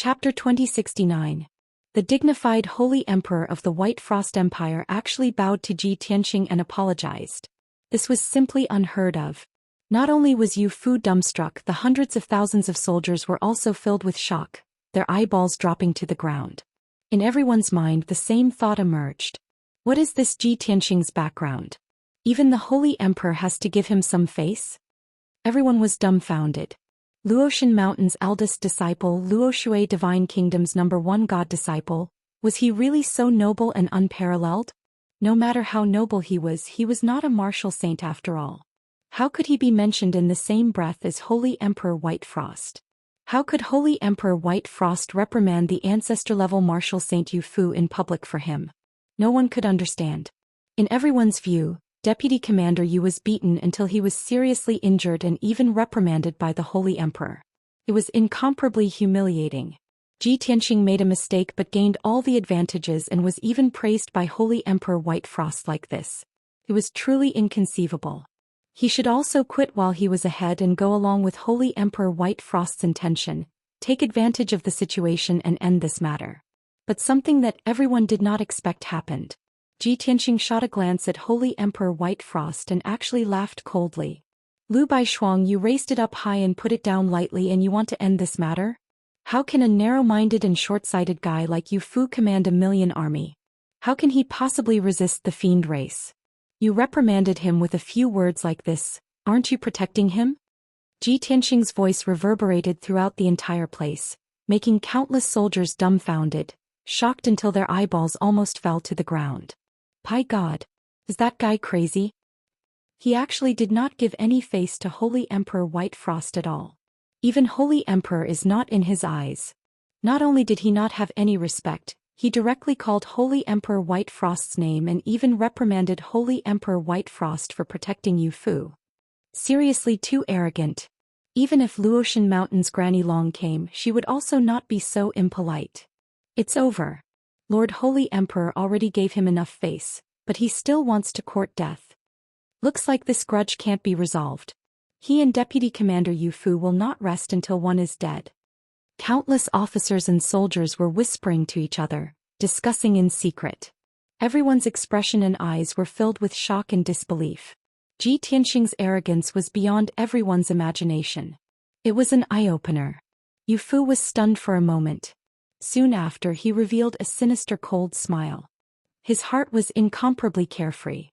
Chapter 2069. The dignified Holy Emperor of the White Frost Empire actually bowed to Ji Tianqing and apologized. This was simply unheard of. Not only was Yu Fu dumbstruck, the hundreds of thousands of soldiers were also filled with shock, their eyeballs dropping to the ground. In everyone's mind the same thought emerged. What is this Ji Tianqing's background? Even the Holy Emperor has to give him some face? Everyone was dumbfounded. Luotian Mountain's eldest disciple, Luoshui Divine Kingdom's #1 god disciple, was he really so noble and unparalleled? No matter how noble he was not a martial saint after all. How could he be mentioned in the same breath as Holy Emperor White Frost? How could Holy Emperor White Frost reprimand the ancestor-level martial saint Yu Fu in public for him? No one could understand. In everyone's view, Deputy Commander Yu was beaten until he was seriously injured and even reprimanded by the Holy Emperor. It was incomparably humiliating. Ji Tianqing made a mistake but gained all the advantages and was even praised by Holy Emperor White Frost like this. It was truly inconceivable. He should also quit while he was ahead and go along with Holy Emperor White Frost's intention, take advantage of the situation and end this matter. But something that everyone did not expect happened. Ji Tianqing shot a glance at Holy Emperor White Frost and actually laughed coldly. Lu Baishuang, you raised it up high and put it down lightly and you want to end this matter? How can a narrow-minded and short-sighted guy like Yu Fu command a million army? How can he possibly resist the fiend race? You reprimanded him with a few words like this, aren't you protecting him? Ji Tianqing's voice reverberated throughout the entire place, making countless soldiers dumbfounded, shocked until their eyeballs almost fell to the ground. By God! Is that guy crazy? He actually did not give any face to Holy Emperor White Frost at all. Even Holy Emperor is not in his eyes. Not only did he not have any respect, he directly called Holy Emperor White Frost's name and even reprimanded Holy Emperor White Frost for protecting Yu Fu. Seriously too arrogant. Even if Luotian Mountain's Granny Long came, she would also not be so impolite. It's over. Lord Holy Emperor already gave him enough face, but he still wants to court death. Looks like this grudge can't be resolved. He and Deputy Commander Yu Fu will not rest until one is dead. Countless officers and soldiers were whispering to each other, discussing in secret. Everyone's expression and eyes were filled with shock and disbelief. Ji Tianqing's arrogance was beyond everyone's imagination. It was an eye-opener. Yu Fu was stunned for a moment. Soon after he revealed a sinister cold smile. His heart was incomparably carefree.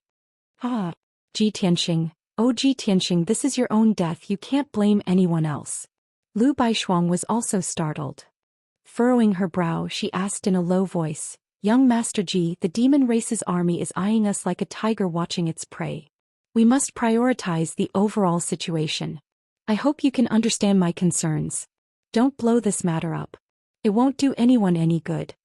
Ah, Ji Tianqing, oh Ji Tianqing, this is your own death, you can't blame anyone else. Lu Baishuang was also startled. Furrowing her brow, she asked in a low voice, Young Master Ji, the demon race's army is eyeing us like a tiger watching its prey. We must prioritize the overall situation. I hope you can understand my concerns. Don't blow this matter up. It won't do anyone any good.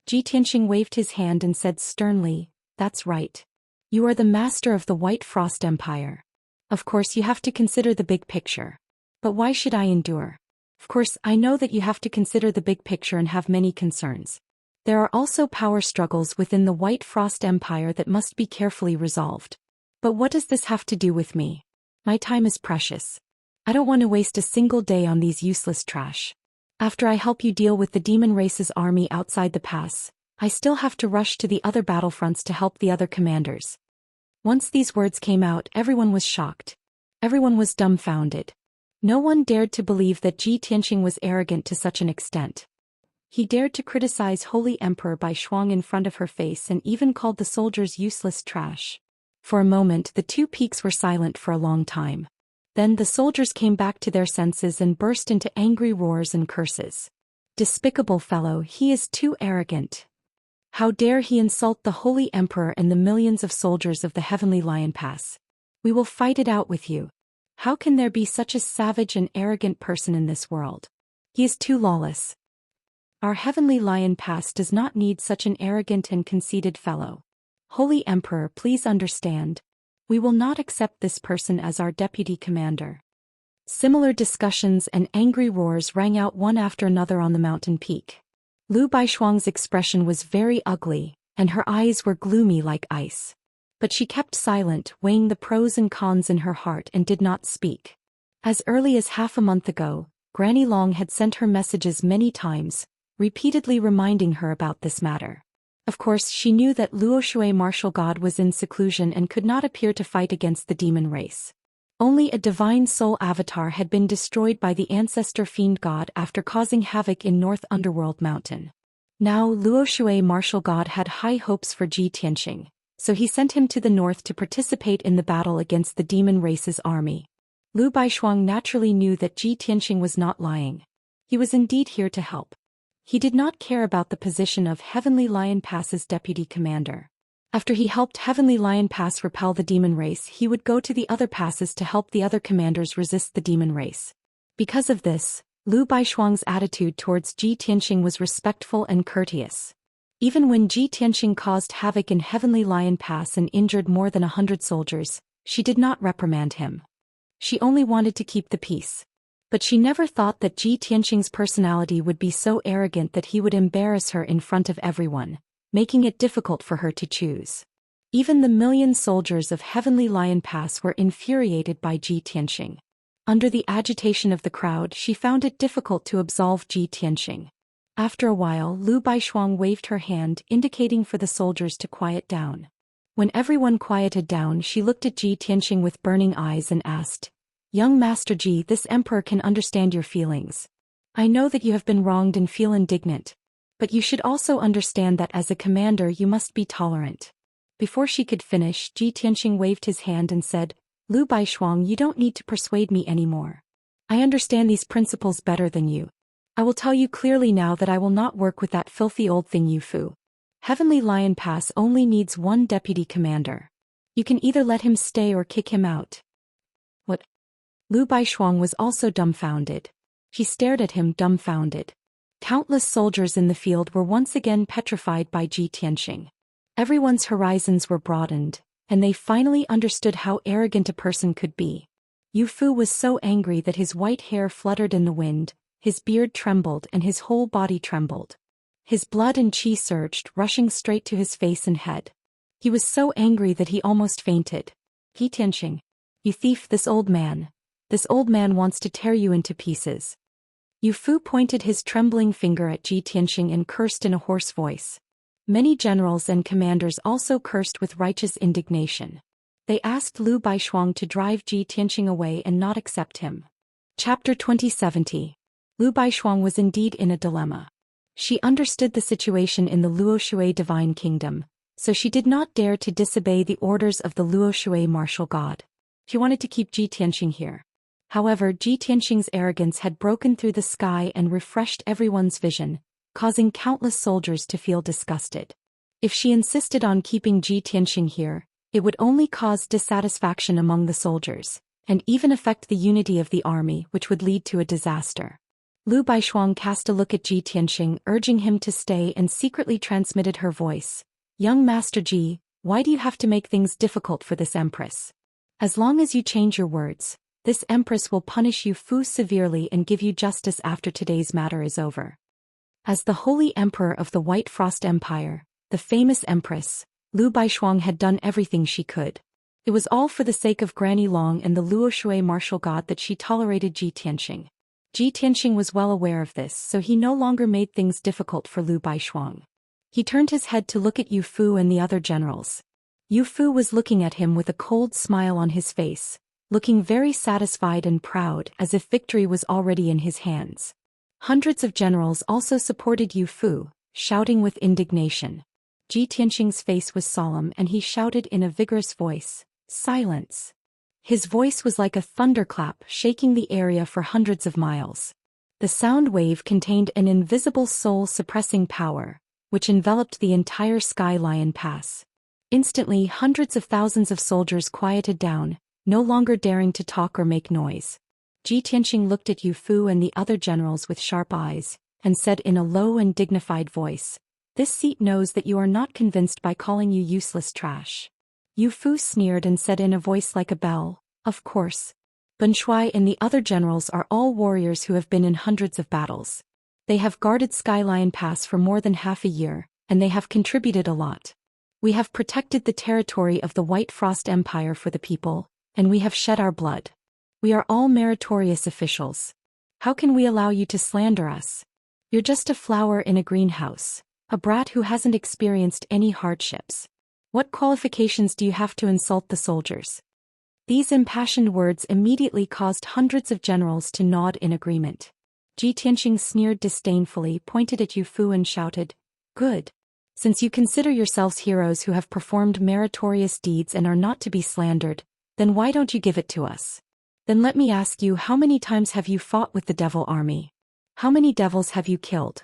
Ji Tianqing waved his hand and said sternly, That's right. You are the master of the White Frost Empire. Of course you have to consider the big picture. But why should I endure? Of course I know that you have to consider the big picture and have many concerns. There are also power struggles within the White Frost Empire that must be carefully resolved. But what does this have to do with me? My time is precious. I don't want to waste a single day on these useless trash. After I help you deal with the demon race's army outside the pass, I still have to rush to the other battlefronts to help the other commanders. Once these words came out, everyone was shocked. Everyone was dumbfounded. No one dared to believe that Ji Tianqing was arrogant to such an extent. He dared to criticize Holy Emperor Baishuang in front of her face and even called the soldiers useless trash. For a moment the two peaks were silent for a long time. Then the soldiers came back to their senses and burst into angry roars and curses. Despicable fellow, he is too arrogant. How dare he insult the Holy Emperor and the millions of soldiers of the Heavenly Lion Pass? We will fight it out with you. How can there be such a savage and arrogant person in this world? He is too lawless. Our Heavenly Lion Pass does not need such an arrogant and conceited fellow. Holy Emperor, please understand. We will not accept this person as our deputy commander. Similar discussions and angry roars rang out one after another on the mountain peak. Lu Baishuang's expression was very ugly, and her eyes were gloomy like ice. But she kept silent, weighing the pros and cons in her heart and did not speak. As early as half a month ago, Granny Long had sent her messages many times, repeatedly reminding her about this matter. Of course, she knew that Luoshui martial god was in seclusion and could not appear to fight against the demon race. Only a divine soul avatar had been destroyed by the ancestor fiend god after causing havoc in North Underworld Mountain. Now Luoshui martial god had high hopes for Ji Tianqing, so he sent him to the north to participate in the battle against the demon race's army. Lu Baishuang naturally knew that Ji Tianqing was not lying. He was indeed here to help. He did not care about the position of Heavenly Lion Pass's deputy commander. After he helped Heavenly Lion Pass repel the demon race, he would go to the other passes to help the other commanders resist the demon race. Because of this, Lu Baishuang's attitude towards Ji Tianqing was respectful and courteous. Even when Ji Tianqing caused havoc in Heavenly Lion Pass and injured more than 100 soldiers, she did not reprimand him. She only wanted to keep the peace. But she never thought that Ji Tianqing's personality would be so arrogant that he would embarrass her in front of everyone, making it difficult for her to choose. Even the million soldiers of Heavenly Lion Pass were infuriated by Ji Tianqing. Under the agitation of the crowd, she found it difficult to absolve Ji Tianqing. After a while, Lu Baishuang waved her hand, indicating for the soldiers to quiet down. When everyone quieted down, she looked at Ji Tianqing with burning eyes and asked, "Young Master Ji, this emperor can understand your feelings. I know that you have been wronged and feel indignant. But you should also understand that as a commander you must be tolerant." Before she could finish, Ji Tianqing waved his hand and said, "Lu Baishuang, you don't need to persuade me anymore. I understand these principles better than you. I will tell you clearly now that I will not work with that filthy old thing Yu Fu. Heavenly Lion Pass only needs one deputy commander. You can either let him stay or kick him out." "What?" Lu Baishuang was also dumbfounded. She stared at him dumbfounded. Countless soldiers in the field were once again petrified by Ji Tianqing. Everyone's horizons were broadened, and they finally understood how arrogant a person could be. Yu Fu was so angry that his white hair fluttered in the wind, his beard trembled and his whole body trembled. His blood and qi surged, rushing straight to his face and head. He was so angry that he almost fainted. "Ji Tianqing, you thief, this old man wants to tear you into pieces." Yu Fu pointed his trembling finger at Ji Tianqing and cursed in a hoarse voice. Many generals and commanders also cursed with righteous indignation. They asked Lu Baishuang to drive Ji Tianqing away and not accept him. Chapter 2070. Lu Baishuang was indeed in a dilemma. She understood the situation in the Luoshui Divine Kingdom, so she did not dare to disobey the orders of the Luoshui martial god. She wanted to keep Ji Tianqing here. However, Ji Tianqing's arrogance had broken through the sky and refreshed everyone's vision, causing countless soldiers to feel disgusted. If she insisted on keeping Ji Tianqing here, it would only cause dissatisfaction among the soldiers, and even affect the unity of the army, which would lead to a disaster. Lu Baishuang cast a look at Ji Tianqing, urging him to stay, and secretly transmitted her voice. "Young Master Ji, why do you have to make things difficult for this empress? As long as you change your words, this empress will punish Yu Fu severely and give you justice after today's matter is over." As the holy emperor of the White Frost Empire, the famous empress, Lu Baishuang had done everything she could. It was all for the sake of Granny Long and the Luoshui martial god that she tolerated Ji Tianqing. Ji Tianqing was well aware of this, so he no longer made things difficult for Lu Baishuang. He turned his head to look at Yu Fu and the other generals. Yu Fu was looking at him with a cold smile on his face, looking very satisfied and proud, as if victory was already in his hands. Hundreds of generals also supported Yu Fu, shouting with indignation. Ji Tianqing's face was solemn and he shouted in a vigorous voice, "Silence!" His voice was like a thunderclap, shaking the area for hundreds of miles. The sound wave contained an invisible soul-suppressing power, which enveloped the entire Sky Lion Pass. Instantly, hundreds of thousands of soldiers quieted down, no longer daring to talk or make noise. Ji Tianqing looked at Yu Fu and the other generals with sharp eyes, and said in a low and dignified voice, "This seat knows that you are not convinced by calling you useless trash." Yu Fu sneered and said in a voice like a bell, "Of course. Ban Shuai and the other generals are all warriors who have been in hundreds of battles. They have guarded Sky Lion Pass for more than half a year, and they have contributed a lot. We have protected the territory of the White Frost Empire for the people, and we have shed our blood. We are all meritorious officials. How can we allow you to slander us? You're just a flower in a greenhouse, a brat who hasn't experienced any hardships. What qualifications do you have to insult the soldiers?" These impassioned words immediately caused hundreds of generals to nod in agreement. Ji Tianxing sneered disdainfully, pointed at Yu Fu and shouted, "Good. Since you consider yourselves heroes who have performed meritorious deeds and are not to be slandered, then why don't you give it to us? Then let me ask you, how many times have you fought with the devil army? How many devils have you killed?"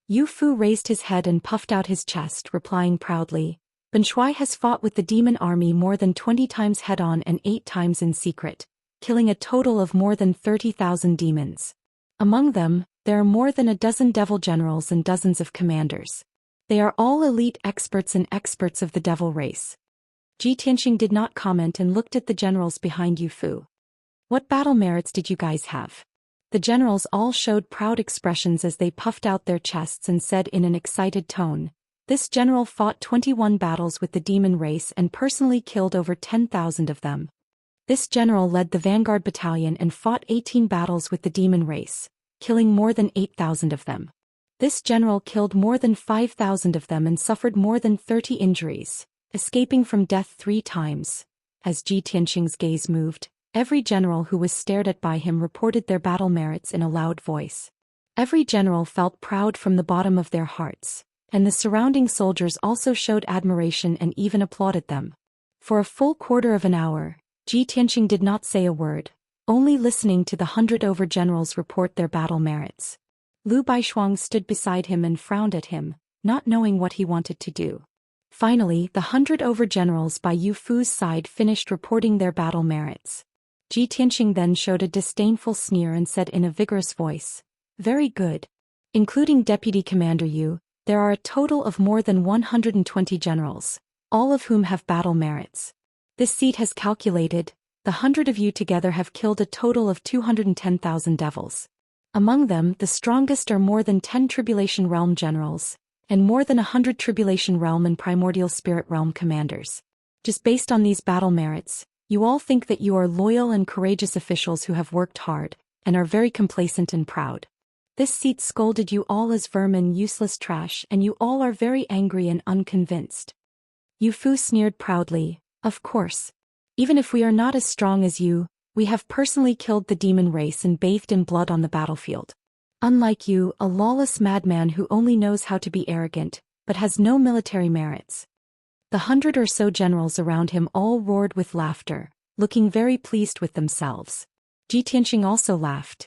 Yu Fu raised his head and puffed out his chest, replying proudly, "Ben Shuai has fought with the demon army more than 20 times head-on and 8 times in secret, killing a total of more than 30,000 demons. Among them, there are more than a dozen devil generals and dozens of commanders. They are all elite experts and experts of the devil race." Ji Tianxing did not comment and looked at the generals behind Yu Fu. "What battle merits did you guys have?" The generals all showed proud expressions as they puffed out their chests and said in an excited tone, "This general fought 21 battles with the demon race and personally killed over 10,000 of them. This general led the Vanguard Battalion and fought 18 battles with the demon race, killing more than 8,000 of them. This general killed more than 5,000 of them and suffered more than 30 injuries, escaping from death 3 times. As Ji Tianxing's gaze moved, every general who was stared at by him reported their battle merits in a loud voice. Every general felt proud from the bottom of their hearts, and the surrounding soldiers also showed admiration and even applauded them. For a full quarter of an hour, Ji Tianxing did not say a word, only listening to the 100 over generals report their battle merits. Lu Baishuang stood beside him and frowned at him, not knowing what he wanted to do. Finally, the 100 over generals by Yu Fu's side finished reporting their battle merits. Ji Tianxing then showed a disdainful sneer and said in a vigorous voice, "Very good. Including Deputy Commander Yu, there are a total of more than 120 generals, all of whom have battle merits. This seat has calculated, the 100 of you together have killed a total of 210,000 devils. Among them, the strongest are more than 10 Tribulation Realm generals, and more than 100 Tribulation Realm and Primordial Spirit Realm commanders. Just based on these battle merits, you all think that you are loyal and courageous officials who have worked hard, and are very complacent and proud. This seat scolded you all as vermin, useless trash, and you all are very angry and unconvinced." Yu Fu sneered proudly, "Of course. Even if we are not as strong as you, we have personally killed the demon race and bathed in blood on the battlefield. Unlike you, a lawless madman who only knows how to be arrogant, but has no military merits." The 100 or so generals around him all roared with laughter, looking very pleased with themselves. Ji Tianxing also laughed.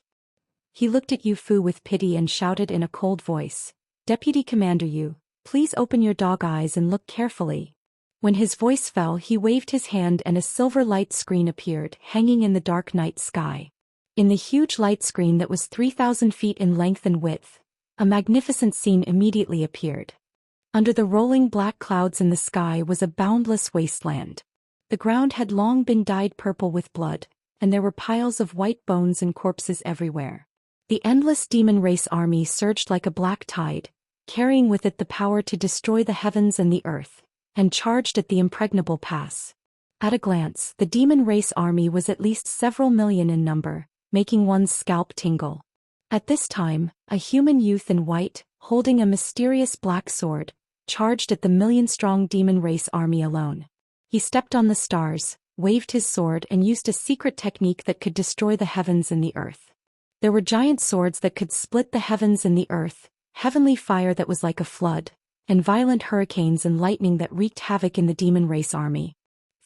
He looked at Yu Fu with pity and shouted in a cold voice, "Deputy Commander Yu, please open your dog eyes and look carefully." When his voice fell, he waved his hand and a silver light screen appeared, hanging in the dark night sky. In the huge light screen that was 3,000 feet in length and width, a magnificent scene immediately appeared. Under the rolling black clouds in the sky was a boundless wasteland. The ground had long been dyed purple with blood, and there were piles of white bones and corpses everywhere. The endless demon race army surged like a black tide, carrying with it the power to destroy the heavens and the earth, and charged at the impregnable pass. At a glance, the demon race army was at least several million in number, making one's scalp tingle. At this time, a human youth in white, holding a mysterious black sword, charged at the million-strong demon race army alone. He stepped on the stars, waved his sword and used a secret technique that could destroy the heavens and the earth. There were giant swords that could split the heavens and the earth, heavenly fire that was like a flood, and violent hurricanes and lightning that wreaked havoc in the demon race army.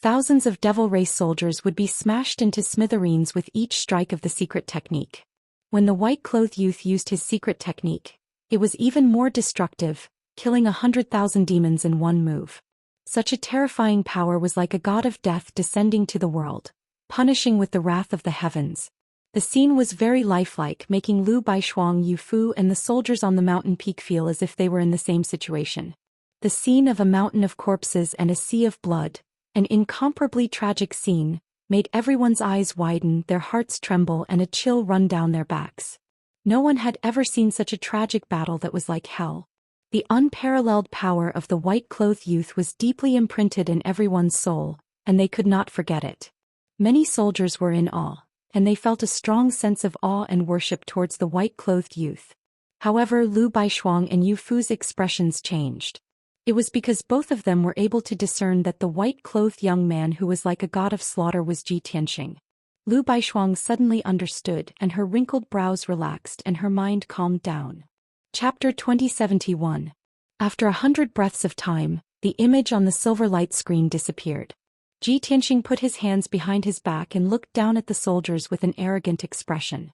Thousands of devil race soldiers would be smashed into smithereens with each strike of the secret technique. When the white-clothed youth used his secret technique, it was even more destructive, killing 100,000 demons in one move. Such a terrifying power was like a god of death descending to the world, punishing with the wrath of the heavens. The scene was very lifelike, making Lu Baishuang, Yu Fu and the soldiers on the mountain peak feel as if they were in the same situation. The scene of a mountain of corpses and a sea of blood, an incomparably tragic scene, made everyone's eyes widen, their hearts tremble and a chill run down their backs. No one had ever seen such a tragic battle that was like hell. The unparalleled power of the white-clothed youth was deeply imprinted in everyone's soul, and they could not forget it. Many soldiers were in awe, and they felt a strong sense of awe and worship towards the white-clothed youth. However, Lu Baishuang and Yu Fu's expressions changed. It was because both of them were able to discern that the white-clothed young man who was like a god of slaughter was Ji Tianxing. Lu Baishuang suddenly understood, and her wrinkled brows relaxed and her mind calmed down. Chapter 2071. After 100 breaths of time, the image on the silver light screen disappeared. Ji Tianxing put his hands behind his back and looked down at the soldiers with an arrogant expression.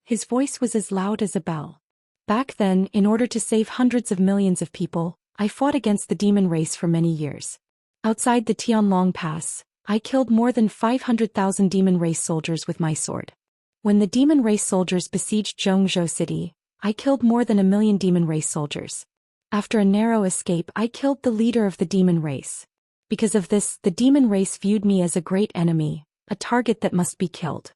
His voice was as loud as a bell. Back then, in order to save hundreds of millions of people, I fought against the demon race for many years. Outside the Tianlong Pass, I killed more than 500,000 demon race soldiers with my sword. When the demon race soldiers besieged Zhou City, I killed more than 1 million demon race soldiers. After a narrow escape, I killed the leader of the demon race. Because of this, the demon race viewed me as a great enemy, a target that must be killed.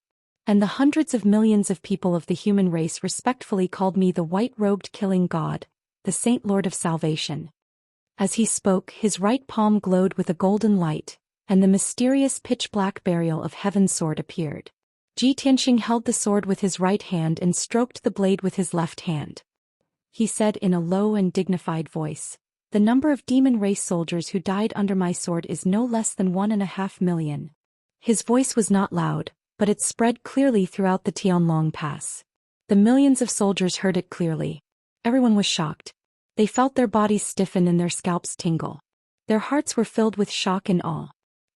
And the hundreds of millions of people of the human race respectfully called me the white-robed killing god, the Saint Lord of Salvation. As he spoke, his right palm glowed with a golden light, and the mysterious pitch-black burial of heaven's sword appeared. Ji Tianxing held the sword with his right hand and stroked the blade with his left hand. He said in a low and dignified voice, "The number of demon race soldiers who died under my sword is no less than 1.5 million. His voice was not loud, but it spread clearly throughout the Tianlong Pass. The millions of soldiers heard it clearly. Everyone was shocked. They felt their bodies stiffen and their scalps tingle. Their hearts were filled with shock and awe.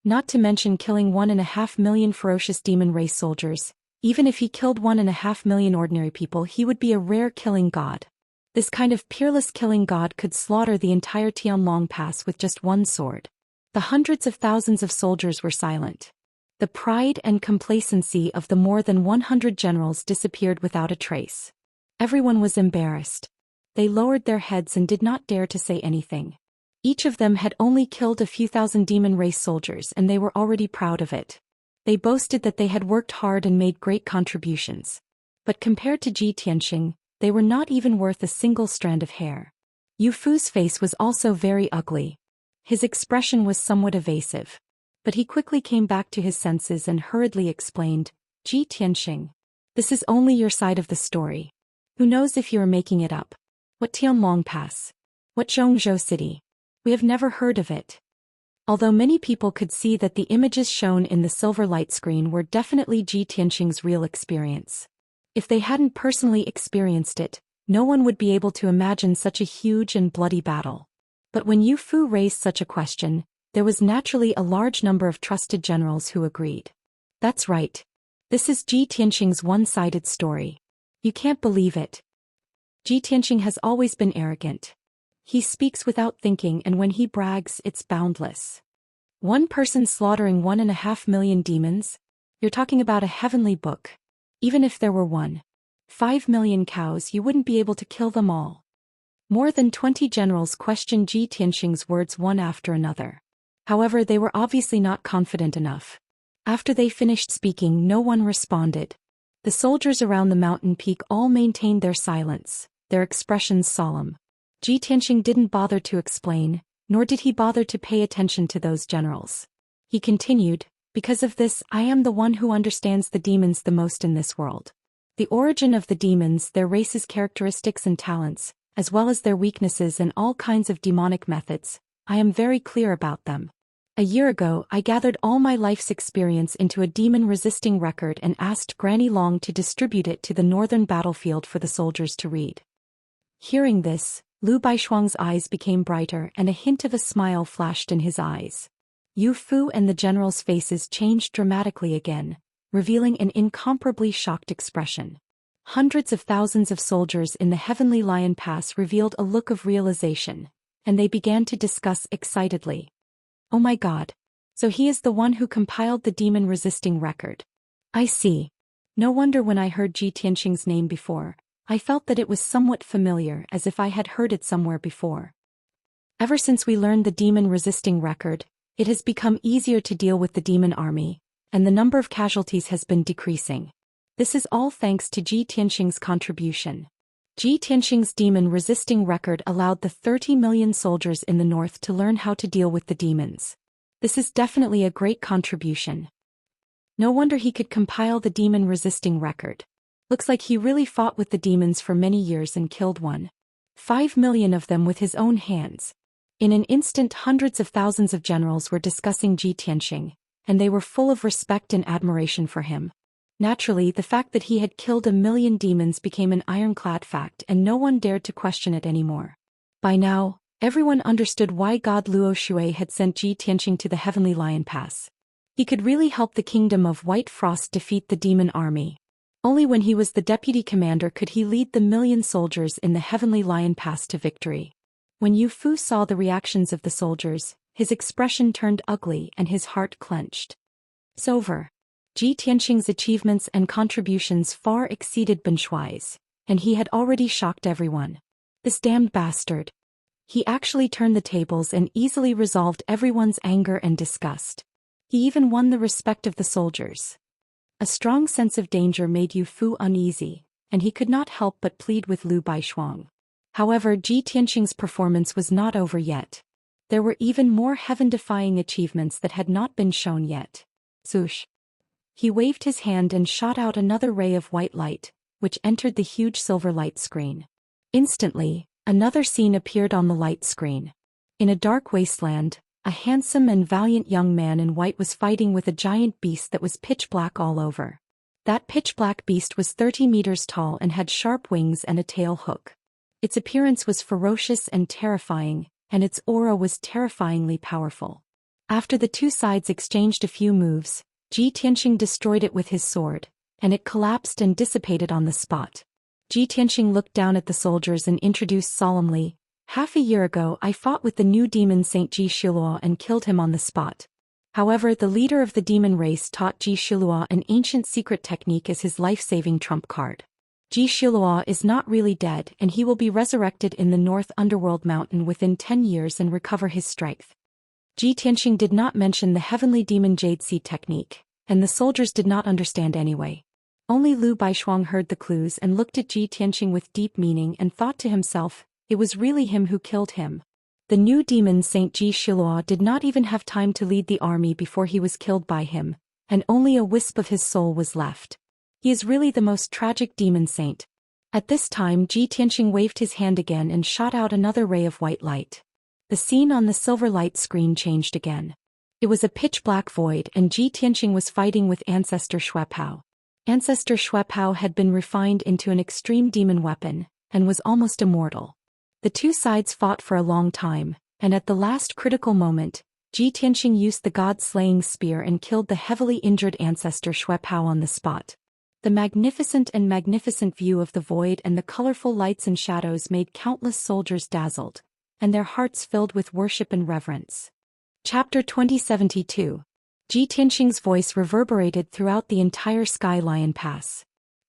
Not to mention killing 1.5 million ferocious demon race soldiers. Even if he killed 1.5 million ordinary people, he would be a rare killing god. This kind of peerless killing god could slaughter the entire Tianlong Pass with just one sword." The hundreds of thousands of soldiers were silent. The pride and complacency of the more than 100 generals disappeared without a trace. Everyone was embarrassed. They lowered their heads and did not dare to say anything. Each of them had only killed a few thousand demon race soldiers and they were already proud of it. They boasted that they had worked hard and made great contributions. But compared to Ji Tianxing, they were not even worth a single strand of hair. Yu Fu's face was also very ugly. His expression was somewhat evasive. But he quickly came back to his senses and hurriedly explained, "Ji Tianxing, this is only your side of the story. Who knows if you are making it up? What Tianlong Pass? What Zhou City? We have never heard of it." Although many people could see that the images shown in the silver light screen were definitely Ji Tianxing's real experience. If they hadn't personally experienced it, no one would be able to imagine such a huge and bloody battle. But when Yu Fu raised such a question, there was naturally a large number of trusted generals who agreed. "That's right. This is Ji Tianxing's one-sided story. You can't believe it. Ji Tianxing has always been arrogant. He speaks without thinking, and when he brags, it's boundless. One person slaughtering 1.5 million demons? You're talking about a heavenly book. Even if there were 1.5 million cows, you wouldn't be able to kill them all." More than 20 generals questioned Ji Tianxing's words one after another. However, they were obviously not confident enough. After they finished speaking, no one responded. The soldiers around the mountain peak all maintained their silence, their expressions solemn. Ji Tianxing didn't bother to explain, nor did he bother to pay attention to those generals. He continued, "Because of this, I am the one who understands the demons the most in this world. The origin of the demons, their race's characteristics and talents, as well as their weaknesses and all kinds of demonic methods, I am very clear about them. A year ago, I gathered all my life's experience into a demon-resisting record and asked Granny Long to distribute it to the northern battlefield for the soldiers to read." Hearing this, Lu Baishuang's eyes became brighter and a hint of a smile flashed in his eyes. Yu Fu and the generals' faces changed dramatically again, revealing an incomparably shocked expression. Hundreds of thousands of soldiers in the Heavenly Lion Pass revealed a look of realization, and they began to discuss excitedly. "Oh my God. So he is the one who compiled the demon-resisting record. I see. No wonder when I heard Ji Tianxing's name before, I felt that it was somewhat familiar, as if I had heard it somewhere before. Ever since we learned the demon-resisting record, it has become easier to deal with the demon army, and the number of casualties has been decreasing. This is all thanks to Ji Tianxing's contribution. Ji Tianxing's demon-resisting record allowed the 30 million soldiers in the north to learn how to deal with the demons. This is definitely a great contribution." No wonder he could compile the demon-resisting record. Looks like he really fought with the demons for many years and killed 5 million of them with his own hands. In an instant, hundreds of thousands of generals were discussing Ji Tianxing, and they were full of respect and admiration for him. Naturally, the fact that he had killed 1 million demons became an ironclad fact, and no one dared to question it anymore. By now, everyone understood why God Luo Shui had sent Ji Tianxing to the Heavenly Lion Pass. He could really help the kingdom of White Frost defeat the demon army. Only when he was the deputy commander could he lead the million soldiers in the Heavenly Lion Pass to victory. When Yu Fu saw the reactions of the soldiers, his expression turned ugly and his heart clenched. It's over. Ji Tianxing's achievements and contributions far exceeded Ben Shuai's, and he had already shocked everyone. This damned bastard. He actually turned the tables and easily resolved everyone's anger and disgust. He even won the respect of the soldiers. A strong sense of danger made Yu Fu uneasy, and he could not help but plead with Lu Baishuang. However, Ji Tianxing's performance was not over yet. There were even more heaven-defying achievements that had not been shown yet. Zhoosh. He waved his hand and shot out another ray of white light, which entered the huge silver light screen. Instantly, another scene appeared on the light screen. In a dark wasteland, a handsome and valiant young man in white was fighting with a giant beast that was pitch black all over. That pitch-black beast was 30 meters tall and had sharp wings and a tail hook. Its appearance was ferocious and terrifying, and its aura was terrifyingly powerful. After the two sides exchanged a few moves, Ji Tianxing destroyed it with his sword, and it collapsed and dissipated on the spot. Ji Tianxing looked down at the soldiers and introduced solemnly, "Half a year ago I fought with the new demon Saint Ji Shiluo and killed him on the spot. However, the leader of the demon race taught Ji Shiluo an ancient secret technique as his life-saving trump card. Ji Shiluo is not really dead, and he will be resurrected in the North Underworld Mountain within 10 years and recover his strength." Ji Tianxing did not mention the heavenly demon Jade Seed technique, and the soldiers did not understand anyway. Only Lu Baishuang heard the clues and looked at Ji Tianxing with deep meaning and thought to himself, it was really him who killed him. The new demon Saint Ji Shiluo did not even have time to lead the army before he was killed by him, and only a wisp of his soul was left. He is really the most tragic demon saint. At this time, Ji Tianxing waved his hand again and shot out another ray of white light. The scene on the silver light screen changed again. It was a pitch-black void, and Ji Tianxing was fighting with Ancestor Xuepao. Ancestor Xuepao had been refined into an extreme demon weapon, and was almost immortal. The two sides fought for a long time, and at the last critical moment, Ji Tianxing used the god-slaying spear and killed the heavily injured Ancestor Xuepao on the spot. The magnificent view of the void and the colorful lights and shadows made countless soldiers dazzled, and their hearts filled with worship and reverence. Chapter 2072. Ji Tianxing's voice reverberated throughout the entire Sky Lion Pass.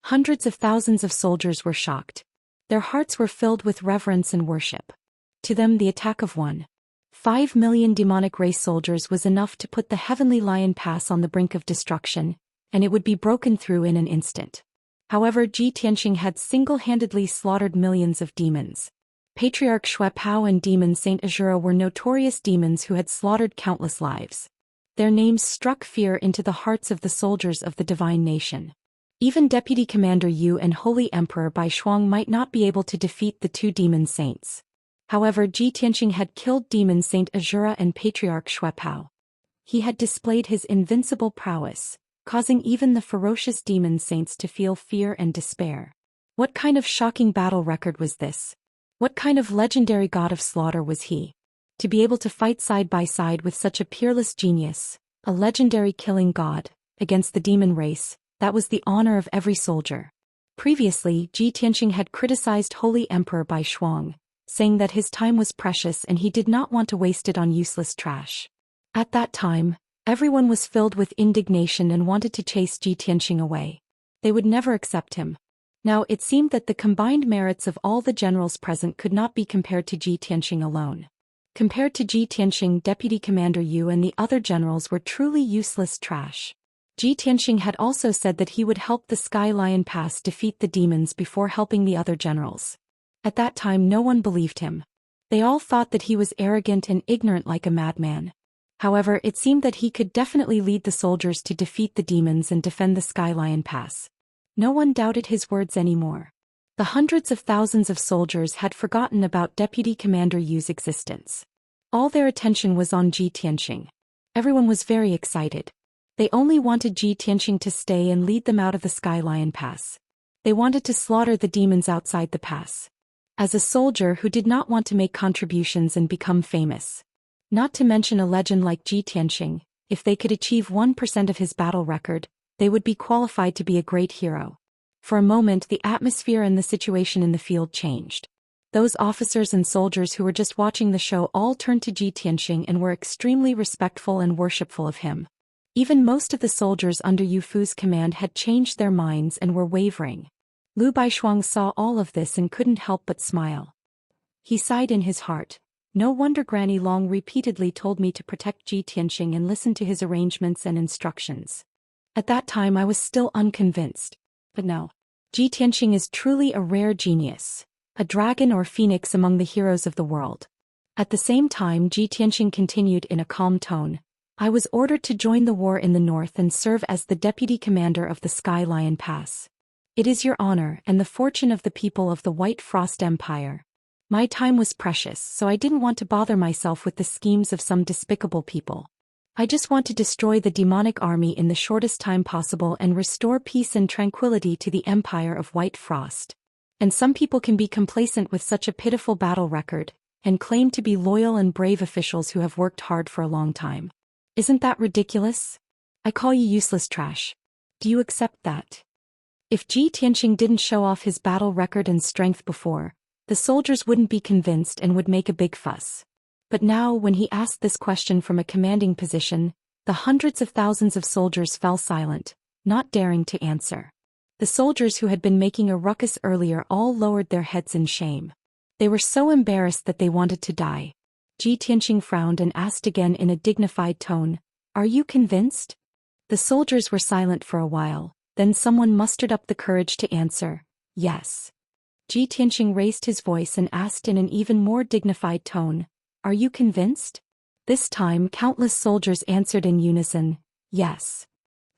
Hundreds of thousands of soldiers were shocked. Their hearts were filled with reverence and worship. To them, the attack of 5 million demonic race soldiers was enough to put the Heavenly Lion Pass on the brink of destruction, and it would be broken through in an instant. However, Ji Tianxing had single-handedly slaughtered millions of demons. Patriarch Xuepao and Demon Saint Azura were notorious demons who had slaughtered countless lives. Their names struck fear into the hearts of the soldiers of the divine nation. Even Deputy Commander Yu and Holy Emperor Baishuang might not be able to defeat the two demon saints. However, Ji Tianxing had killed Demon Saint Azura and Patriarch Xuepao. He had displayed his invincible prowess, causing even the ferocious demon saints to feel fear and despair. What kind of shocking battle record was this? What kind of legendary god of slaughter was he? To be able to fight side by side with such a peerless genius, a legendary killing god, against the demon race, that was the honor of every soldier. Previously, Ji Tianxing had criticized Holy Emperor Baishuang, saying that his time was precious and he did not want to waste it on useless trash. At that time, everyone was filled with indignation and wanted to chase Ji Tianxing away. They would never accept him. Now it seemed that the combined merits of all the generals present could not be compared to Ji Tianxing alone. Compared to Ji Tianxing, Deputy Commander Yu and the other generals were truly useless trash. Ji Tianxing had also said that he would help the Sky Lion Pass defeat the demons before helping the other generals. At that time no one believed him. They all thought that he was arrogant and ignorant like a madman. However, it seemed that he could definitely lead the soldiers to defeat the demons and defend the Sky Lion Pass. No one doubted his words anymore. The hundreds of thousands of soldiers had forgotten about Deputy Commander Yu's existence. All their attention was on Ji Tianxing. Everyone was very excited. They only wanted Ji Tianxing to stay and lead them out of the Sky Lion Pass. They wanted to slaughter the demons outside the pass. As a soldier who did not want to make contributions and become famous, not to mention a legend like Ji Tianxing, if they could achieve 1% of his battle record, they would be qualified to be a great hero. For a moment, the atmosphere and the situation in the field changed. Those officers and soldiers who were just watching the show all turned to Ji Tianxing and were extremely respectful and worshipful of him. Even most of the soldiers under Yu Fu's command had changed their minds and were wavering. Lu Baishuang saw all of this and couldn't help but smile. He sighed in his heart. No wonder Granny Long repeatedly told me to protect Ji Tianxing and listen to his arrangements and instructions. At that time I was still unconvinced. But no. Ji Tianxing is truly a rare genius. A dragon or phoenix among the heroes of the world. At the same time, Ji Tianxing continued in a calm tone. I was ordered to join the war in the north and serve as the deputy commander of the Sky Lion Pass. It is your honor and the fortune of the people of the White Frost Empire. My time was precious, so I didn't want to bother myself with the schemes of some despicable people. I just want to destroy the demonic army in the shortest time possible and restore peace and tranquility to the Empire of White Frost. And some people can be complacent with such a pitiful battle record, and claim to be loyal and brave officials who have worked hard for a long time. Isn't that ridiculous? I call you useless trash. Do you accept that? If Ji Tianxing didn't show off his battle record and strength before, the soldiers wouldn't be convinced and would make a big fuss. But now, when he asked this question from a commanding position, the hundreds of thousands of soldiers fell silent, not daring to answer. The soldiers who had been making a ruckus earlier all lowered their heads in shame. They were so embarrassed that they wanted to die. Ji Tianxing frowned and asked again in a dignified tone, "Are you convinced?" The soldiers were silent for a while, then someone mustered up the courage to answer, "Yes." Ji Tianxing raised his voice and asked in an even more dignified tone, "Are you convinced?" This time countless soldiers answered in unison, "Yes."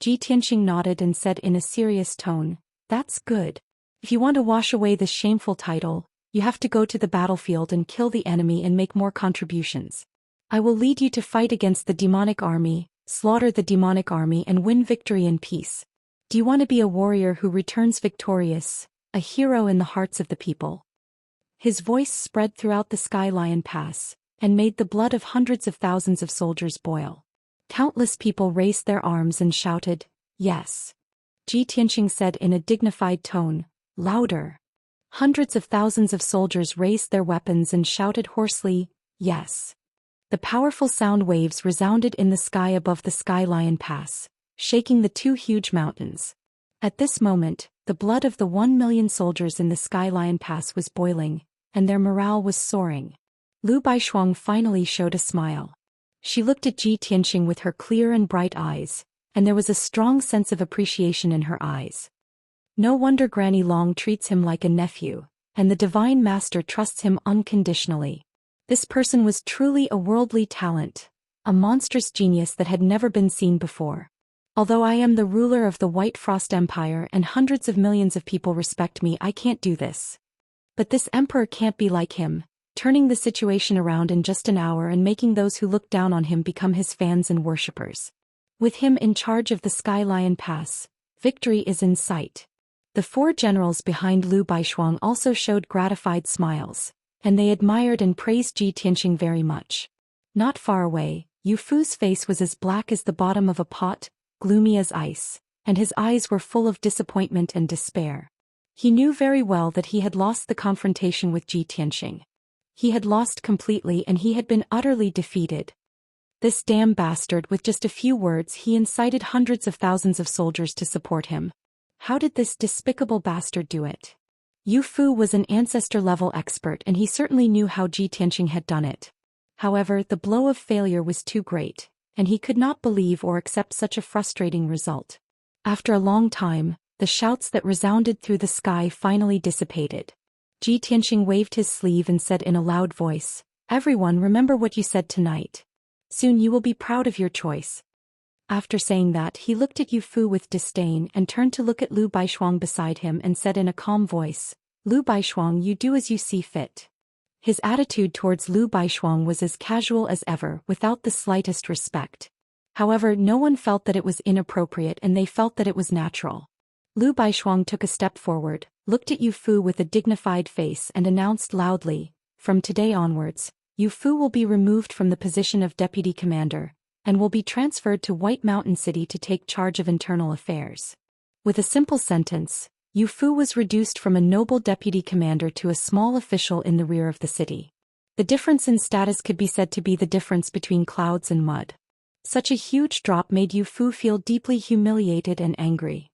Ji Tianxing nodded and said in a serious tone, "That's good. If you want to wash away this shameful title, you have to go to the battlefield and kill the enemy and make more contributions. I will lead you to fight against the demonic army, slaughter the demonic army and win victory in peace. Do you want to be a warrior who returns victorious, a hero in the hearts of the people?" His voice spread throughout the Sky Lion Pass, and made the blood of hundreds of thousands of soldiers boil. Countless people raised their arms and shouted, "Yes." Ji Tianxing said in a dignified tone, "Louder." Hundreds of thousands of soldiers raised their weapons and shouted hoarsely, "Yes." The powerful sound waves resounded in the sky above the Sky Lion Pass, shaking the two huge mountains. At this moment, the blood of the 1,000,000 soldiers in the Sky Lion Pass was boiling, and their morale was soaring. Lu Baishuang finally showed a smile. She looked at Ji Tianxing with her clear and bright eyes, and there was a strong sense of appreciation in her eyes. No wonder Granny Long treats him like a nephew, and the Divine Master trusts him unconditionally. This person was truly a worldly talent, a monstrous genius that had never been seen before. Although I am the ruler of the White Frost Empire and hundreds of millions of people respect me, I can't do this. But this emperor can't be like him, turning the situation around in just an hour and making those who look down on him become his fans and worshippers. With him in charge of the Sky Lion Pass, victory is in sight. The four generals behind Lu Baishuang also showed gratified smiles, and they admired and praised Ji Tianxing very much. Not far away, Yu Fu's face was as black as the bottom of a pot, gloomy as ice, and his eyes were full of disappointment and despair. He knew very well that he had lost the confrontation with Ji Tianxing. He had lost completely and he had been utterly defeated. This damn bastard, with just a few words he incited hundreds of thousands of soldiers to support him. How did this despicable bastard do it? Yu Fu was an ancestor-level expert and he certainly knew how Ji Tianxing had done it. However, the blow of failure was too great, and he could not believe or accept such a frustrating result. After a long time, the shouts that resounded through the sky finally dissipated. Ji Tianxing waved his sleeve and said in a loud voice, "Everyone, remember what you said tonight. Soon you will be proud of your choice. After saying that, he looked at Yu Fu with disdain and turned to look at Lu Baishuang beside him and said in a calm voice, Lu Baishuang, you do as you see fit. His attitude towards Lu Baishuang was as casual as ever, without the slightest respect. However, no one felt that it was inappropriate and they felt that it was natural. Lu Baishuang took a step forward, looked at Yu Fu with a dignified face and announced loudly, from today onwards, Yu Fu will be removed from the position of deputy commander, and will be transferred to White Mountain City to take charge of internal affairs. With a simple sentence, Yu Fu was reduced from a noble deputy commander to a small official in the rear of the city. The difference in status could be said to be the difference between clouds and mud. Such a huge drop made Yu Fu feel deeply humiliated and angry.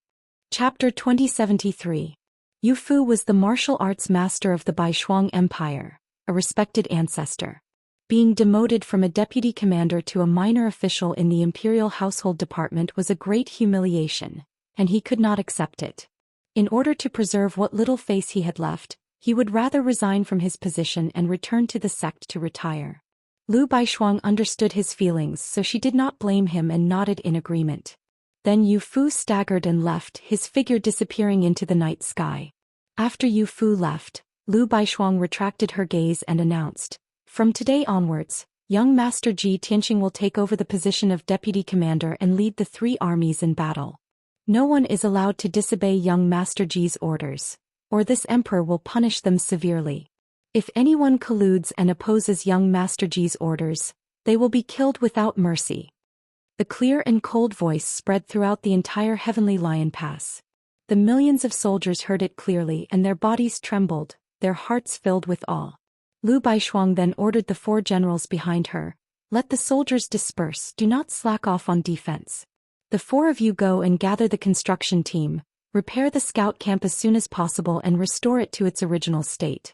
Chapter 2073. Yu Fu was the martial arts master of the Baishuang Empire, a respected ancestor. Being demoted from a deputy commander to a minor official in the Imperial Household Department was a great humiliation, and he could not accept it. In order to preserve what little face he had left, he would rather resign from his position and return to the sect to retire. Lu Baishuang understood his feelings, so she did not blame him and nodded in agreement. Then Yu Fu staggered and left, his figure disappearing into the night sky. After Yu Fu left, Lu Baishuang retracted her gaze and announced, from today onwards, young Master Ji Tianxing will take over the position of deputy commander and lead the 3 armies in battle. No one is allowed to disobey young Master Ji's orders, or this emperor will punish them severely. If anyone colludes and opposes young Master Ji's orders, they will be killed without mercy. The clear and cold voice spread throughout the entire Heavenly Lion Pass. The millions of soldiers heard it clearly and their bodies trembled, their hearts filled with awe. Lu Baishuang then ordered the 4 generals behind her, let the soldiers disperse, do not slack off on defense. The 4 of you go and gather the construction team, repair the scout camp as soon as possible and restore it to its original state.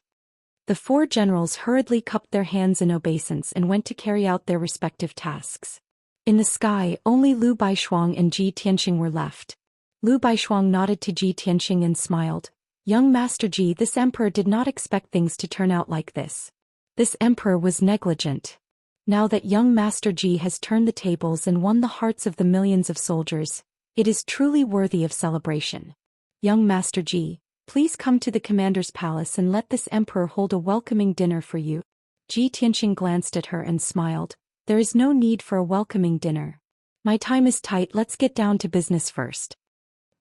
The 4 generals hurriedly cupped their hands in obeisance and went to carry out their respective tasks. In the sky, only Lu Baishuang and Ji Tianxing were left. Lu Baishuang nodded to Ji Tianxing and smiled. Young Master Ji, this emperor did not expect things to turn out like this. This emperor was negligent. Now that young Master Ji has turned the tables and won the hearts of the millions of soldiers, it is truly worthy of celebration. Young Master Ji, please come to the commander's palace and let this emperor hold a welcoming dinner for you. Ji Tianxing glanced at her and smiled. There is no need for a welcoming dinner. My time is tight, let's get down to business first.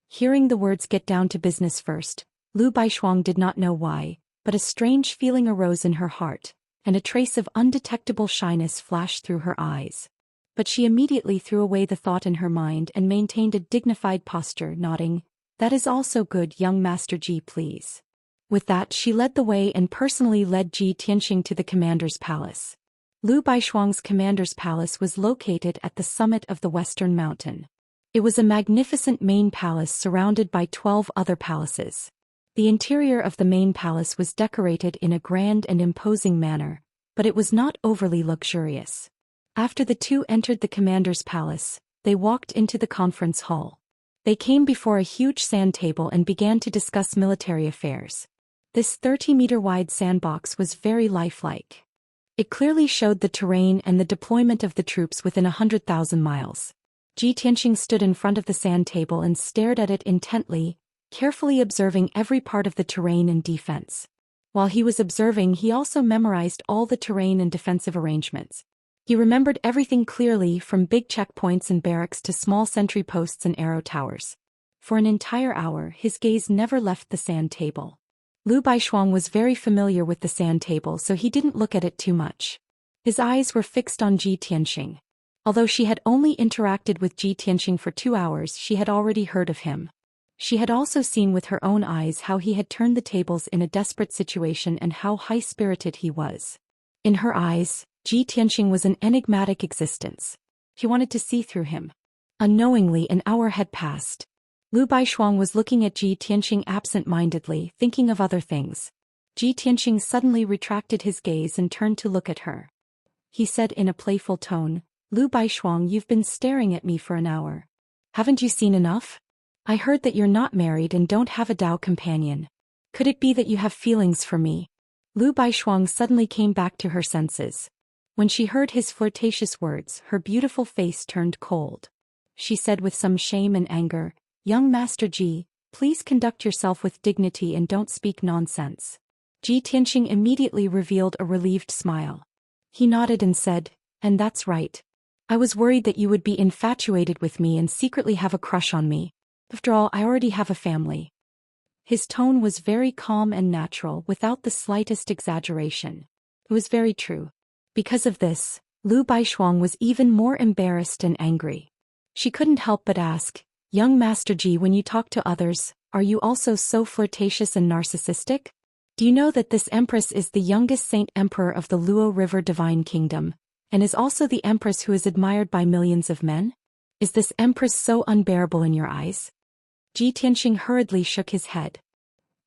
Hearing the words get down to business first, Lu Baishuang did not know why, but a strange feeling arose in her heart, and a trace of undetectable shyness flashed through her eyes. But she immediately threw away the thought in her mind and maintained a dignified posture, nodding, that is also good, young Master Ji, please. With that, she led the way and personally led Ji Tianxing to the commander's palace. Lu Baishuang's commander's palace was located at the summit of the western mountain. It was a magnificent main palace surrounded by 12 other palaces. The interior of the main palace was decorated in a grand and imposing manner, but it was not overly luxurious. After the 2 entered the commander's palace, they walked into the conference hall. They came before a huge sand table and began to discuss military affairs. This 30-meter-wide sandbox was very lifelike. It clearly showed the terrain and the deployment of the troops within 100,000 miles. Ji Tianxing stood in front of the sand table and stared at it intently, carefully observing every part of the terrain and defense. While he was observing, he also memorized all the terrain and defensive arrangements. He remembered everything clearly, from big checkpoints and barracks to small sentry posts and arrow towers. For an entire hour, his gaze never left the sand table. Lu Baishuang was very familiar with the sand table, so he didn't look at it too much. His eyes were fixed on Ji Tianxing. Although she had only interacted with Ji Tianxing for 2 hours, she had already heard of him. She had also seen with her own eyes how he had turned the tables in a desperate situation and how high-spirited he was. In her eyes, Ji Tianxing was an enigmatic existence. She wanted to see through him. Unknowingly, an hour had passed. Lu Baishuang was looking at Ji Tianxing absent-mindedly, thinking of other things. Ji Tianxing suddenly retracted his gaze and turned to look at her. He said in a playful tone, "Lu Baishuang, you've been staring at me for an hour. Haven't you seen enough? I heard that you're not married and don't have a Dao companion. Could it be that you have feelings for me?" Lu Baishuang suddenly came back to her senses. When she heard his flirtatious words, her beautiful face turned cold. She said with some shame and anger, "Young Master Ji, please conduct yourself with dignity and don't speak nonsense." Ji Tianxing immediately revealed a relieved smile. He nodded and said, "And that's right. I was worried that you would be infatuated with me and secretly have a crush on me. After all, I already have a family." His tone was very calm and natural, without the slightest exaggeration. It was very true. Because of this, Lu Baishuang was even more embarrassed and angry. She couldn't help but ask, "Young Master Ji, when you talk to others, are you also so flirtatious and narcissistic? Do you know that this empress is the youngest saint emperor of the Luo River Divine Kingdom, and is also the empress who is admired by millions of men? Is this empress so unbearable in your eyes?" Ji Tianxing hurriedly shook his head.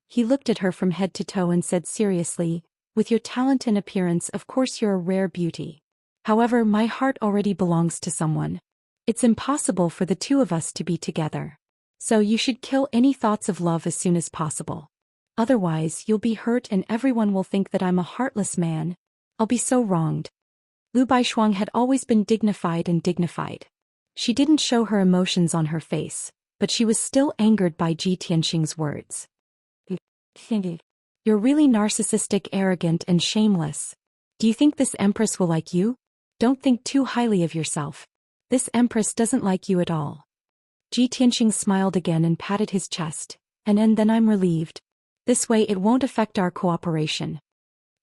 He looked at her from head to toe and said seriously, "With your talent and appearance, of course you're a rare beauty. However, my heart already belongs to someone. It's impossible for the two of us to be together. So you should kill any thoughts of love as soon as possible. Otherwise, you'll be hurt and everyone will think that I'm a heartless man. I'll be so wronged." Lu Baishuang had always been dignified and dignified. She didn't show her emotions on her face, but she was still angered by Ji Tianxing's words. "You're really narcissistic, arrogant, and shameless. Do you think this empress will like you? Don't think too highly of yourself. This empress doesn't like you at all." Ji Tianxing smiled again and patted his chest, and then I'm relieved. This way it won't affect our cooperation."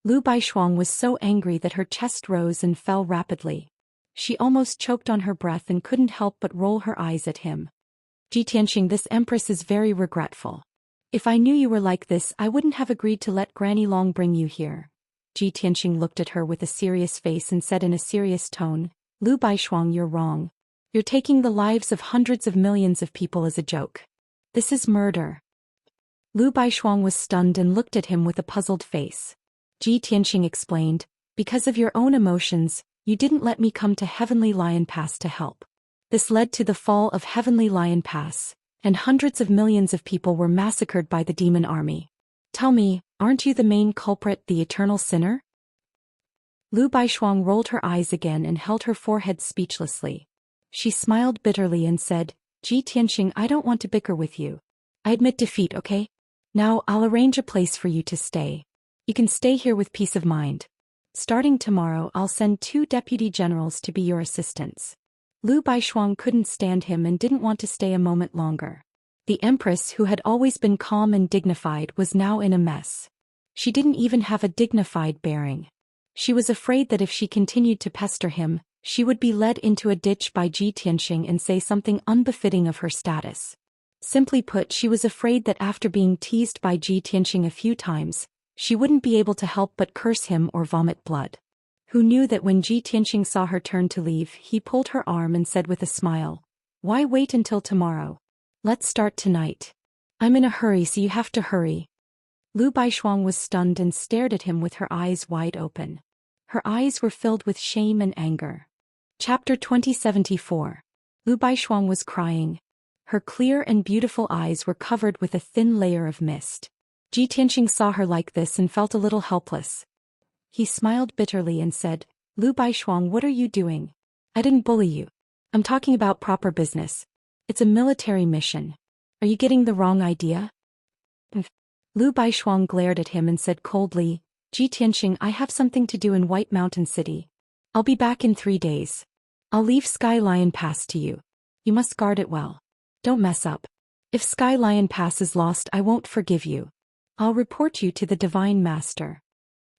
Lu Baishuang was so angry that her chest rose and fell rapidly. She almost choked on her breath and couldn't help but roll her eyes at him. "Ji Tianxing, this empress is very regretful. If I knew you were like this, I wouldn't have agreed to let Granny Long bring you here." Ji Tianxing looked at her with a serious face and said in a serious tone, "Lu Baishuang, you're wrong. You're taking the lives of hundreds of millions of people as a joke. This is murder." Lu Baishuang was stunned and looked at him with a puzzled face. Ji Tianxing explained, "Because of your own emotions, you didn't let me come to Heavenly Lion Pass to help. This led to the fall of Heavenly Lion Pass, and hundreds of millions of people were massacred by the demon army. Tell me, aren't you the main culprit, the eternal sinner?" Lu Baishuang rolled her eyes again and held her forehead speechlessly. She smiled bitterly and said, "Ji Tianxing, I don't want to bicker with you. I admit defeat, okay? Now I'll arrange a place for you to stay. You can stay here with peace of mind. Starting tomorrow, I'll send 2 deputy generals to be your assistants." Lu Baishuang couldn't stand him and didn't want to stay a moment longer. The empress, who had always been calm and dignified, was now in a mess. She didn't even have a dignified bearing. She was afraid that if she continued to pester him, she would be led into a ditch by Ji Tianxing and say something unbefitting of her status. Simply put, she was afraid that after being teased by Ji Tianxing a few times, she wouldn't be able to help but curse him or vomit blood. Who knew that when Ji Tianxing saw her turn to leave, he pulled her arm and said with a smile, "Why wait until tomorrow? Let's start tonight. I'm in a hurry, so you have to hurry." Lu Baishuang was stunned and stared at him with her eyes wide open. Her eyes were filled with shame and anger. Chapter 2074. Lu Baishuang was crying. Her clear and beautiful eyes were covered with a thin layer of mist. Ji Tianxing saw her like this and felt a little helpless. He smiled bitterly and said, "Lu Baishuang, what are you doing? I didn't bully you. I'm talking about proper business. It's a military mission. Are you getting the wrong idea?" Lu Baishuang glared at him and said coldly, "Ji Tianxing, I have something to do in White Mountain City. I'll be back in 3 days. I'll leave Sky Lion Pass to you. You must guard it well. Don't mess up. If Sky Lion Pass is lost, I won't forgive you. I'll report you to the Divine Master."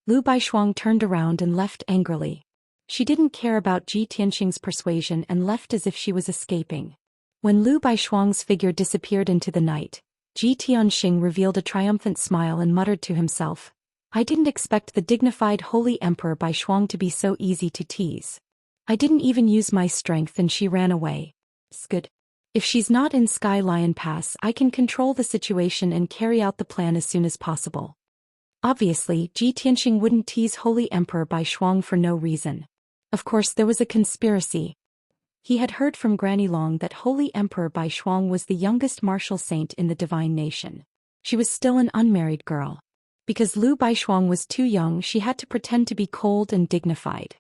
Lu Baishuang turned around and left angrily. She didn't care about Ji Tianxing's persuasion and left as if she was escaping. When Lu Baishuang's figure disappeared into the night, Ji Tianxing revealed a triumphant smile and muttered to himself, "I didn't expect the dignified holy Emperor Baishuang to be so easy to tease. I didn't even use my strength and she ran away. It's good. If she's not in Sky Lion Pass, I can control the situation and carry out the plan as soon as possible." Obviously, Ji Tianxing wouldn't tease Holy Emperor Baishuang for no reason. Of course, there was a conspiracy. He had heard from Granny Long that Holy Emperor Baishuang was the youngest martial saint in the divine nation. She was still an unmarried girl. Because Lu Baishuang was too young, she had to pretend to be cold and dignified.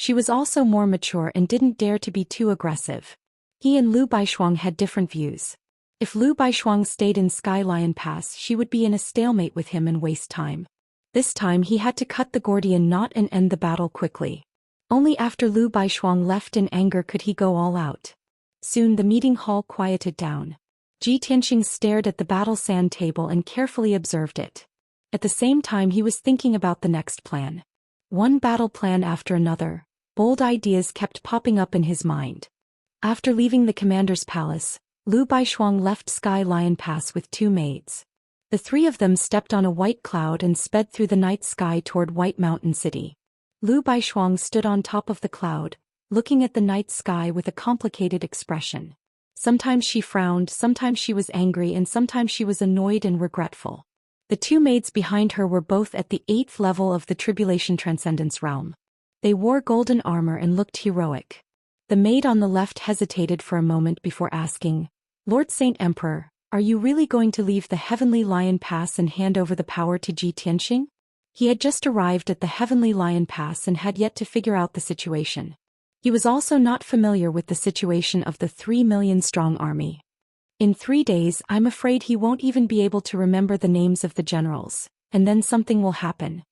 She was also more mature and didn't dare to be too aggressive. He and Lu Baishuang had different views. If Lu Baishuang stayed in Sky Lion Pass, she would be in a stalemate with him and waste time. This time he had to cut the Gordian knot and end the battle quickly. Only after Lu Baishuang left in anger could he go all out. Soon the meeting hall quieted down. Ji Tianxing stared at the battle sand table and carefully observed it. At the same time he was thinking about the next plan. One battle plan after another, bold ideas kept popping up in his mind. After leaving the commander's palace, Lu Baishuang left Sky Lion Pass with 2 maids. The 3 of them stepped on a white cloud and sped through the night sky toward White Mountain City. Lu Baishuang stood on top of the cloud, looking at the night sky with a complicated expression. Sometimes she frowned, sometimes she was angry, and sometimes she was annoyed and regretful. The 2 maids behind her were both at the 8th level of the Tribulation Transcendence realm. They wore golden armor and looked heroic. The maid on the left hesitated for a moment before asking, "Lord Saint Emperor, are you really going to leave the Heavenly Lion Pass and hand over the power to Ji Tianxing?" He had just arrived at the Heavenly Lion Pass and had yet to figure out the situation. He was also not familiar with the situation of the 3 million strong army. In 3 days, I'm afraid he won't even be able to remember the names of the generals, and then something will happen.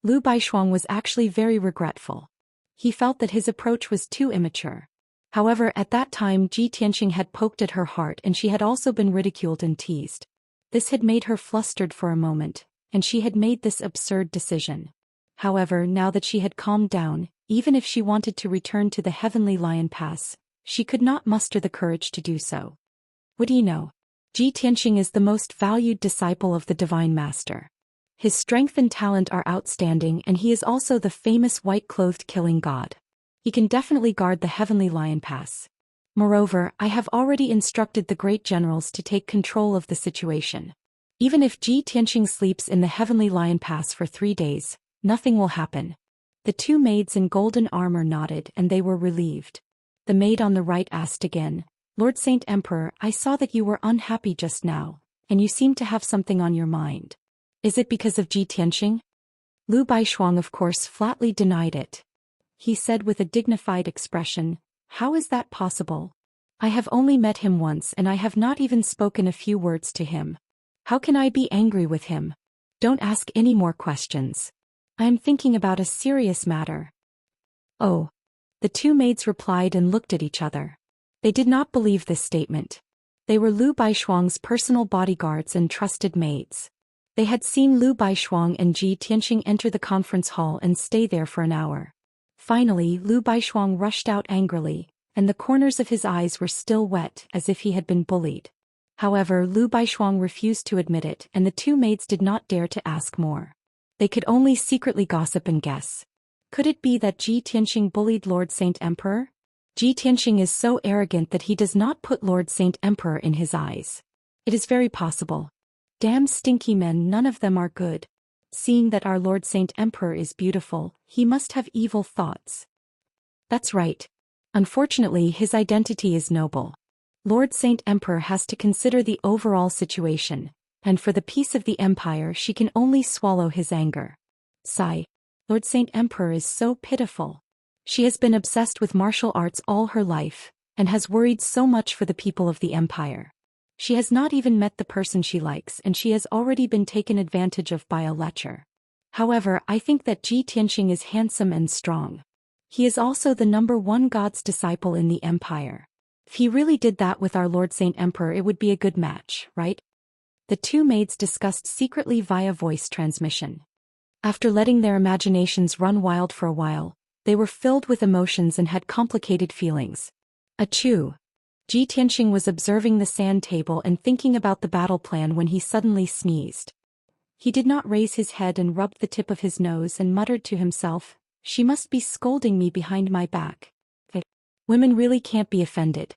Lu Baishuang was actually very regretful. He felt that his approach was too immature. However, at that time Ji Tianxing had poked at her heart and she had also been ridiculed and teased. This had made her flustered for a moment, and she had made this absurd decision. However, now that she had calmed down, even if she wanted to return to the Heavenly Lion Pass, she could not muster the courage to do so. What do you know? Ji Tianxing is the most valued disciple of the Divine Master. His strength and talent are outstanding, and he is also the famous white-clothed killing god. He can definitely guard the Heavenly Lion Pass. Moreover, I have already instructed the great generals to take control of the situation. Even if Ji Tianxing sleeps in the Heavenly Lion Pass for 3 days, nothing will happen. The 2 maids in golden armor nodded and they were relieved. The maid on the right asked again, "Lord Saint Emperor, I saw that you were unhappy just now, and you seem to have something on your mind. Is it because of Ji Tianxing?" Lu Baishuang of course flatly denied it. He said with a dignified expression, "How is that possible? I have only met him once and I have not even spoken a few words to him. How can I be angry with him? Don't ask any more questions. I am thinking about a serious matter." "Oh." The 2 maids replied and looked at each other. They did not believe this statement. They were Lu Baishuang's personal bodyguards and trusted maids. They had seen Lu Baishuang and Ji Tianxing enter the conference hall and stay there for an hour. Finally, Lu Baishuang rushed out angrily, and the corners of his eyes were still wet as if he had been bullied. However, Lu Baishuang refused to admit it, and the 2 maids did not dare to ask more. They could only secretly gossip and guess. Could it be that Ji Tianxing bullied Lord Saint Emperor? Ji Tianxing is so arrogant that he does not put Lord Saint Emperor in his eyes. It is very possible. Damn stinky men, none of them are good. Seeing that our Lord Saint Emperor is beautiful, he must have evil thoughts. That's right. Unfortunately, his identity is noble. Lord Saint Emperor has to consider the overall situation, and for the peace of the empire she can only swallow his anger. Sigh. Lord Saint Emperor is so pitiful. She has been obsessed with martial arts all her life, and has worried so much for the people of the empire. She has not even met the person she likes and she has already been taken advantage of by a lecher. However, I think that Ji Tianxing is handsome and strong. He is also the #1 god's disciple in the empire. If he really did that with our Lord Saint Emperor, it would be a good match, right? The 2 maids discussed secretly via voice transmission. After letting their imaginations run wild for a while, they were filled with emotions and had complicated feelings. Achoo! Ji Tianxing was observing the sand table and thinking about the battle plan when he suddenly sneezed. He did not raise his head and rubbed the tip of his nose and muttered to himself, "She must be scolding me behind my back. Women really can't be offended."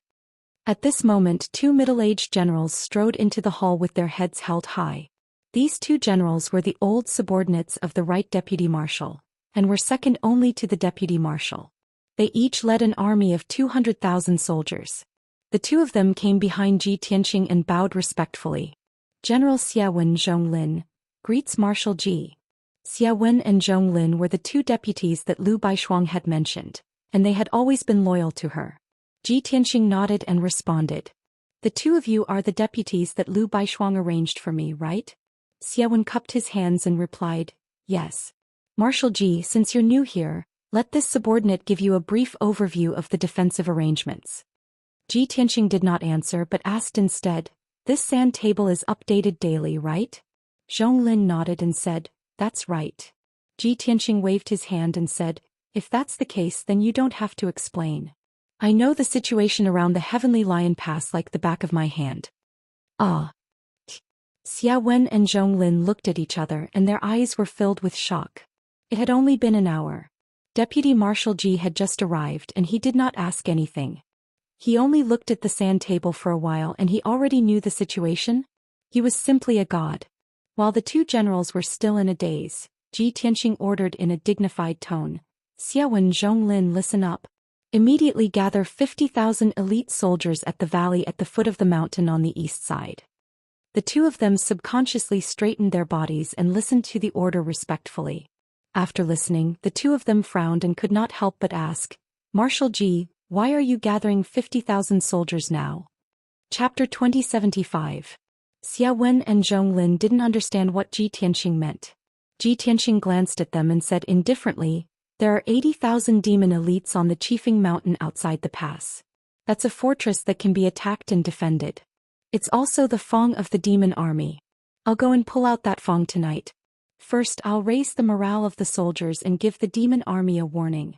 At this moment 2 middle-aged generals strode into the hall with their heads held high. These 2 generals were the old subordinates of the right deputy marshal, and were second only to the deputy marshal. They each led an army of 200,000 soldiers. The 2 of them came behind Ji Tianxing and bowed respectfully. "General Xia Zhonglin greets Marshal Ji." Xia Wen and Zhong Lin were the two deputies that Lu Baishuang had mentioned, and they had always been loyal to her. Ji Tianxing nodded and responded. The two of you are the deputies that Lu Baishuang arranged for me, right? Xia Wen cupped his hands and replied, yes. Marshal Ji, since you're new here, let this subordinate give you a brief overview of the defensive arrangements. Ji Tianxing did not answer but asked instead, this sand table is updated daily, right? Zhong Lin nodded and said, that's right. Ji Tianxing waved his hand and said, if that's the case then you don't have to explain. I know the situation around the Heavenly Lion Pass like the back of my hand. Ah. Xia Wen and Zhong Lin looked at each other and their eyes were filled with shock. It had only been an hour. Deputy Marshal Ji had just arrived and he did not ask anything. He only looked at the sand table for a while and he already knew the situation. He was simply a god. While the two generals were still in a daze, Ji Tianxing ordered in a dignified tone, Xia Wen, Zhong Lin, listen up. Immediately gather 50,000 elite soldiers at the valley at the foot of the mountain on the east side. The two of them subconsciously straightened their bodies and listened to the order respectfully. After listening, the two of them frowned and could not help but ask, Marshal Ji, why are you gathering 50,000 soldiers now? Chapter 2075. Xia Wen and Zhong Lin didn't understand what Ji Tianxing meant. Ji Tianxing glanced at them and said indifferently, there are 80,000 demon elites on the Qifeng Mountain outside the pass. That's a fortress that can be attacked and defended. It's also the Fong of the demon army. I'll go and pull out that Fong tonight. First I'll raise the morale of the soldiers and give the demon army a warning.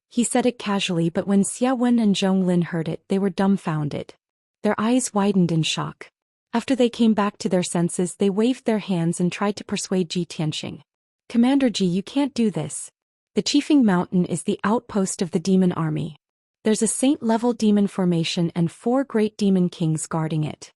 He said it casually but when Xia Wen and Zhong Lin heard it they were dumbfounded. Their eyes widened in shock. After they came back to their senses they waved their hands and tried to persuade Ji Tianxing. Commander Ji, you can't do this. The Qifeng Mountain is the outpost of the demon army. There's a saint-level demon formation and 4 great demon kings guarding it.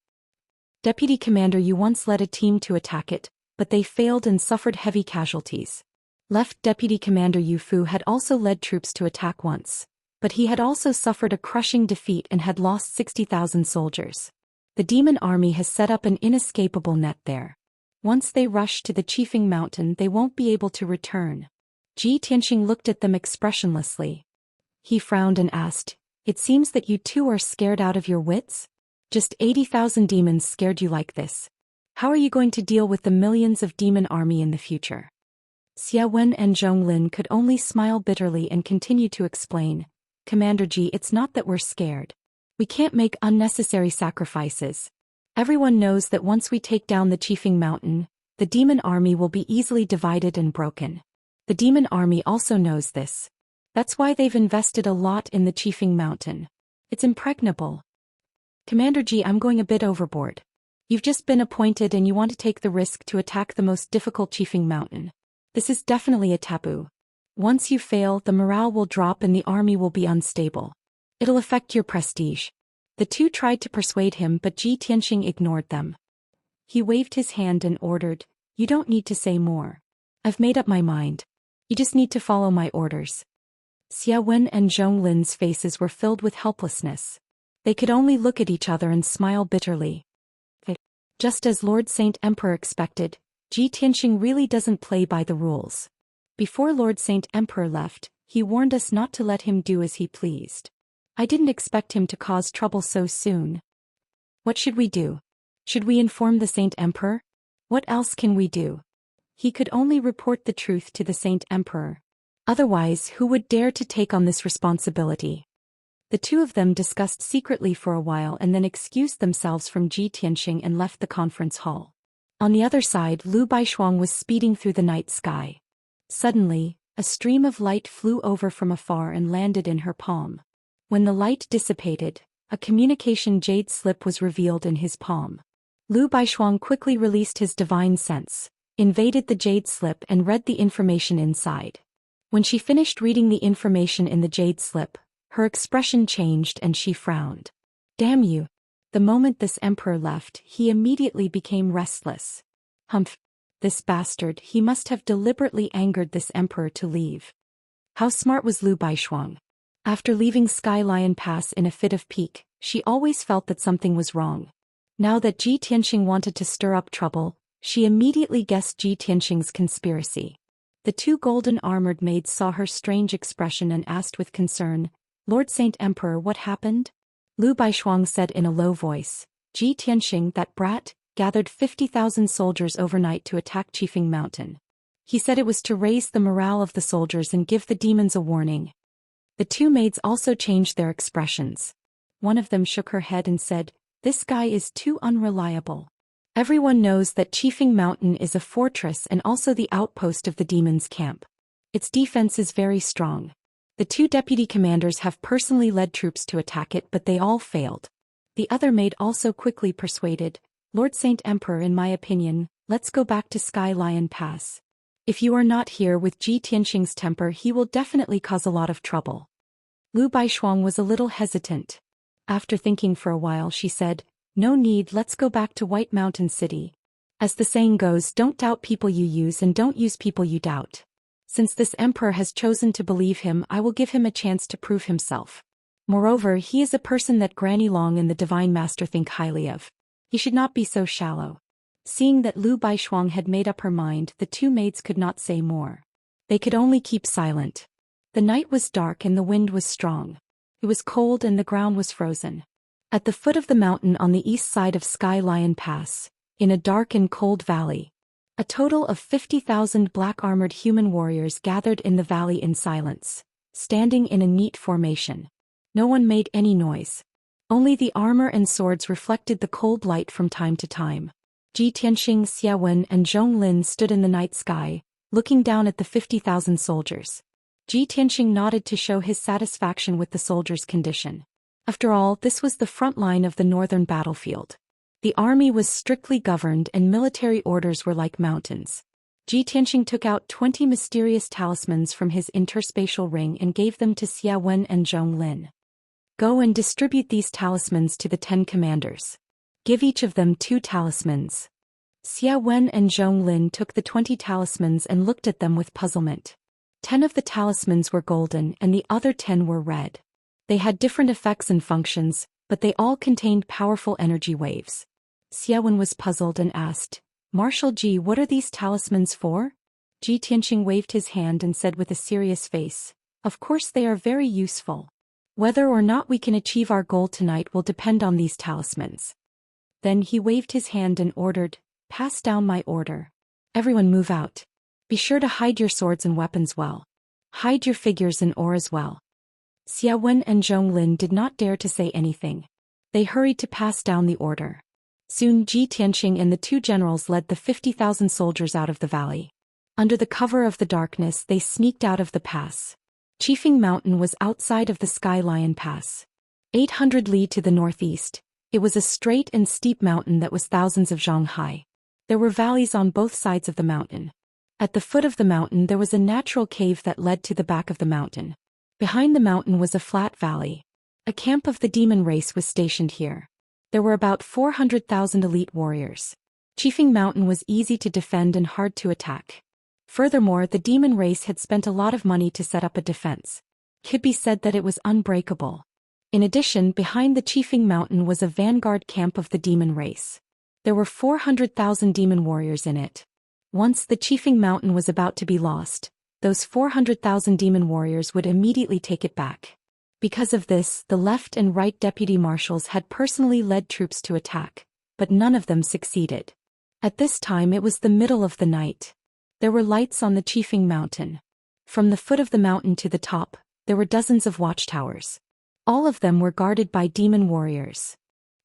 Deputy Commander, you once led a team to attack it, but they failed and suffered heavy casualties. Left Deputy Commander Yu Fu had also led troops to attack once, but he had also suffered a crushing defeat and had lost 60,000 soldiers. The demon army has set up an inescapable net there. Once they rush to the Qifeng Mountain they won't be able to return. Ji Tianxing looked at them expressionlessly. He frowned and asked, it seems that you two are scared out of your wits? Just 80,000 demons scared you like this. How are you going to deal with the millions of demon army in the future? Xia Wen and Zhong Lin could only smile bitterly and continue to explain, Commander Ji, it's not that we're scared. We can't make unnecessary sacrifices. Everyone knows that once we take down the Qifeng Mountain, the demon army will be easily divided and broken. The demon army also knows this. That's why they've invested a lot in the Qifeng Mountain. It's impregnable. Commander Ji, I'm going a bit overboard. You've just been appointed and you want to take the risk to attack the most difficult Qifeng Mountain. This is definitely a taboo. Once you fail, the morale will drop and the army will be unstable. It'll affect your prestige. The two tried to persuade him but Ji Tianxing ignored them. He waved his hand and ordered, you don't need to say more. I've made up my mind. You just need to follow my orders. Xia Wen and Zhong Lin's faces were filled with helplessness. They could only look at each other and smile bitterly. Just as Lord Saint Emperor expected, Ji Tianxing really doesn't play by the rules. Before Lord Saint Emperor left, he warned us not to let him do as he pleased. I didn't expect him to cause trouble so soon. What should we do? Should we inform the Saint Emperor? What else can we do? He could only report the truth to the Saint Emperor. Otherwise, who would dare to take on this responsibility? The two of them discussed secretly for a while and then excused themselves from Ji Tianxing and left the conference hall. On the other side, Lu Baishuang was speeding through the night sky. Suddenly, a stream of light flew over from afar and landed in her palm. When the light dissipated, a communication jade slip was revealed in his palm. Lu Baishuang quickly released his divine sense, invaded the jade slip and read the information inside. When she finished reading the information in the jade slip, her expression changed and she frowned. Damn you! The moment this emperor left, he immediately became restless. Humph! This bastard, he must have deliberately angered this emperor to leave. How smart was Lu Baishuang? After leaving Sky Lion Pass in a fit of pique, she always felt that something was wrong. Now that Ji Tianxing wanted to stir up trouble, she immediately guessed Ji Tianxing's conspiracy. The two golden armored maids saw her strange expression and asked with concern, "Lord Saint Emperor, what happened?" Lu Baishuang said in a low voice, "Ji Tianxing, that brat, gathered 50,000 soldiers overnight to attack Qifeng Mountain. He said it was to raise the morale of the soldiers and give the demons a warning." The two maids also changed their expressions. One of them shook her head and said, "This guy is too unreliable. Everyone knows that Qifeng Mountain is a fortress and also the outpost of the demons' camp. Its defense is very strong. The two deputy commanders have personally led troops to attack it, but they all failed." The other maid also quickly persuaded, "Lord Saint Emperor, in my opinion, let's go back to Sky Lion Pass. If you are not here with Ji Tianxing's temper, he will definitely cause a lot of trouble." Lu Baishuang was a little hesitant. After thinking for a while, she said, "No need, let's go back to White Mountain City. As the saying goes, don't doubt people you use and don't use people you doubt. Since this emperor has chosen to believe him, I will give him a chance to prove himself. Moreover, he is a person that Granny Long and the Divine Master think highly of. He should not be so shallow." Seeing that Lu Baishuang had made up her mind, the two maids could not say more. They could only keep silent. The night was dark and the wind was strong. It was cold and the ground was frozen. At the foot of the mountain on the east side of Sky Lion Pass, in a dark and cold valley, a total of 50,000 black-armored human warriors gathered in the valley in silence, standing in a neat formation. No one made any noise. Only the armor and swords reflected the cold light from time to time. Ji Tianxing, Xia Wen and Zhong Lin stood in the night sky, looking down at the 50,000 soldiers. Ji Tianxing nodded to show his satisfaction with the soldiers' condition. After all, this was the front line of the northern battlefield. The army was strictly governed and military orders were like mountains. Ji Tianxing took out 20 mysterious talismans from his interspatial ring and gave them to Xia Wen and Zhong Lin. "Go and distribute these talismans to the 10 commanders. Give each of them 2 talismans." Xia Wen and Zhong Lin took the 20 talismans and looked at them with puzzlement. 10 of the talismans were golden and the other 10 were red. They had different effects and functions, but they all contained powerful energy waves. Xia Wen was puzzled and asked, "Marshal Ji, what are these talismans for?" Ji Tianxing waved his hand and said with a serious face, "Of course they are very useful. Whether or not we can achieve our goal tonight will depend on these talismans." Then he waved his hand and ordered, "Pass down my order. Everyone move out. Be sure to hide your swords and weapons well. Hide your figures and auras well." Xia Wen and Zhong Lin did not dare to say anything. They hurried to pass down the order. Soon Ji Tianxing and the 2 generals led the 50,000 soldiers out of the valley. Under the cover of the darkness, they sneaked out of the pass. Qifeng Mountain was outside of the Sky Lion Pass. 800 li to the northeast, it was a straight and steep mountain that was thousands of zhang high. There were valleys on both sides of the mountain. At the foot of the mountain there was a natural cave that led to the back of the mountain. Behind the mountain was a flat valley. A camp of the demon race was stationed here. There were about 400,000 elite warriors. Qifeng Mountain was easy to defend and hard to attack. Furthermore, the demon race had spent a lot of money to set up a defense. It could be said that it was unbreakable. In addition, behind the Qifeng Mountain was a vanguard camp of the demon race. There were 400,000 demon warriors in it. Once the Qifeng Mountain was about to be lost, those 400,000 demon warriors would immediately take it back. Because of this, the left and right deputy marshals had personally led troops to attack, but none of them succeeded. At this time it was the middle of the night. There were lights on the Qifeng Mountain. From the foot of the mountain to the top, there were dozens of watchtowers. All of them were guarded by demon warriors.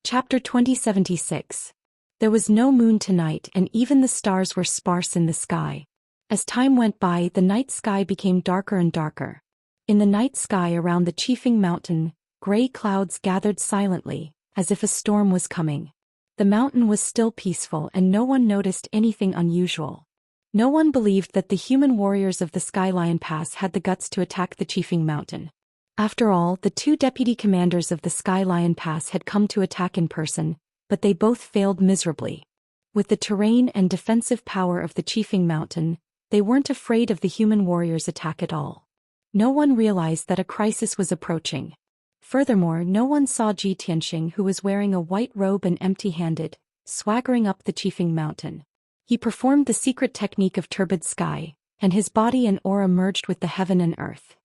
Chapter 2076. There was no moon tonight and even the stars were sparse in the sky. As time went by, the night sky became darker and darker. In the night sky around the Qifeng Mountain, gray clouds gathered silently, as if a storm was coming. The mountain was still peaceful and no one noticed anything unusual. No one believed that the human warriors of the Sky Lion Pass had the guts to attack the Qifeng Mountain. After all, the 2 deputy commanders of the Sky Lion Pass had come to attack in person, but they both failed miserably. With the terrain and defensive power of the Qifeng Mountain, they weren't afraid of the human warriors' attack at all. No one realized that a crisis was approaching. Furthermore, no one saw Ji Tianxing, who was wearing a white robe and empty-handed, swaggering up the Qifeng Mountain. He performed the secret technique of turbid sky, and his body and aura merged with the heaven and earth.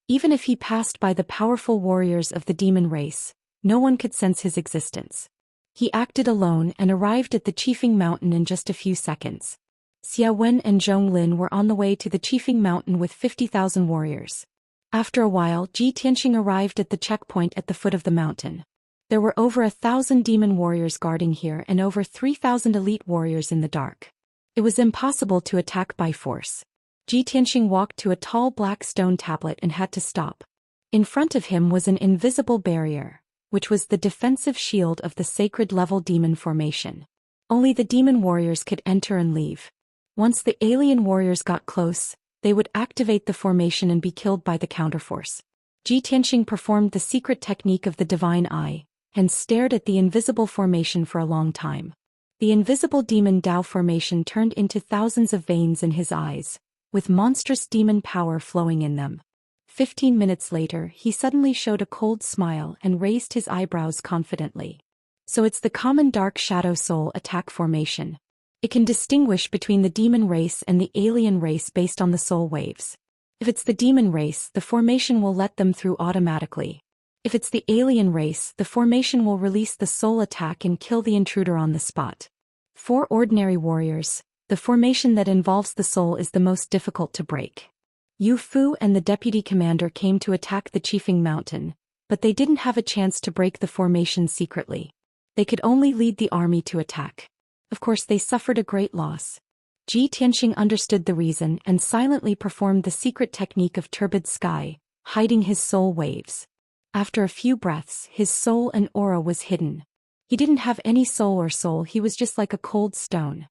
Even if he passed by the powerful warriors of the demon race, no one could sense his existence. He acted alone and arrived at the Qifeng Mountain in just a few seconds. Xia Wen and Zhong Lin were on the way to the Qifeng Mountain with 50,000 warriors. After a while, Ji Tianxing arrived at the checkpoint at the foot of the mountain. There were over 1,000 demon warriors guarding here and over 3,000 elite warriors in the dark. It was impossible to attack by force. Ji Tianxing walked to a tall black stone tablet and had to stop. In front of him was an invisible barrier, which was the defensive shield of the sacred level demon formation. Only the demon warriors could enter and leave. Once the alien warriors got close, they would activate the formation and be killed by the counterforce. Ji Tianxing performed the secret technique of the divine eye, and stared at the invisible formation for a long time. The invisible demon Dao formation turned into thousands of veins in his eyes, with monstrous demon power flowing in them. 15 minutes later, he suddenly showed a cold smile and raised his eyebrows confidently. So it's the common dark shadow soul attack formation. It can distinguish between the demon race and the alien race based on the soul waves. If it's the demon race, the formation will let them through automatically. If it's the alien race, the formation will release the soul attack and kill the intruder on the spot. For ordinary warriors, the formation that involves the soul is the most difficult to break. Yu Fu and the deputy commander came to attack the Qifeng Mountain, but they didn't have a chance to break the formation secretly. They could only lead the army to attack. Of course, they suffered a great loss. Ji Tianxing understood the reason and silently performed the secret technique of turbid sky, hiding his soul waves. After a few breaths, his soul and aura was hidden. He didn't have any soul, he was just like a cold stone.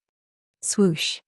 Swoosh.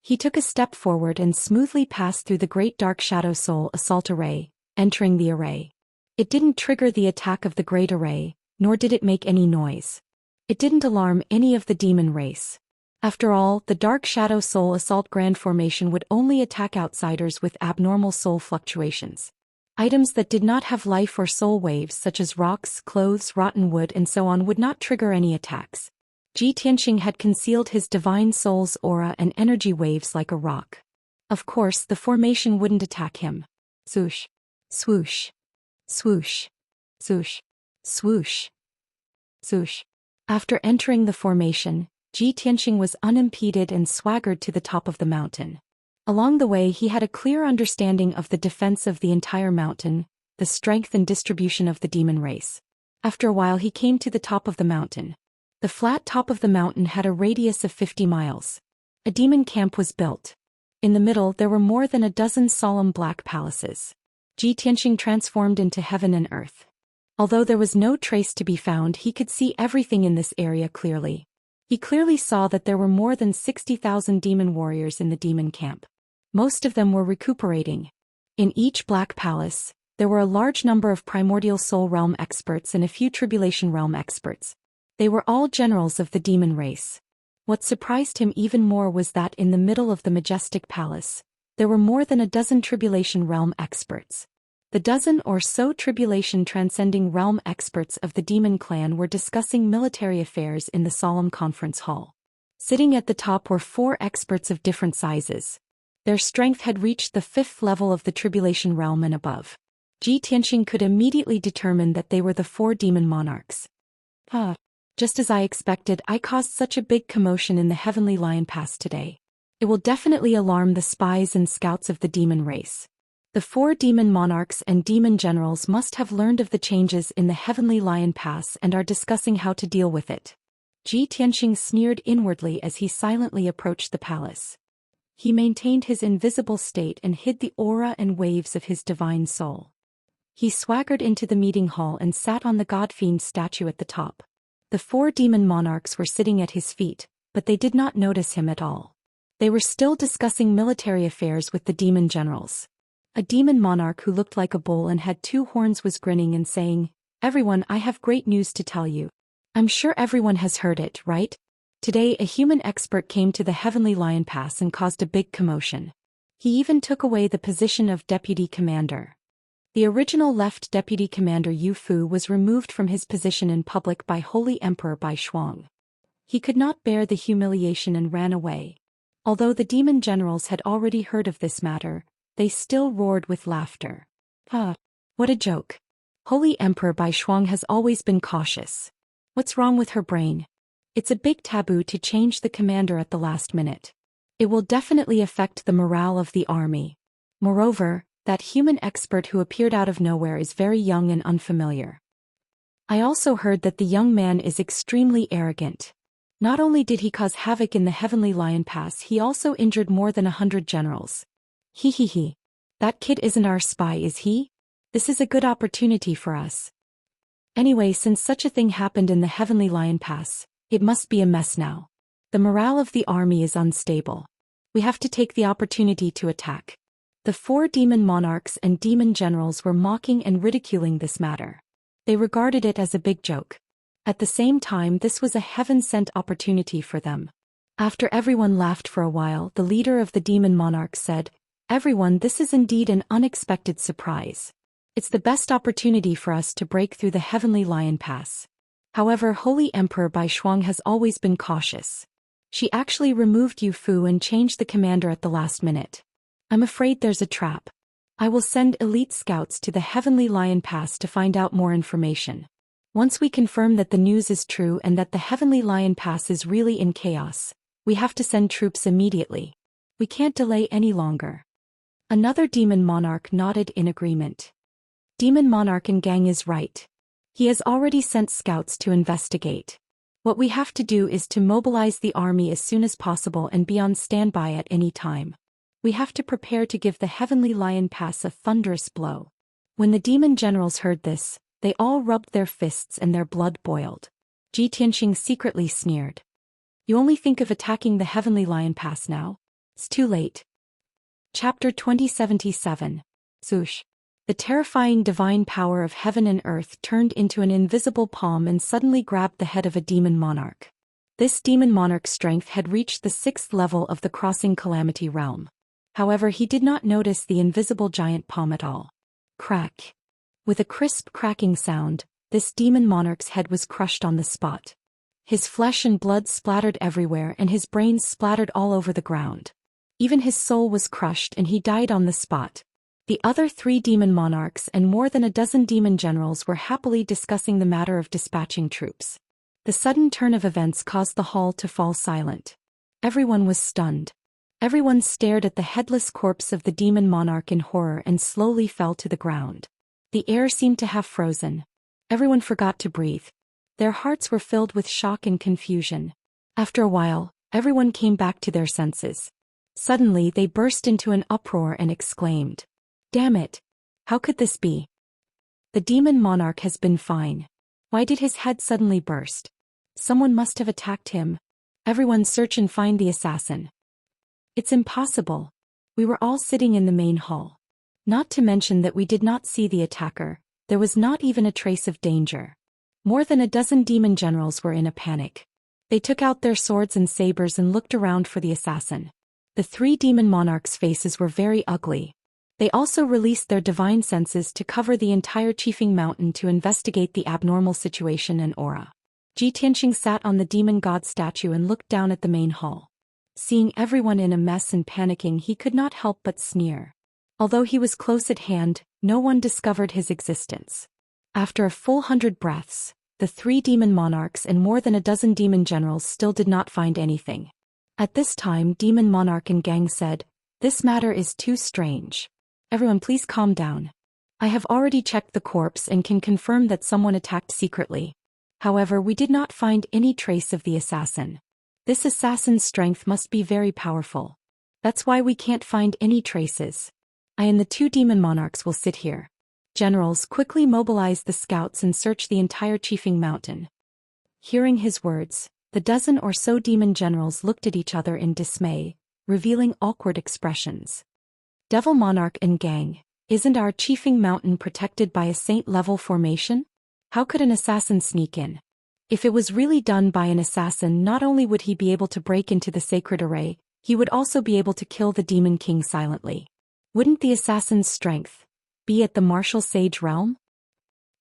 He took a step forward and smoothly passed through the great dark shadow soul assault array, entering the array. It didn't trigger the attack of the great array, nor did it make any noise. It didn't alarm any of the demon race. After all, the dark shadow soul assault grand formation would only attack outsiders with abnormal soul fluctuations. Items that did not have life or soul waves such as rocks, clothes, rotten wood and so on would not trigger any attacks. Ji Tianxing had concealed his divine soul's aura and energy waves like a rock. Of course, the formation wouldn't attack him. Swoosh. Swoosh. Swoosh. Swoosh. Swoosh. Swoosh. After entering the formation, Ji Tianxing was unimpeded and swaggered to the top of the mountain. Along the way he had a clear understanding of the defense of the entire mountain, the strength and distribution of the demon race. After a while he came to the top of the mountain. The flat top of the mountain had a radius of 50 miles. A demon camp was built. In the middle there were more than a dozen solemn black palaces. Ji Tianxing transformed into heaven and earth. Although there was no trace to be found, he could see everything in this area clearly. He clearly saw that there were more than 60,000 demon warriors in the demon camp. Most of them were recuperating. In each black palace, there were a large number of primordial soul realm experts and a few tribulation realm experts. They were all generals of the demon race. What surprised him even more was that in the middle of the majestic palace, there were more than a dozen tribulation realm experts. The dozen or so tribulation transcending realm experts of the demon clan were discussing military affairs in the solemn conference hall. Sitting at the top were 4 experts of different sizes. Their strength had reached the 5th level of the tribulation realm and above. Ji Tianxing could immediately determine that they were the 4 demon monarchs. Just as I expected, I caused such a big commotion in the Heavenly Lion Pass today. It will definitely alarm the spies and scouts of the demon race. The 4 demon monarchs and demon generals must have learned of the changes in the Heavenly Lion Pass and are discussing how to deal with it. Ji Tianxing sneered inwardly as he silently approached the palace. He maintained his invisible state and hid the aura and waves of his divine soul. He swaggered into the meeting hall and sat on the God-fiend statue at the top. The 4 demon monarchs were sitting at his feet, but they did not notice him at all. They were still discussing military affairs with the demon generals. A demon monarch who looked like a bull and had 2 horns was grinning and saying, "Everyone, I have great news to tell you. I'm sure everyone has heard it, right? Today a human expert came to the Heavenly Lion Pass and caused a big commotion. He even took away the position of deputy commander. The original left deputy commander Yu Fu was removed from his position in public by Holy Emperor Bai Shuang. He could not bear the humiliation and ran away. Although the demon generals had already heard of this matter, they still roared with laughter. What a joke. Holy Emperor Bai Shuang has always been cautious. What's wrong with her brain? It's a big taboo to change the commander at the last minute. It will definitely affect the morale of the army. Moreover, that human expert who appeared out of nowhere is very young and unfamiliar. I also heard that the young man is extremely arrogant. Not only did he cause havoc in the Heavenly Lion Pass, he also injured more than 100 generals. He. That kid isn't our spy, is he? This is a good opportunity for us. Anyway, since such a thing happened in the Heavenly Lion Pass, it must be a mess now. The morale of the army is unstable. We have to take the opportunity to attack. The 4 demon monarchs and demon generals were mocking and ridiculing this matter. They regarded it as a big joke. At the same time, this was a heaven-sent opportunity for them. After everyone laughed for a while, the leader of the demon monarchs said, "Everyone, this is indeed an unexpected surprise. It's the best opportunity for us to break through the Heavenly Lion Pass." However, Holy Emperor Bai Shuang has always been cautious. She actually removed Yu Fu and changed the commander at the last minute. I'm afraid there's a trap. I will send elite scouts to the Heavenly Lion Pass to find out more information. Once we confirm that the news is true and that the Heavenly Lion Pass is really in chaos, we have to send troops immediately. We can't delay any longer. Another demon monarch nodded in agreement. Demon monarch and gang is right. He has already sent scouts to investigate. What we have to do is to mobilize the army as soon as possible and be on standby at any time. We have to prepare to give the Heavenly Lion Pass a thunderous blow. When the demon generals heard this, they all rubbed their fists and their blood boiled. Tianxia secretly sneered. You only think of attacking the Heavenly Lion Pass now? It's too late. Chapter 2077. Zhou. The terrifying divine power of heaven and earth turned into an invisible palm and suddenly grabbed the head of a demon monarch. This demon monarch's strength had reached the 6th level of the Crossing Calamity realm. However, he did not notice the invisible giant palm at all. Crack. With a crisp cracking sound, this demon monarch's head was crushed on the spot. His flesh and blood splattered everywhere and his brains splattered all over the ground. Even his soul was crushed and he died on the spot. The other 3 demon monarchs and more than a dozen demon generals were happily discussing the matter of dispatching troops. The sudden turn of events caused the hall to fall silent. Everyone was stunned. Everyone stared at the headless corpse of the demon monarch in horror and slowly fell to the ground. The air seemed to have frozen. Everyone forgot to breathe. Their hearts were filled with shock and confusion. After a while, everyone came back to their senses. Suddenly they burst into an uproar and exclaimed, "Damn it! How could this be? The demon monarch has been fine. Why did his head suddenly burst? Someone must have attacked him. Everyone search and find the assassin." It's impossible. We were all sitting in the main hall. Not to mention that we did not see the attacker, there was not even a trace of danger. More than a dozen demon generals were in a panic. They took out their swords and sabers and looked around for the assassin. The 3 demon monarchs' faces were very ugly. They also released their divine senses to cover the entire Chiefing Mountain to investigate the abnormal situation and aura. Tianxia sat on the demon god statue and looked down at the main hall. Seeing everyone in a mess and panicking, he could not help but sneer. Although he was close at hand, no one discovered his existence. After a full 100 breaths, the 3 demon monarchs and more than a dozen demon generals still did not find anything. At this time, demon monarch and gang said, "This matter is too strange. Everyone please calm down. I have already checked the corpse and can confirm that someone attacked secretly. However, we did not find any trace of the assassin. This assassin's strength must be very powerful. That's why we can't find any traces. I and the 2 demon monarchs will sit here. Generals, quickly mobilize the scouts and search the entire Chiefing Mountain." Hearing his words, the dozen or so demon generals looked at each other in dismay, revealing awkward expressions. Devil monarch and gang, isn't our Chiefing Mountain protected by a saint-level formation? How could an assassin sneak in? If it was really done by an assassin, not only would he be able to break into the sacred array, he would also be able to kill the demon king silently. Wouldn't the assassin's strength be at the martial sage realm?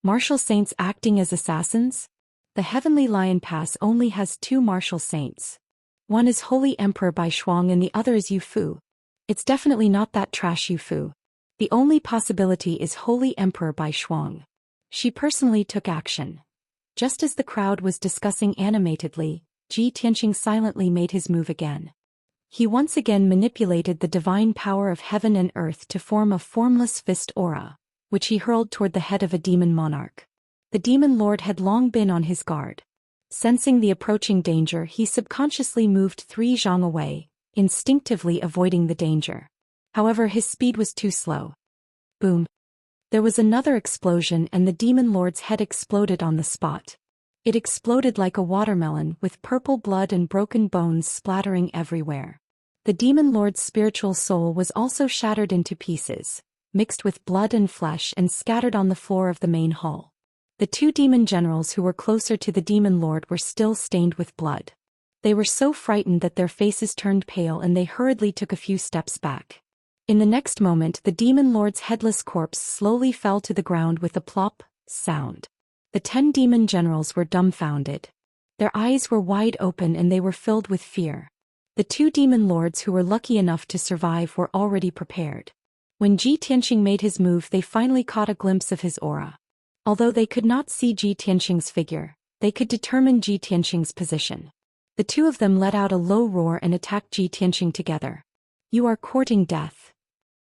Martial saints acting as assassins? The Heavenly Lion Pass only has 2 martial saints. One is Holy Emperor Bai Shuang and the other is Yu Fu. It's definitely not that trash Yu Fu. The only possibility is Holy Emperor Bai Shuang. She personally took action. Just as the crowd was discussing animatedly, Ji Tianqing silently made his move again. He once again manipulated the divine power of heaven and earth to form a formless fist aura, which he hurled toward the head of a demon monarch. The demon lord had long been on his guard. Sensing the approaching danger, he subconsciously moved 3 zhang away, instinctively avoiding the danger. However, his speed was too slow. Boom. There was another explosion and the demon lord's head exploded on the spot. It exploded like a watermelon with purple blood and broken bones splattering everywhere. The demon lord's spiritual soul was also shattered into pieces, mixed with blood and flesh and scattered on the floor of the main hall. The 2 demon generals who were closer to the demon lord were still stained with blood. They were so frightened that their faces turned pale and they hurriedly took a few steps back. In the next moment, the demon lord's headless corpse slowly fell to the ground with a plop sound. The 10 demon generals were dumbfounded. Their eyes were wide open and they were filled with fear. The 2 demon lords who were lucky enough to survive were already prepared. When Ji Tianqing made his move, they finally caught a glimpse of his aura. Although they could not see Ji Tianqing's figure, they could determine Ji Tianqing's position. The 2 of them let out a low roar and attacked Ji Tianqing together. You are courting death.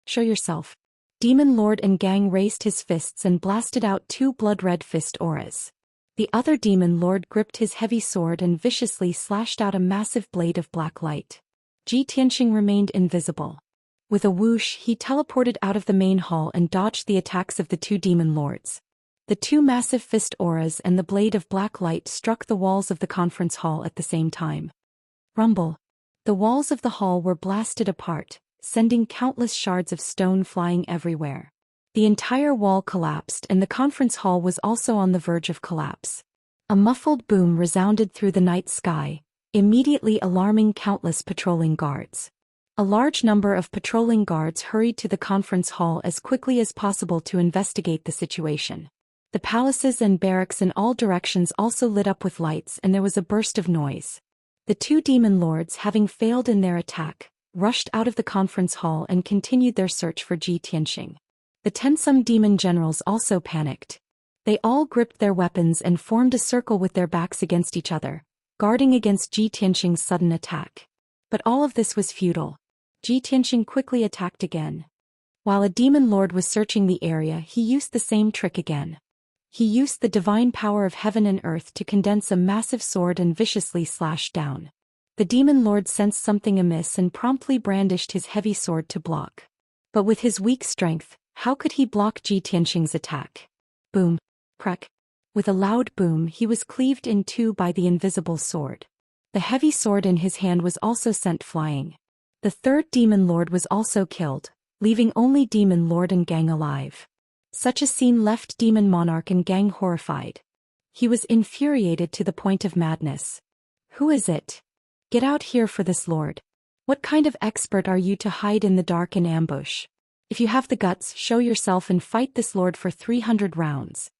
Show yourself. Demon Lord and Gang raised his fists and blasted out 2 blood-red fist auras. The other demon lord gripped his heavy sword and viciously slashed out a massive blade of black light. Ji Tianqing remained invisible. With a whoosh, he teleported out of the main hall and dodged the attacks of the 2 demon lords. The 2 massive fist auras and the blade of black light struck the walls of the conference hall at the same time. Rumble. The walls of the hall were blasted apart, sending countless shards of stone flying everywhere. The entire wall collapsed and the conference hall was also on the verge of collapse. A muffled boom resounded through the night sky, immediately alarming countless patrolling guards. A large number of patrolling guards hurried to the conference hall as quickly as possible to investigate the situation. The palaces and barracks in all directions also lit up with lights and there was a burst of noise. The 2 demon lords, having failed in their attack, rushed out of the conference hall and continued their search for Ji Tianqing. The 10-some demon generals also panicked. They all gripped their weapons and formed a circle with their backs against each other, guarding against Ji Tianqing's sudden attack. But all of this was futile. Ji Tianqing quickly attacked again. While a demon lord was searching the area, he used the same trick again. He used the divine power of heaven and earth to condense a massive sword and viciously slash down. The demon lord sensed something amiss and promptly brandished his heavy sword to block. But with his weak strength, how could he block Ji Tianqing's attack? Boom. Crack. With a loud boom, he was cleaved in 2 by the invisible sword. The heavy sword in his hand was also sent flying. The 3rd demon lord was also killed, leaving only demon lord and Gang alive. Such a scene left demon monarch and Gang horrified. He was infuriated to the point of madness. Who is it? Get out here for this lord. What kind of expert are you to hide in the dark and ambush? If you have the guts, show yourself and fight this lord for 300 rounds.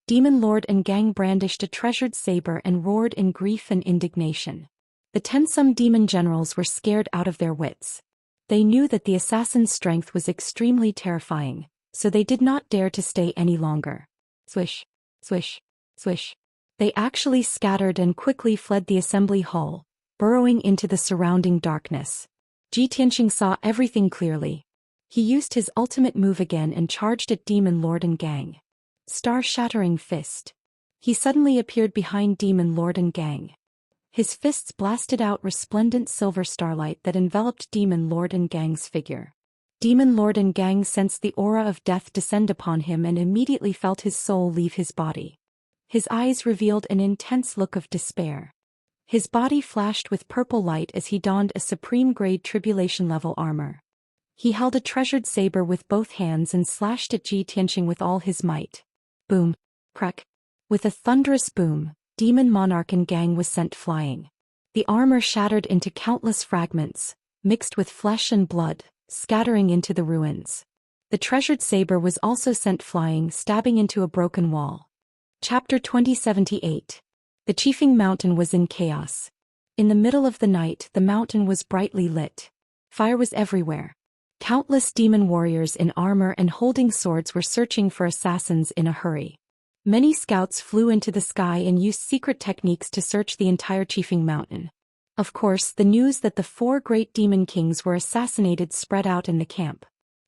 Demon lord and Gang brandished a treasured saber and roared in grief and indignation. The 10-some demon generals were scared out of their wits. They knew that the assassin's strength was extremely terrifying, so they did not dare to stay any longer. Swish, swish, swish. They actually scattered and quickly fled the assembly hall, burrowing into the surrounding darkness. Ji Tianqing saw everything clearly. He used his ultimate move again and charged at Demon Lord and Gang. Star-shattering fist. He suddenly appeared behind Demon Lord and Gang. His fists blasted out resplendent silver starlight that enveloped Demon Lord and Gang's figure. Demon Lord and Gang sensed the aura of death descend upon him and immediately felt his soul leave his body. His eyes revealed an intense look of despair. His body flashed with purple light as he donned a supreme-grade tribulation-level armor. He held a treasured saber with both hands and slashed at Ji Tianqing with all his might. Boom. Crack. With a thunderous boom, Demon Monarch and Gang was sent flying. The armor shattered into countless fragments, mixed with flesh and blood, scattering into the ruins. The treasured saber was also sent flying, stabbing into a broken wall. Chapter 2078. The Qifeng Mountain was in chaos. In the middle of the night, the mountain was brightly lit. Fire was everywhere. Countless demon warriors in armor and holding swords were searching for assassins in a hurry. Many scouts flew into the sky and used secret techniques to search the entire Qifeng Mountain. Of course, the news that the 4 great demon kings were assassinated spread out in the camp.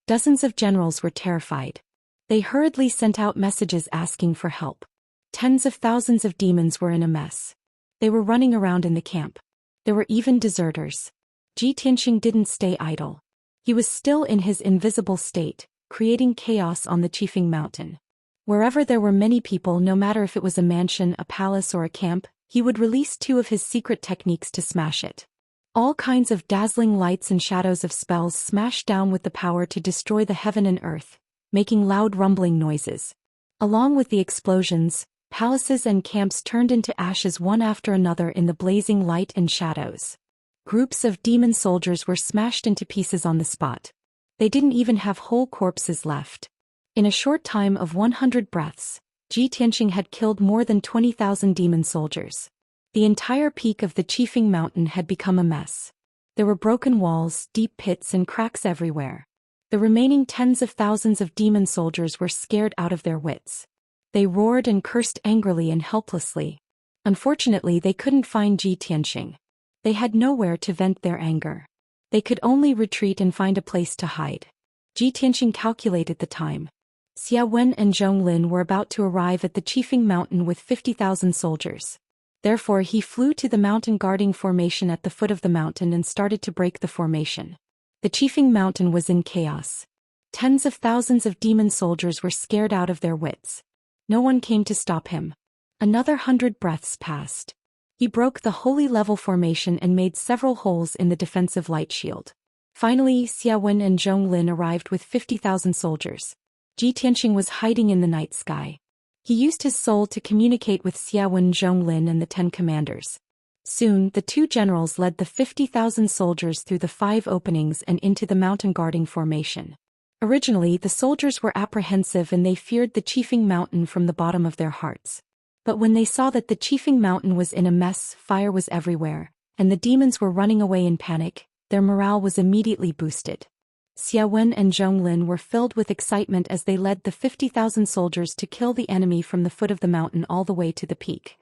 Dozens of generals were terrified. They hurriedly sent out messages asking for help. Tens of thousands of demons were in a mess. They were running around in the camp. There were even deserters. Ji Tianxing didn't stay idle. He was still in his invisible state, creating chaos on the Qifeng Mountain. Wherever there were many people, no matter if it was a mansion, a palace or a camp, he would release 2 of his secret techniques to smash it. All kinds of dazzling lights and shadows of spells smashed down with the power to destroy the heaven and earth, making loud rumbling noises. Along with the explosions, palaces and camps turned into ashes one after another in the blazing light and shadows. Groups of demon soldiers were smashed into pieces on the spot. They didn't even have whole corpses left. In a short time of 100 breaths, Ji Tianxing had killed more than 20,000 demon soldiers. The entire peak of the Qifeng Mountain had become a mess. There were broken walls, deep pits and cracks everywhere. The remaining tens of thousands of demon soldiers were scared out of their wits. They roared and cursed angrily and helplessly. Unfortunately, they couldn't find Ji Tianxing. They had nowhere to vent their anger. They could only retreat and find a place to hide. Ji Tianxing calculated the time. Xia Wen and Zhong Lin were about to arrive at the Qifeng Mountain with 50,000 soldiers. Therefore, he flew to the mountain guarding formation at the foot of the mountain and started to break the formation. The Qifeng Mountain was in chaos. Tens of thousands of demon soldiers were scared out of their wits. No one came to stop him. Another 100 breaths passed. He broke the holy level formation and made several holes in the defensive light shield. Finally, Xia Wen and Zhong Lin arrived with 50,000 soldiers. Ji Tianxing was hiding in the night sky. He used his soul to communicate with Xia Wen, Zhong Lin and the 10 commanders. Soon, the 2 generals led the 50,000 soldiers through the 5 openings and into the mountain guarding formation. Originally, the soldiers were apprehensive and they feared the Qifeng Mountain from the bottom of their hearts. But when they saw that the Qifeng Mountain was in a mess, fire was everywhere, and the demons were running away in panic, their morale was immediately boosted. Xia Wen and Zhong Lin were filled with excitement as they led the 50,000 soldiers to kill the enemy from the foot of the mountain all the way to the peak.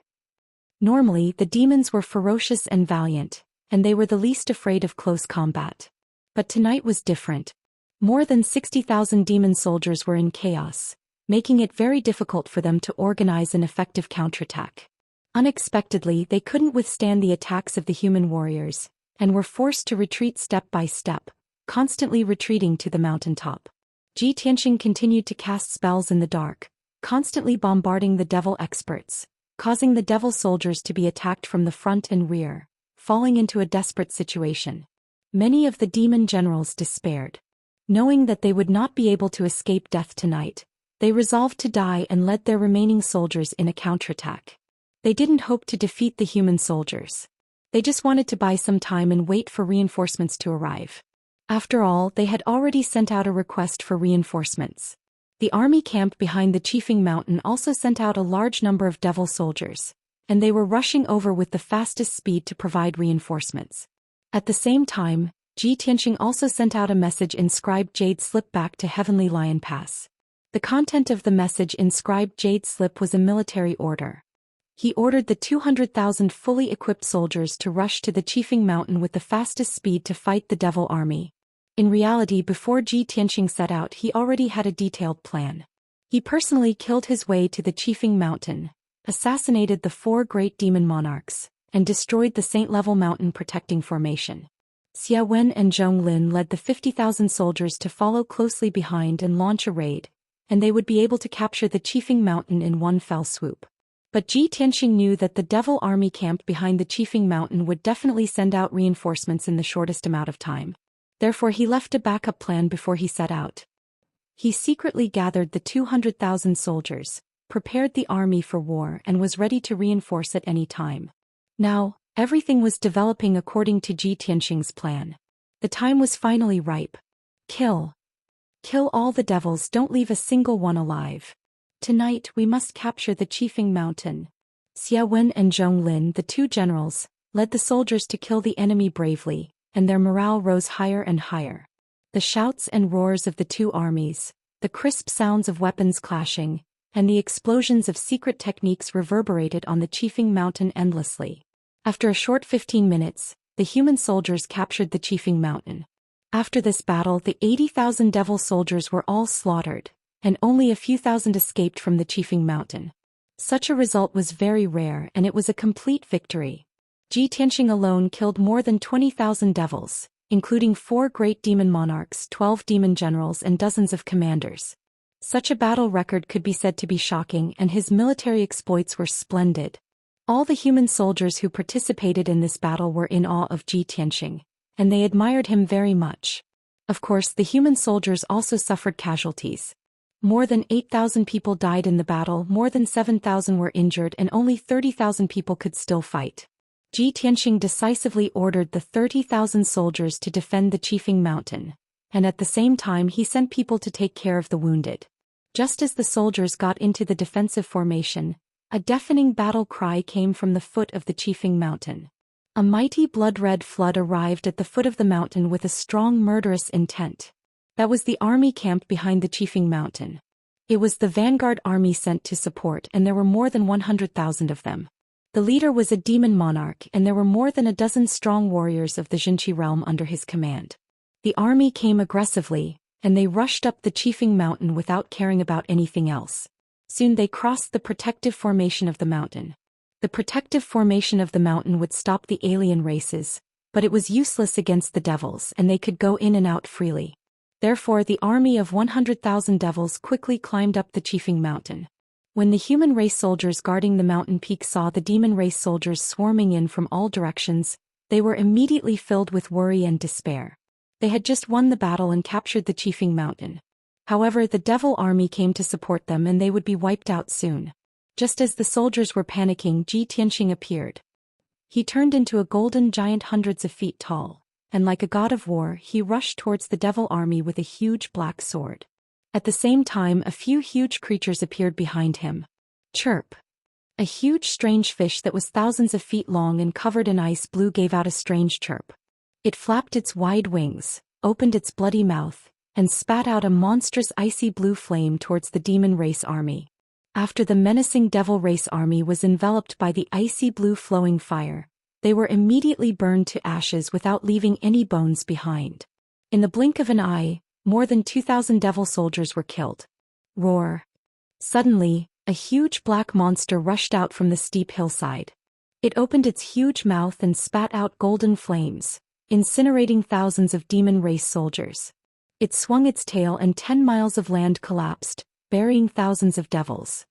Normally, the demons were ferocious and valiant, and they were the least afraid of close combat. But tonight was different. More than 60,000 demon soldiers were in chaos, making it very difficult for them to organize an effective counterattack. Unexpectedly, they couldn't withstand the attacks of the human warriors, and were forced to retreat step by step, constantly retreating to the mountaintop. Ji Tianxing continued to cast spells in the dark, constantly bombarding the devil experts, causing the devil soldiers to be attacked from the front and rear, falling into a desperate situation. Many of the demon generals despaired. Knowing that they would not be able to escape death tonight, they resolved to die and led their remaining soldiers in a counterattack. They didn't hope to defeat the human soldiers. They just wanted to buy some time and wait for reinforcements to arrive. After all, they had already sent out a request for reinforcements. The army camp behind the Qifeng Mountain also sent out a large number of devil soldiers, and they were rushing over with the fastest speed to provide reinforcements. At the same time, Ji Tianxing also sent out a message inscribed Jade Slip back to Heavenly Lion Pass. The content of the message inscribed Jade Slip was a military order. He ordered the 200,000 fully equipped soldiers to rush to the Qifeng Mountain with the fastest speed to fight the devil army. In reality, before Ji Tianxing set out, he already had a detailed plan. He personally killed his way to the Qifeng Mountain, assassinated the 4 great demon monarchs, and destroyed the saint-level mountain protecting formation. Xia Wen and Zhong Lin led the 50,000 soldiers to follow closely behind and launch a raid, and they would be able to capture the Qifeng Mountain in one fell swoop. But Ji Tianxing knew that the devil army camp behind the Qifeng Mountain would definitely send out reinforcements in the shortest amount of time. Therefore, he left a backup plan before he set out. He secretly gathered the 200,000 soldiers, prepared the army for war and was ready to reinforce at any time. Now, everything was developing according to Ji Tianxing's plan. The time was finally ripe. Kill. Kill all the devils, don't leave a single one alive. Tonight we must capture the Qifeng Mountain. Xia Wen and Zhong Lin, the 2 generals, led the soldiers to kill the enemy bravely, and their morale rose higher and higher. The shouts and roars of the two armies, the crisp sounds of weapons clashing, and the explosions of secret techniques reverberated on the Qifeng Mountain endlessly. After a short 15 minutes, the human soldiers captured the Qifeng Mountain. After this battle, the 80,000 devil soldiers were all slaughtered, and only a few thousand escaped from the Qifeng Mountain. Such a result was very rare, and it was a complete victory. Ji Tianxing alone killed more than 20,000 devils, including 4 great demon monarchs, 12 demon generals, and dozens of commanders. Such a battle record could be said to be shocking, and his military exploits were splendid. All the human soldiers who participated in this battle were in awe of Ji Tianxing, and they admired him very much. Of course, the human soldiers also suffered casualties. More than 8,000 people died in the battle, more than 7,000 were injured, and only 30,000 people could still fight. Ji Tianxing decisively ordered the 30,000 soldiers to defend the Qifeng Mountain, and at the same time he sent people to take care of the wounded. Just as the soldiers got into the defensive formation, a deafening battle cry came from the foot of the Qifeng Mountain. A mighty blood-red flood arrived at the foot of the mountain with a strong murderous intent. That was the army camped behind the Qifeng Mountain. It was the vanguard army sent to support, and there were more than 100,000 of them. The leader was a demon monarch, and there were more than a dozen strong warriors of the Xianxia realm under his command. The army came aggressively, and they rushed up the Qifeng Mountain without caring about anything else. Soon they crossed the protective formation of the mountain. The protective formation of the mountain would stop the alien races, but it was useless against the devils, and they could go in and out freely. Therefore, the army of 100,000 devils quickly climbed up the Qifeng Mountain. When the human race soldiers guarding the mountain peak saw the demon race soldiers swarming in from all directions, they were immediately filled with worry and despair. They had just won the battle and captured the Qifeng Mountain. However, the devil army came to support them, and they would be wiped out soon. Just as the soldiers were panicking, Ji Tianxing appeared. He turned into a golden giant hundreds of feet tall, and like a god of war, he rushed towards the devil army with a huge black sword. At the same time, a few huge creatures appeared behind him. Chirp! A huge strange fish that was thousands of feet long and covered in ice blue gave out a strange chirp. It flapped its wide wings, opened its bloody mouth, and spat out a monstrous icy blue flame towards the demon race army. After the menacing devil race army was enveloped by the icy blue flowing fire, they were immediately burned to ashes without leaving any bones behind. In the blink of an eye, more than 2,000 devil soldiers were killed. Roar! Suddenly, a huge black monster rushed out from the steep hillside. It opened its huge mouth and spat out golden flames, incinerating thousands of demon race soldiers. It swung its tail and 10 miles of land collapsed, burying thousands of devils.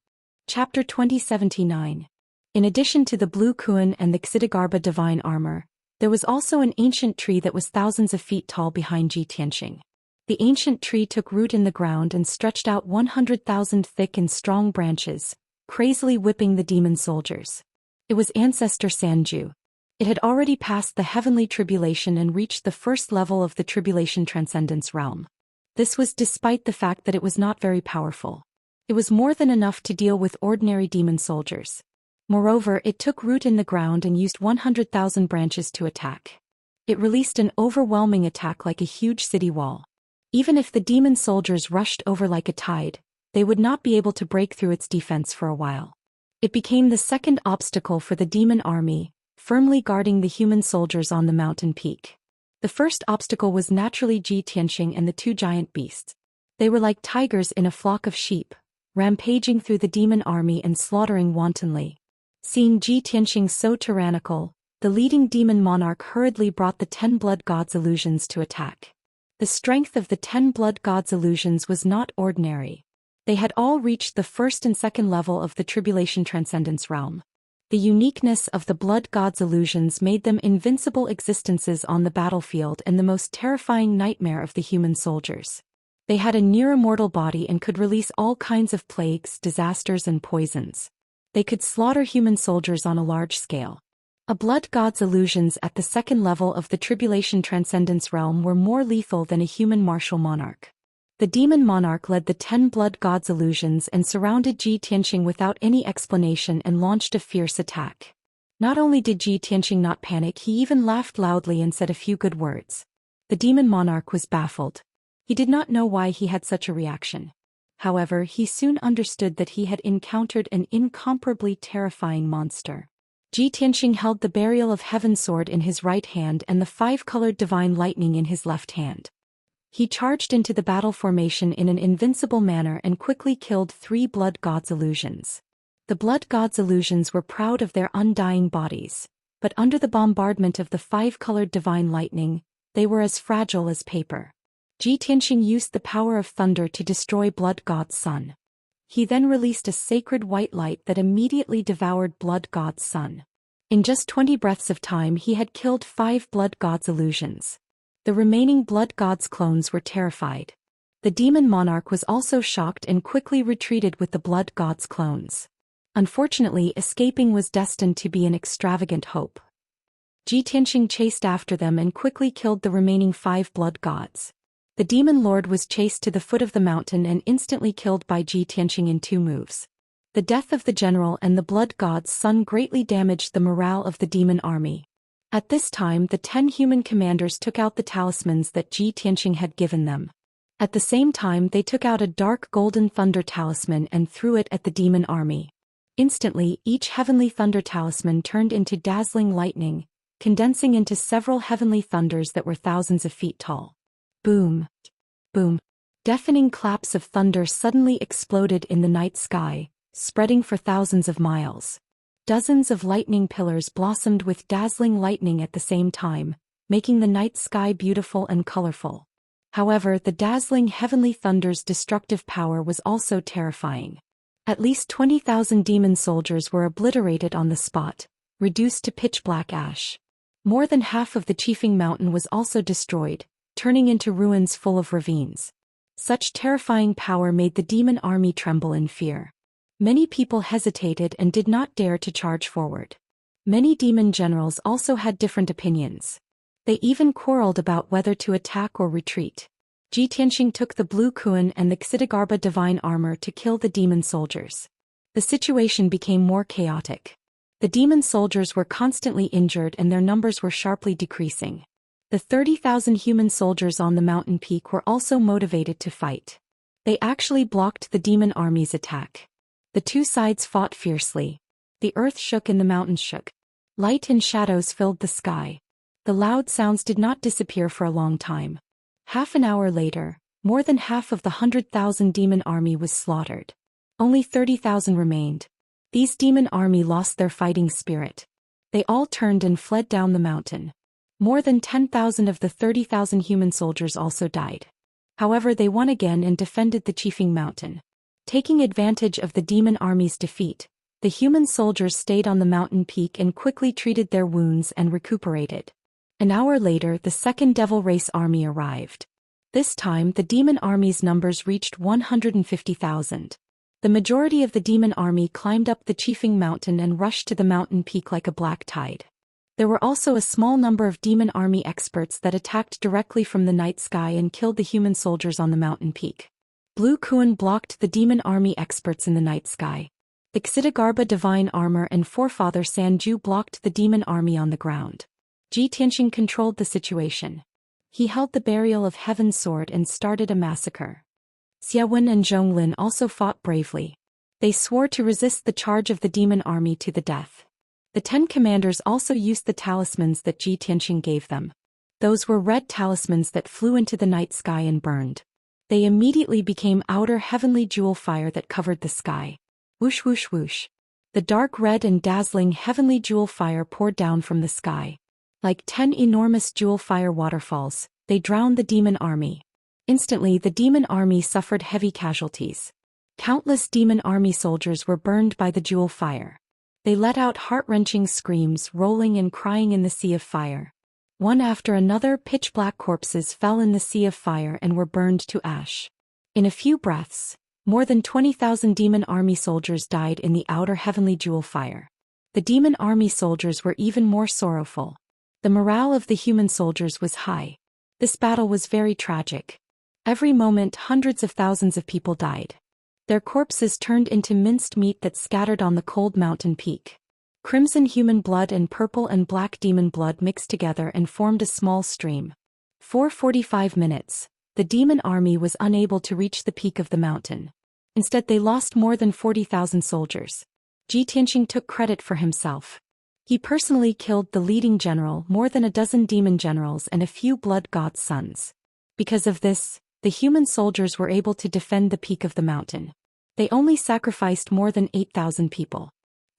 Chapter 2079. In addition to the blue Kuan and the Xidagarba divine armor, there was also an ancient tree that was thousands of feet tall behind Ji Tianxing. The ancient tree took root in the ground and stretched out 100,000 thick and strong branches, crazily whipping the demon soldiers. It was Ancestor Sanju. It had already passed the heavenly tribulation and reached the first level of the tribulation transcendence realm. This was despite the fact that it was not very powerful. It was more than enough to deal with ordinary demon soldiers. Moreover, it took root in the ground and used 100,000 branches to attack. It released an overwhelming attack like a huge city wall. Even if the demon soldiers rushed over like a tide, they would not be able to break through its defense for a while. It became the second obstacle for the demon army, firmly guarding the human soldiers on the mountain peak. The first obstacle was naturally Ji Tianxing and the 2 giant beasts. They were like tigers in a flock of sheep, rampaging through the demon army and slaughtering wantonly. Seeing Ji Tianxing so tyrannical, the leading demon monarch hurriedly brought the 10 blood gods' illusions to attack. The strength of the 10 blood gods' illusions was not ordinary. They had all reached the first and second level of the tribulation transcendence realm. The uniqueness of the blood gods' illusions made them invincible existences on the battlefield and the most terrifying nightmare of the human soldiers. They had a near-immortal body and could release all kinds of plagues, disasters, and poisons. They could slaughter human soldiers on a large scale. A blood god's illusions at the second level of the tribulation transcendence realm were more lethal than a human martial monarch. The demon monarch led the 10 blood gods' illusions and surrounded Ji Tianxing without any explanation and launched a fierce attack. Not only did Ji Tianqing not panic, he even laughed loudly and said a few good words. The demon monarch was baffled. He did not know why he had such a reaction. However, he soon understood that he had encountered an incomparably terrifying monster. Ji Tianqing held the Burial of Heaven sword in his right hand and the five-colored divine lightning in his left hand. He charged into the battle formation in an invincible manner and quickly killed 3 blood gods' illusions. The blood gods' illusions were proud of their undying bodies, but under the bombardment of the 5-colored divine lightning, they were as fragile as paper. Ji Tianqing used the power of thunder to destroy blood god's sun. He then released a sacred white light that immediately devoured blood god's sun. In just 20 breaths of time he had killed 5 blood gods' illusions. The remaining blood gods' clones were terrified. The demon monarch was also shocked and quickly retreated with the blood gods' clones. Unfortunately, escaping was destined to be an extravagant hope. Ji Tianqing chased after them and quickly killed the remaining 5 blood gods. The demon lord was chased to the foot of the mountain and instantly killed by Ji Tianqing in 2 moves. The death of the general and the blood god's son greatly damaged the morale of the demon army. At this time, the 10 human commanders took out the talismans that Ji Tianqing had given them. At the same time, they took out a dark golden thunder talisman and threw it at the demon army. Instantly, each heavenly thunder talisman turned into dazzling lightning, condensing into several heavenly thunders that were thousands of feet tall. Boom! Boom! Deafening claps of thunder suddenly exploded in the night sky, spreading for thousands of miles. Dozens of lightning pillars blossomed with dazzling lightning at the same time, making the night sky beautiful and colorful. However, the dazzling heavenly thunder's destructive power was also terrifying. At least 20,000 demon soldiers were obliterated on the spot, reduced to pitch-black ash. More than half of the Qifeng mountain was also destroyed, turning into ruins full of ravines. Such terrifying power made the demon army tremble in fear. Many people hesitated and did not dare to charge forward. Many demon generals also had different opinions. They even quarreled about whether to attack or retreat. Ji Tianqing took the blue Kuan and the Xitigarbha divine armor to kill the demon soldiers. The situation became more chaotic. The demon soldiers were constantly injured and their numbers were sharply decreasing. The 30,000 human soldiers on the mountain peak were also motivated to fight. They actually blocked the demon army's attack. The 2 sides fought fiercely. The earth shook and the mountains shook. Light and shadows filled the sky. The loud sounds did not disappear for a long time. Half an hour later, more than half of the 100,000 demon army was slaughtered. Only 30,000 remained. These demon army lost their fighting spirit. They all turned and fled down the mountain. More than 10,000 of the 30,000 human soldiers also died. However, they won again and defended the Qifeng mountain. Taking advantage of the demon army's defeat, the human soldiers stayed on the mountain peak and quickly treated their wounds and recuperated. An hour later, the second devil race army arrived. This time, the demon army's numbers reached 150,000. The majority of the demon army climbed up the Qifeng mountain and rushed to the mountain peak like a black tide. There were also a small number of demon army experts that attacked directly from the night sky and killed the human soldiers on the mountain peak. Blue Kuan blocked the demon army experts in the night sky. The Xitigarbha divine armor and forefather Sanju blocked the demon army on the ground. Ji Tianqing controlled the situation. He held the Burial of Heaven sword and started a massacre. Xiawen and Zhonglin also fought bravely. They swore to resist the charge of the demon army to the death. The 10 commanders also used the talismans that Ji Tianqing gave them. Those were red talismans that flew into the night sky and burned. They immediately became outer heavenly jewel fire that covered the sky. Whoosh whoosh whoosh. The dark red and dazzling heavenly jewel fire poured down from the sky. Like 10 enormous jewel fire waterfalls, they drowned the demon army. Instantly, the demon army suffered heavy casualties. Countless demon army soldiers were burned by the jewel fire. They let out heart-wrenching screams, rolling and crying in the sea of fire. One after another, pitch-black corpses fell in the sea of fire and were burned to ash. In a few breaths, more than 20,000 demon army soldiers died in the outer heavenly jewel fire. The demon army soldiers were even more sorrowful. The morale of the human soldiers was high. This battle was very tragic. Every moment, hundreds of thousands of people died. Their corpses turned into minced meat that scattered on the cold mountain peak. Crimson human blood and purple and black demon blood mixed together and formed a small stream. For 45 minutes, the demon army was unable to reach the peak of the mountain. Instead, they lost more than 40,000 soldiers. Ji Tianqing took credit for himself. He personally killed the leading general, more than a dozen demon generals, and a few blood god's sons. Because of this, the human soldiers were able to defend the peak of the mountain. They only sacrificed more than 8,000 people.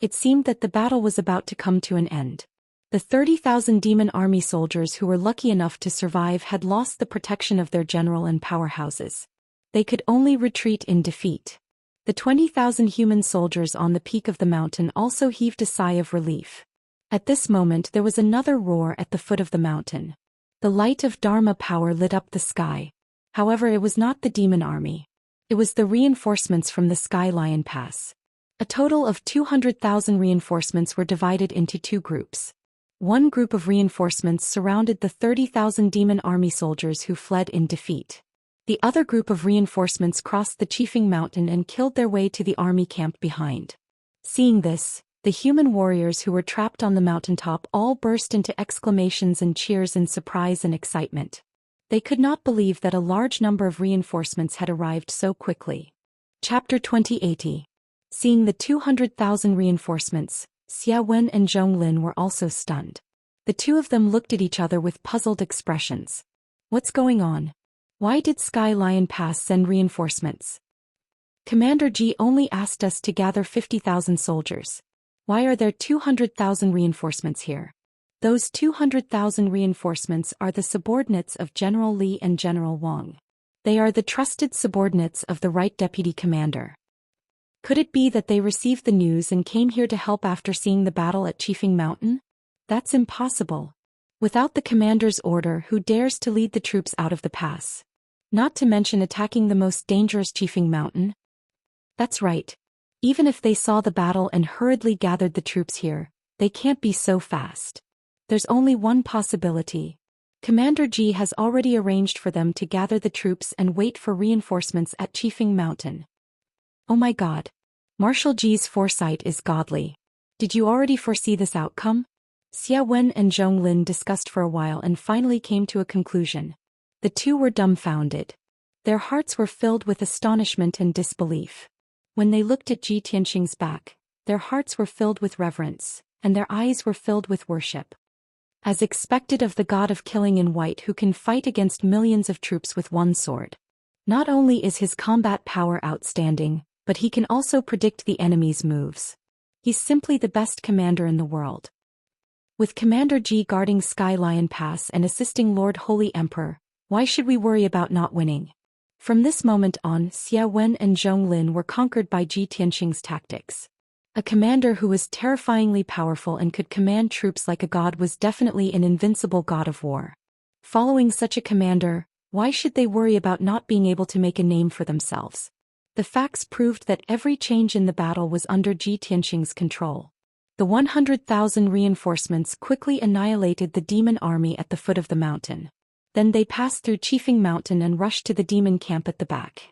It seemed that the battle was about to come to an end. The 30,000 demon army soldiers who were lucky enough to survive had lost the protection of their general and powerhouses. They could only retreat in defeat. The 20,000 human soldiers on the peak of the mountain also heaved a sigh of relief. At this moment there was another roar at the foot of the mountain. The light of Dharma power lit up the sky. However, it was not the demon army. It was the reinforcements from the Sky Lion Pass. A total of 200,000 reinforcements were divided into two groups. One group of reinforcements surrounded the 30,000 demon army soldiers who fled in defeat. The other group of reinforcements crossed the Qifeng Mountain and killed their way to the army camp behind. Seeing this, the human warriors who were trapped on the mountaintop all burst into exclamations and cheers in surprise and excitement. They could not believe that a large number of reinforcements had arrived so quickly. Chapter 2080. Seeing the 200,000 reinforcements, Xia Wen and Zhong Lin were also stunned. The two of them looked at each other with puzzled expressions. What's going on? Why did Sky Lion Pass send reinforcements? Commander Ji only asked us to gather 50,000 soldiers. Why are there 200,000 reinforcements here? Those 200,000 reinforcements are the subordinates of General Li and General Wang. They are the trusted subordinates of the right deputy commander. Could it be that they received the news and came here to help after seeing the battle at Qifeng Mountain? That's impossible. Without the commander's order, who dares to lead the troops out of the pass? Not to mention attacking the most dangerous Qifeng Mountain? That's right. Even if they saw the battle and hurriedly gathered the troops here, they can't be so fast. There's only one possibility. Commander Ji has already arranged for them to gather the troops and wait for reinforcements at Qifeng Mountain. Oh my God. Marshal Ji's foresight is godly. Did you already foresee this outcome? Xia Wen and Zhong Lin discussed for a while and finally came to a conclusion. The two were dumbfounded. Their hearts were filled with astonishment and disbelief. When they looked at Ji Tianqing's back, their hearts were filled with reverence, and their eyes were filled with worship. As expected of the god of killing in white who can fight against millions of troops with one sword. Not only is his combat power outstanding, but he can also predict the enemy's moves. He's simply the best commander in the world. With Commander Ji guarding Sky Lion Pass and assisting Lord Holy Emperor, why should we worry about not winning? From this moment on, Xia Wen and Zhong Lin were conquered by Ji Tianqing's tactics. A commander who was terrifyingly powerful and could command troops like a god was definitely an invincible god of war. Following such a commander, why should they worry about not being able to make a name for themselves? The facts proved that every change in the battle was under Ji Tianqing's control. The 100,000 reinforcements quickly annihilated the demon army at the foot of the mountain. Then they passed through Qifeng Mountain and rushed to the demon camp at the back.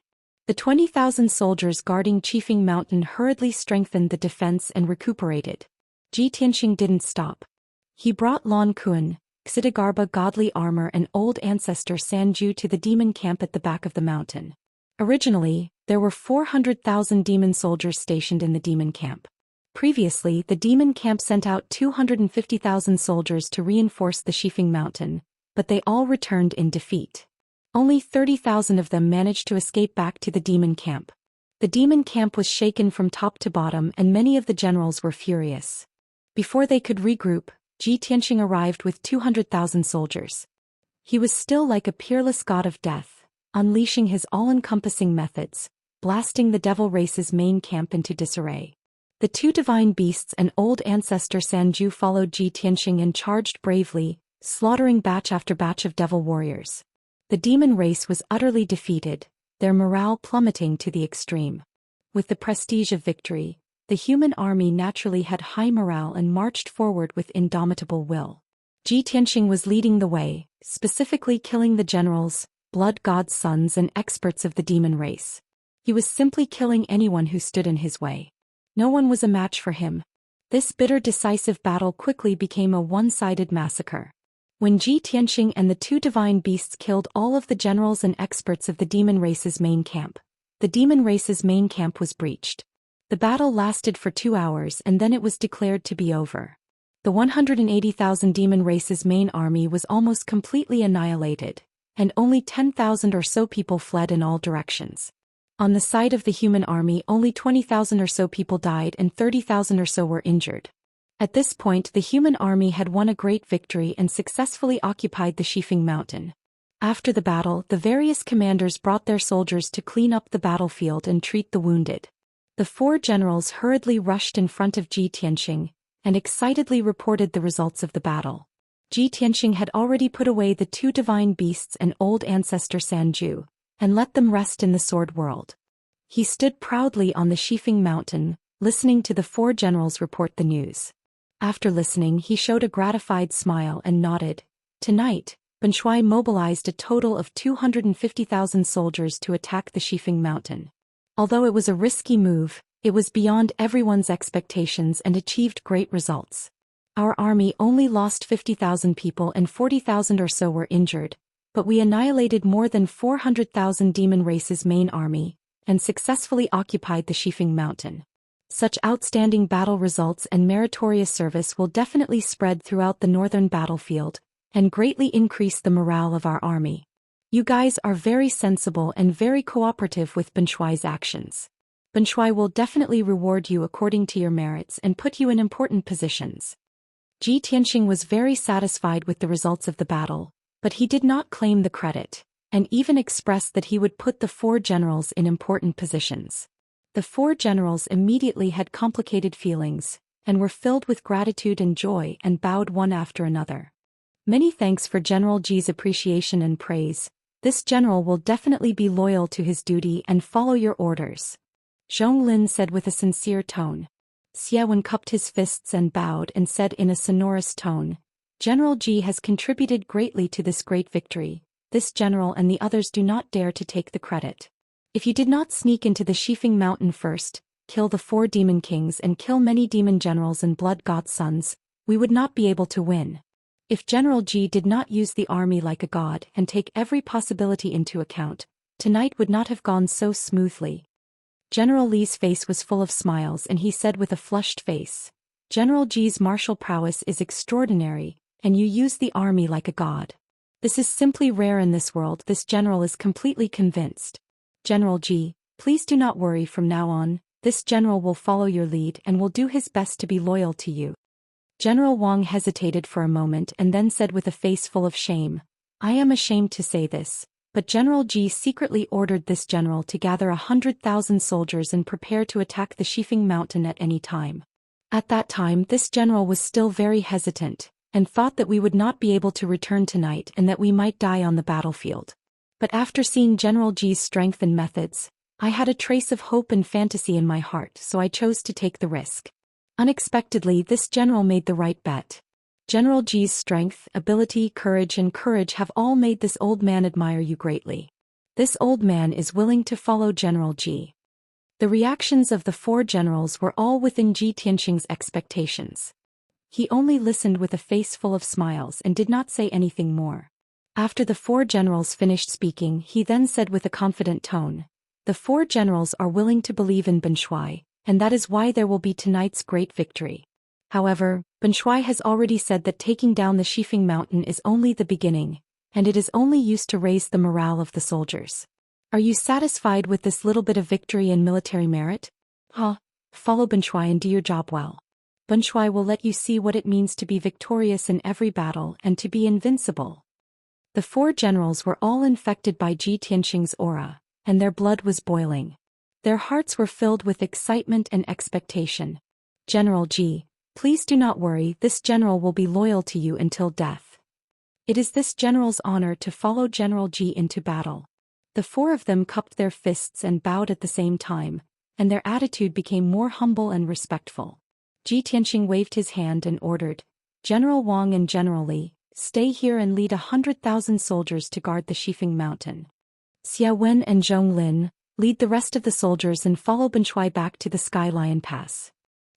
The 20,000 soldiers guarding Qifeng Mountain hurriedly strengthened the defense and recuperated. Ji Tianqing didn't stop. He brought Lan Kuan, Xidagarba godly armor and old ancestor Sanju to the demon camp at the back of the mountain. Originally, there were 400,000 demon soldiers stationed in the demon camp. Previously, the demon camp sent out 250,000 soldiers to reinforce the Qifeng Mountain, but they all returned in defeat. Only 30,000 of them managed to escape back to the demon camp. The demon camp was shaken from top to bottom and many of the generals were furious. Before they could regroup, Ji Tianqing arrived with 200,000 soldiers. He was still like a peerless god of death, unleashing his all-encompassing methods, blasting the devil race's main camp into disarray. The two divine beasts and old ancestor Sanju followed Ji Tianqing and charged bravely, slaughtering batch after batch of devil warriors. The demon race was utterly defeated, their morale plummeting to the extreme. With the prestige of victory, the human army naturally had high morale and marched forward with indomitable will. Ji Tianqing was leading the way, specifically killing the generals, blood god's sons and experts of the demon race. He was simply killing anyone who stood in his way. No one was a match for him. This bitter decisive battle quickly became a one-sided massacre. When Ji Tianxing and the two divine beasts killed all of the generals and experts of the demon race's main camp, the demon race's main camp was breached. The battle lasted for 2 hours and then it was declared to be over. The 180,000 demon race's main army was almost completely annihilated, and only 10,000 or so people fled in all directions. On the side of the human army, only 20,000 or so people died and 30,000 or so were injured. At this point, the human army had won a great victory and successfully occupied the Xifeng mountain. After the battle, the various commanders brought their soldiers to clean up the battlefield and treat the wounded. The 4 generals hurriedly rushed in front of Ji Tianxing and excitedly reported the results of the battle. Ji Tianxing had already put away the 2 divine beasts and old ancestor Sanju, and let them rest in the sword world. He stood proudly on the Xifeng mountain, listening to the 4 generals report the news. After listening, he showed a gratified smile and nodded. Tonight, Shuai mobilized a total of 250,000 soldiers to attack the Xifeng mountain. Although it was a risky move, it was beyond everyone's expectations and achieved great results. Our army only lost 50,000 people and 40,000 or so were injured, but we annihilated more than 400,000 demon race's main army, and successfully occupied the Xifeng mountain. Such outstanding battle results and meritorious service will definitely spread throughout the northern battlefield, and greatly increase the morale of our army. You guys are very sensible and very cooperative with Shuai's actions. Shuai will definitely reward you according to your merits and put you in important positions. Ji Tianxing was very satisfied with the results of the battle, but he did not claim the credit, and even expressed that he would put the 4 generals in important positions. The 4 generals immediately had complicated feelings, and were filled with gratitude and joy and bowed one after another. Many thanks for General Ji's appreciation and praise. This general will definitely be loyal to his duty and follow your orders. Zhong Lin said with a sincere tone. Xie cupped his fists and bowed and said in a sonorous tone, General Ji has contributed greatly to this great victory. This general and the others do not dare to take the credit. If you did not sneak into the Xifeng mountain first, kill the 4 demon kings and kill many demon generals and blood god sons, we would not be able to win. If General Ji did not use the army like a god and take every possibility into account, tonight would not have gone so smoothly. General Li's face was full of smiles and he said with a flushed face, General Ji's martial prowess is extraordinary, and you use the army like a god. This is simply rare in this world. This general is completely convinced. General Ji, please do not worry from now on, this general will follow your lead and will do his best to be loyal to you. General Wang hesitated for a moment and then said with a face full of shame, I am ashamed to say this, but General Ji secretly ordered this general to gather 100,000 soldiers and prepare to attack the Xifeng mountain at any time. At that time this general was still very hesitant, and thought that we would not be able to return tonight and that we might die on the battlefield. But after seeing General Ji's strength and methods, I had a trace of hope and fantasy in my heart, so I chose to take the risk. Unexpectedly, this general made the right bet. General Ji's strength, ability, courage have all made this old man admire you greatly. This old man is willing to follow General Ji. The reactions of the 4 generals were all within Ji Tianxing's expectations. He only listened with a face full of smiles and did not say anything more. After the 4 generals finished speaking, he then said with a confident tone, the 4 generals are willing to believe in Shuai, and that is why there will be tonight's great victory. However, Shuai has already said that taking down the Xifeng mountain is only the beginning, and it is only used to raise the morale of the soldiers. Are you satisfied with this little bit of victory and military merit? Follow Shuai and do your job well. Shuai will let you see what it means to be victorious in every battle and to be invincible. The 4 generals were all infected by Ji Tianxing's aura, and their blood was boiling. Their hearts were filled with excitement and expectation. General Ji, please do not worry, this general will be loyal to you until death. It is this general's honor to follow General Ji into battle. The 4 of them cupped their fists and bowed at the same time, and their attitude became more humble and respectful. Ji Tianxing waved his hand and ordered, General Wang and General Li, stay here and lead 100,000 soldiers to guard the Xifeng mountain. Xie and Zhong Lin, lead the rest of the soldiers and follow Shuai back to the Sky Lion Pass.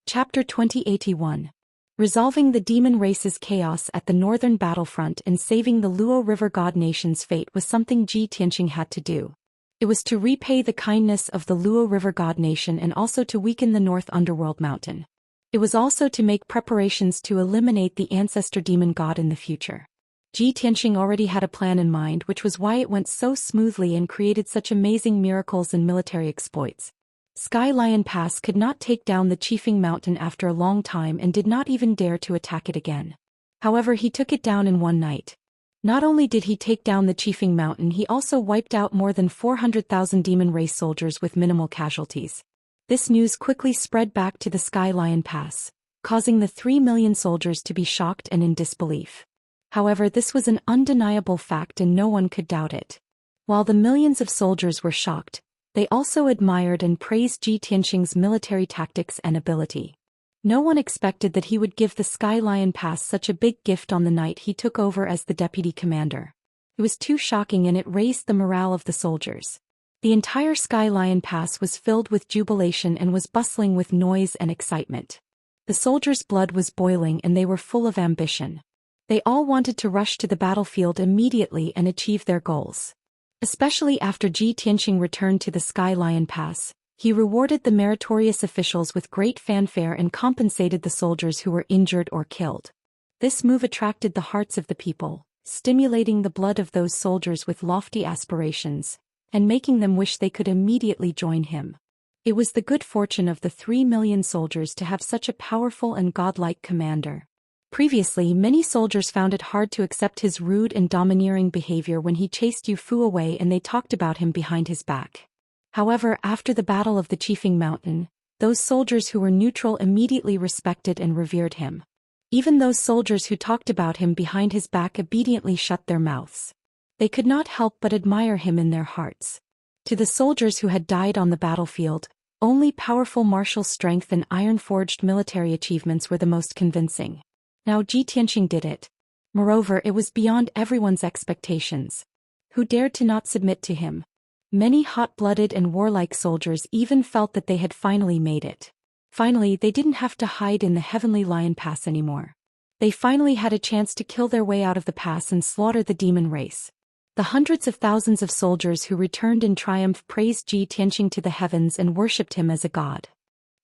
Chapter 2081. Resolving the demon race's chaos at the northern battlefront and saving the Luo River God Nation's fate was something Ji Tianqing had to do. It was to repay the kindness of the Luo River God Nation and also to weaken the North Underworld Mountain. It was also to make preparations to eliminate the ancestor demon god in the future. Ji Tianqing already had a plan in mind, which was why it went so smoothly and created such amazing miracles and military exploits. Sky Lion Pass could not take down the Qifeng Mountain after a long time and did not even dare to attack it again. However, he took it down in one night. Not only did he take down the Qifeng Mountain, he also wiped out more than 400,000 demon race soldiers with minimal casualties. This news quickly spread back to the Sky Lion Pass, causing the 3 million soldiers to be shocked and in disbelief. However, this was an undeniable fact and no one could doubt it. While the millions of soldiers were shocked, they also admired and praised Ji Tianqing's military tactics and ability. No one expected that he would give the Sky Lion Pass such a big gift on the night he took over as the deputy commander. It was too shocking and it raised the morale of the soldiers. The entire Sky Lion Pass was filled with jubilation and was bustling with noise and excitement. The soldiers' blood was boiling and they were full of ambition. They all wanted to rush to the battlefield immediately and achieve their goals. Especially after Ji Tianqing returned to the Sky Lion Pass, he rewarded the meritorious officials with great fanfare and compensated the soldiers who were injured or killed. This move attracted the hearts of the people, stimulating the blood of those soldiers with lofty aspirations, and making them wish they could immediately join him. It was the good fortune of the 3 million soldiers to have such a powerful and godlike commander. Previously, many soldiers found it hard to accept his rude and domineering behavior when he chased Yu Fu away and they talked about him behind his back. However, after the Battle of the Qifeng Mountain, those soldiers who were neutral immediately respected and revered him. Even those soldiers who talked about him behind his back obediently shut their mouths. They could not help but admire him in their hearts. To the soldiers who had died on the battlefield, only powerful martial strength and iron-forged military achievements were the most convincing. Now Ji Tianqing did it. Moreover, it was beyond everyone's expectations. Who dared to not submit to him? Many hot-blooded and warlike soldiers even felt that they had finally made it. Finally, they didn't have to hide in the Heavenly Lion Pass anymore. They finally had a chance to kill their way out of the pass and slaughter the demon race. The hundreds of thousands of soldiers who returned in triumph praised Ji Tianqing to the heavens and worshipped him as a god.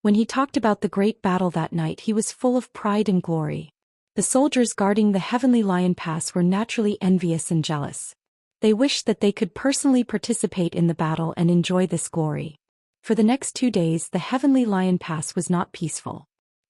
When he talked about the great battle that night, he was full of pride and glory. The soldiers guarding the Heavenly Lion Pass were naturally envious and jealous. They wished that they could personally participate in the battle and enjoy this glory. For the next 2 days, the Heavenly Lion Pass was not peaceful.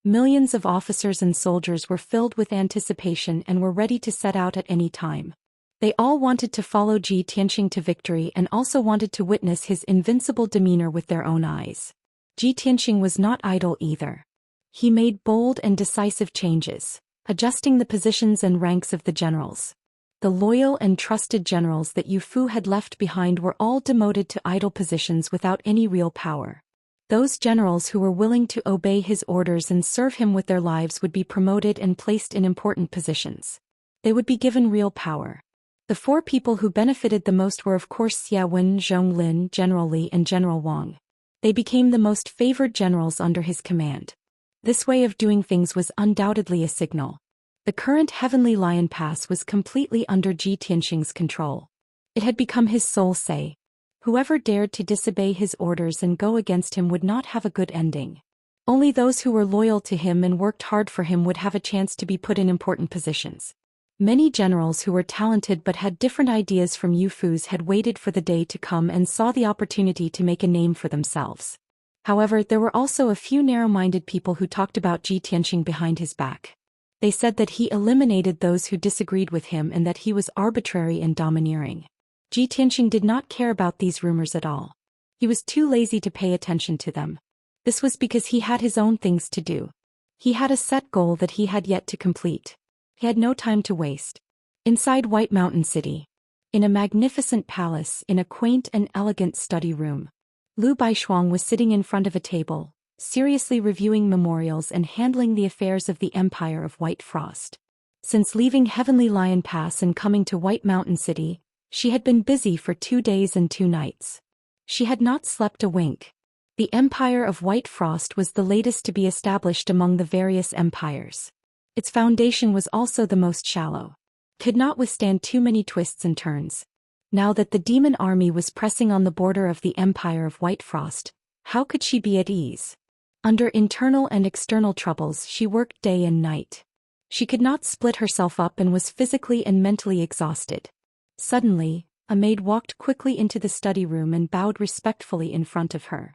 Millions of officers and soldiers were filled with anticipation and were ready to set out at any time. They all wanted to follow Ji Tianqing to victory and also wanted to witness his invincible demeanor with their own eyes. Ji Tianqing was not idle either. He made bold and decisive changes, adjusting the positions and ranks of the generals. The loyal and trusted generals that Yu Fu had left behind were all demoted to idle positions without any real power. Those generals who were willing to obey his orders and serve him with their lives would be promoted and placed in important positions. They would be given real power. The 4 people who benefited the most were of course Xia Wen, Zhong Lin, General Li and General Wang. They became the most favored generals under his command. This way of doing things was undoubtedly a signal. The current Heavenly Lion Pass was completely under Ji Tianqing's control. It had become his sole say. Whoever dared to disobey his orders and go against him would not have a good ending. Only those who were loyal to him and worked hard for him would have a chance to be put in important positions. Many generals who were talented but had different ideas from Yu Fu's had waited for the day to come and saw the opportunity to make a name for themselves. However, there were also a few narrow-minded people who talked about Ji Tianqing behind his back. They said that he eliminated those who disagreed with him and that he was arbitrary and domineering. Ji Tianqing did not care about these rumors at all. He was too lazy to pay attention to them. This was because he had his own things to do. He had a set goal that he had yet to complete. He had no time to waste. Inside White Mountain City, in a magnificent palace in a quaint and elegant study room, Lu Baishuang was sitting in front of a table, seriously reviewing memorials and handling the affairs of the Empire of White Frost. Since leaving Heavenly Lion Pass and coming to White Mountain City, she had been busy for 2 days and 2 nights. She had not slept a wink. The Empire of White Frost was the latest to be established among the various empires. Its foundation was also the most shallow. Could not withstand too many twists and turns. Now that the demon army was pressing on the border of the Empire of White Frost, how could she be at ease? Under internal and external troubles she worked day and night. She could not split herself up and was physically and mentally exhausted. Suddenly, a maid walked quickly into the study room and bowed respectfully in front of her.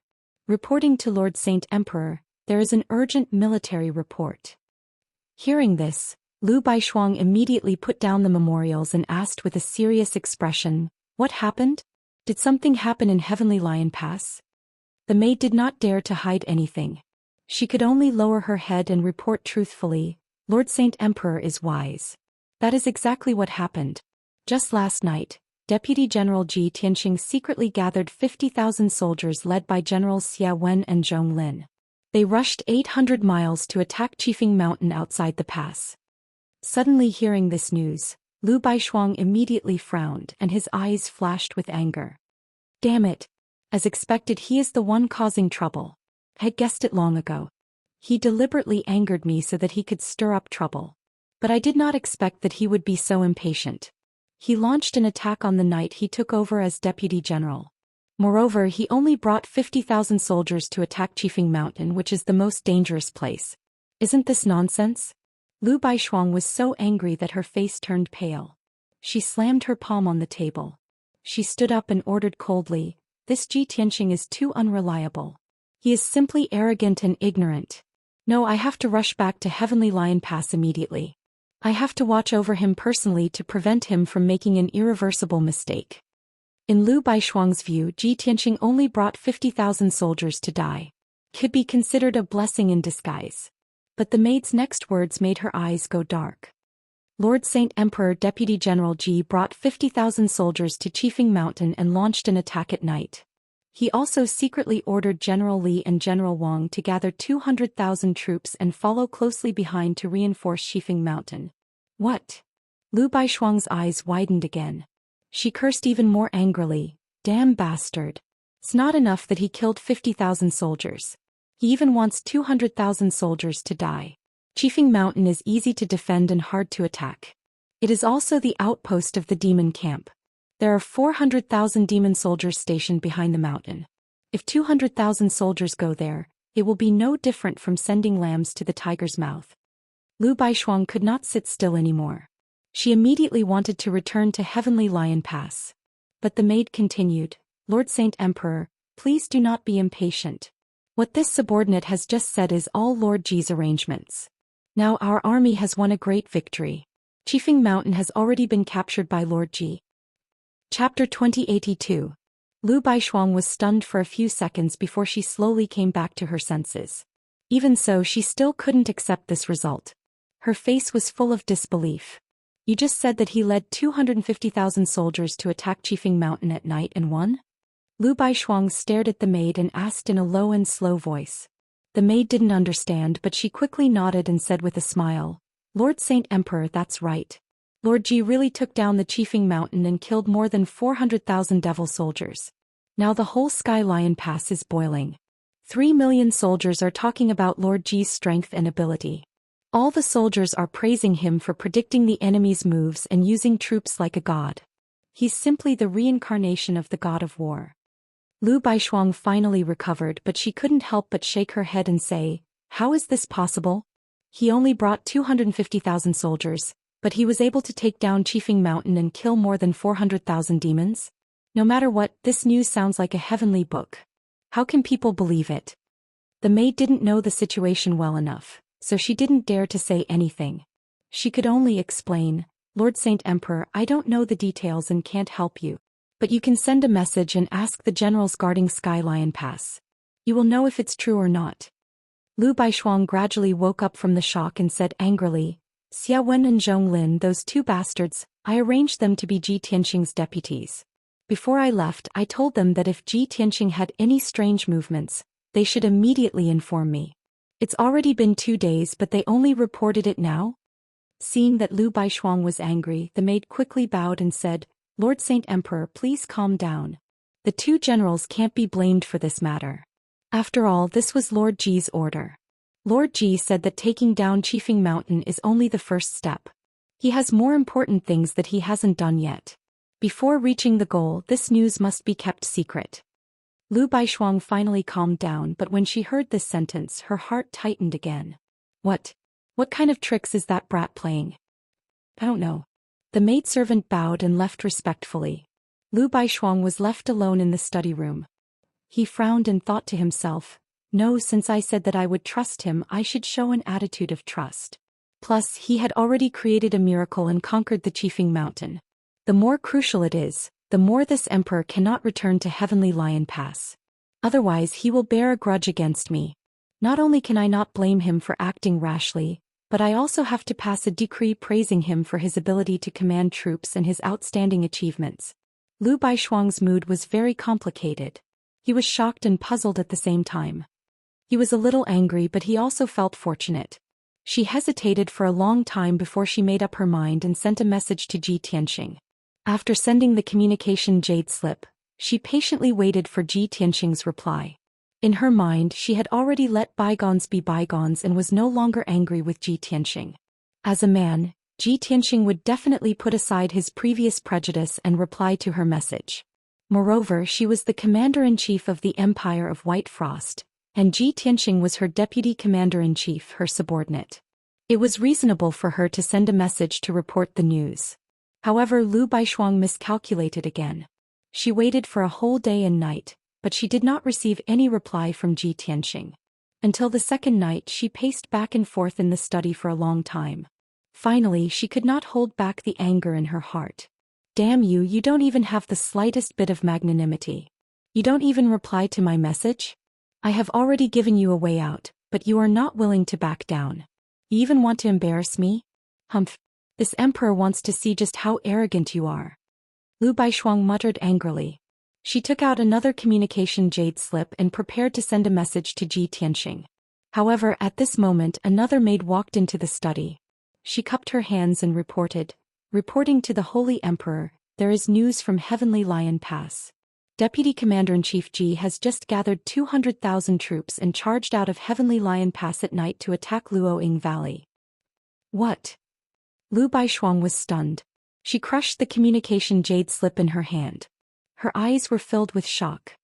Reporting to Lord Saint Emperor, there is an urgent military report. Hearing this, Lu Baishuang immediately put down the memorials and asked with a serious expression, "What happened? Did something happen in Heavenly Lion Pass?" The maid did not dare to hide anything. She could only lower her head and report truthfully, "Lord Saint Emperor is wise. That is exactly what happened. Just last night, Deputy General Ji Tianxing secretly gathered 50,000 soldiers led by Generals Xia Wen and Zhong Lin. They rushed 800 miles to attack Qifeng Mountain outside the pass." Suddenly hearing this news, Lu Baishuang immediately frowned and his eyes flashed with anger. "Damn it! As expected, he is the one causing trouble. Had guessed it long ago. He deliberately angered me so that he could stir up trouble. But I did not expect that he would be so impatient. He launched an attack on the night he took over as Deputy General. Moreover, he only brought 50,000 soldiers to attack Qifeng Mountain, which is the most dangerous place. Isn't this nonsense?" Lu Baishuang was so angry that her face turned pale. She slammed her palm on the table. She stood up and ordered coldly, "This Ji Tianxing is too unreliable. He is simply arrogant and ignorant. No, I have to rush back to Heavenly Lion Pass immediately. I have to watch over him personally to prevent him from making an irreversible mistake." In Lu Baishuang's view, Ji Tianxing only brought 50,000 soldiers to die. Could be considered a blessing in disguise. But the maid's next words made her eyes go dark. Lord Saint Emperor Deputy General Ji brought 50,000 soldiers to Qifeng Mountain and launched an attack at night. He also secretly ordered General Li and General Wang to gather 200,000 troops and follow closely behind to reinforce Qifeng Mountain. What? Lu Baishuang's eyes widened again. She cursed even more angrily, "Damn bastard. It's not enough that he killed 50,000 soldiers. He even wants 200,000 soldiers to die. Qifeng Mountain is easy to defend and hard to attack. It is also the outpost of the demon camp. There are 400,000 demon soldiers stationed behind the mountain. If 200,000 soldiers go there, it will be no different from sending lambs to the tiger's mouth." Lu Baishuang could not sit still anymore. She immediately wanted to return to Heavenly Lion Pass. But the maid continued, "Lord Saint Emperor, please do not be impatient. What this subordinate has just said is all Lord Ji's arrangements. Now our army has won a great victory. Qifeng Mountain has already been captured by Lord Ji." Chapter 2082. Lu Baishuang was stunned for a few seconds before she slowly came back to her senses. Even so, she still couldn't accept this result. Her face was full of disbelief. "You just said that he led 250,000 soldiers to attack Qifeng Mountain at night and won?" Lu Baishuang stared at the maid and asked in a low and slow voice. The maid didn't understand, but she quickly nodded and said with a smile, "Lord Saint Emperor, that's right. Lord Ji really took down the Qifeng Mountain and killed more than 400,000 devil soldiers. Now the whole Sky Lion Pass is boiling. 3 million soldiers are talking about Lord Ji's strength and ability. All the soldiers are praising him for predicting the enemy's moves and using troops like a god. He's simply the reincarnation of the god of war." Lu Baishuang finally recovered, but she couldn't help but shake her head and say, "How is this possible? He only brought 250,000 soldiers, but he was able to take down Qifeng Mountain and kill more than 400,000 demons? No matter what, this news sounds like a heavenly book. How can people believe it?" The maid didn't know the situation well enough, so she didn't dare to say anything. She could only explain, "Lord Saint Emperor, I don't know the details and can't help you. But you can send a message and ask the generals guarding Sky Lion Pass. You will know if it's true or not." Lu Baishuang gradually woke up from the shock and said angrily, "Xia Wen and Zhong Lin, those two bastards, I arranged them to be Ji Tianxing's deputies. Before I left, I told them that if Ji Tianxing had any strange movements, they should immediately inform me. It's already been 2 days, but they only reported it now?" Seeing that Lu Baishuang was angry, the maid quickly bowed and said, "Lord Saint Emperor, please calm down. The two generals can't be blamed for this matter. After all, this was Lord Ji's order. Lord Ji said that taking down Qifeng Mountain is only the first step. He has more important things that he hasn't done yet. Before reaching the goal, this news must be kept secret. Lu Baishuang finally calmed down, but when she heard this sentence, her heart tightened again. What kind of tricks is that brat playing? I don't know. The maidservant bowed and left respectfully. Lu Baishuang was left alone in the study room. He frowned and thought to himself, no, since I said that I would trust him, I should show an attitude of trust. Plus, he had already created a miracle and conquered the Qifeng Mountain. The more crucial it is, the more this emperor cannot return to Heavenly Lion Pass. Otherwise he will bear a grudge against me. Not only can I not blame him for acting rashly, but I also have to pass a decree praising him for his ability to command troops and his outstanding achievements. Lu Baishuang's mood was very complicated. He was shocked and puzzled at the same time. He was a little angry, but he also felt fortunate. She hesitated for a long time before she made up her mind and sent a message to Ji Tianxing. After sending the communication jade slip, she patiently waited for Ji Tianxing's reply. In her mind, she had already let bygones be bygones and was no longer angry with Ji Tianxing. As a man, Ji Tianxing would definitely put aside his previous prejudice and reply to her message. Moreover, she was the commander-in-chief of the Empire of White Frost, and Ji Tianxing was her deputy commander-in-chief, her subordinate. It was reasonable for her to send a message to report the news. However, Lu Baishuang miscalculated again. She waited for a whole day and night, but she did not receive any reply from Ji Tianxing. Until the second night, she paced back and forth in the study for a long time. Finally, she could not hold back the anger in her heart. Damn you, you don't even have the slightest bit of magnanimity. You don't even reply to my message? I have already given you a way out, but you are not willing to back down. You even want to embarrass me? Humph. This emperor wants to see just how arrogant you are. Lu Baishuang muttered angrily. She took out another communication jade slip and prepared to send a message to Ji Tianxing. However, at this moment another maid walked into the study. She cupped her hands and reporting to the Holy Emperor, there is news from Heavenly Lion Pass. Deputy Commander-in-Chief Ji has just gathered 200,000 troops and charged out of Heavenly Lion Pass at night to attack Luoying Valley. What? Lu Baishuang was stunned. She crushed the communication jade slip in her hand. Her eyes were filled with shock.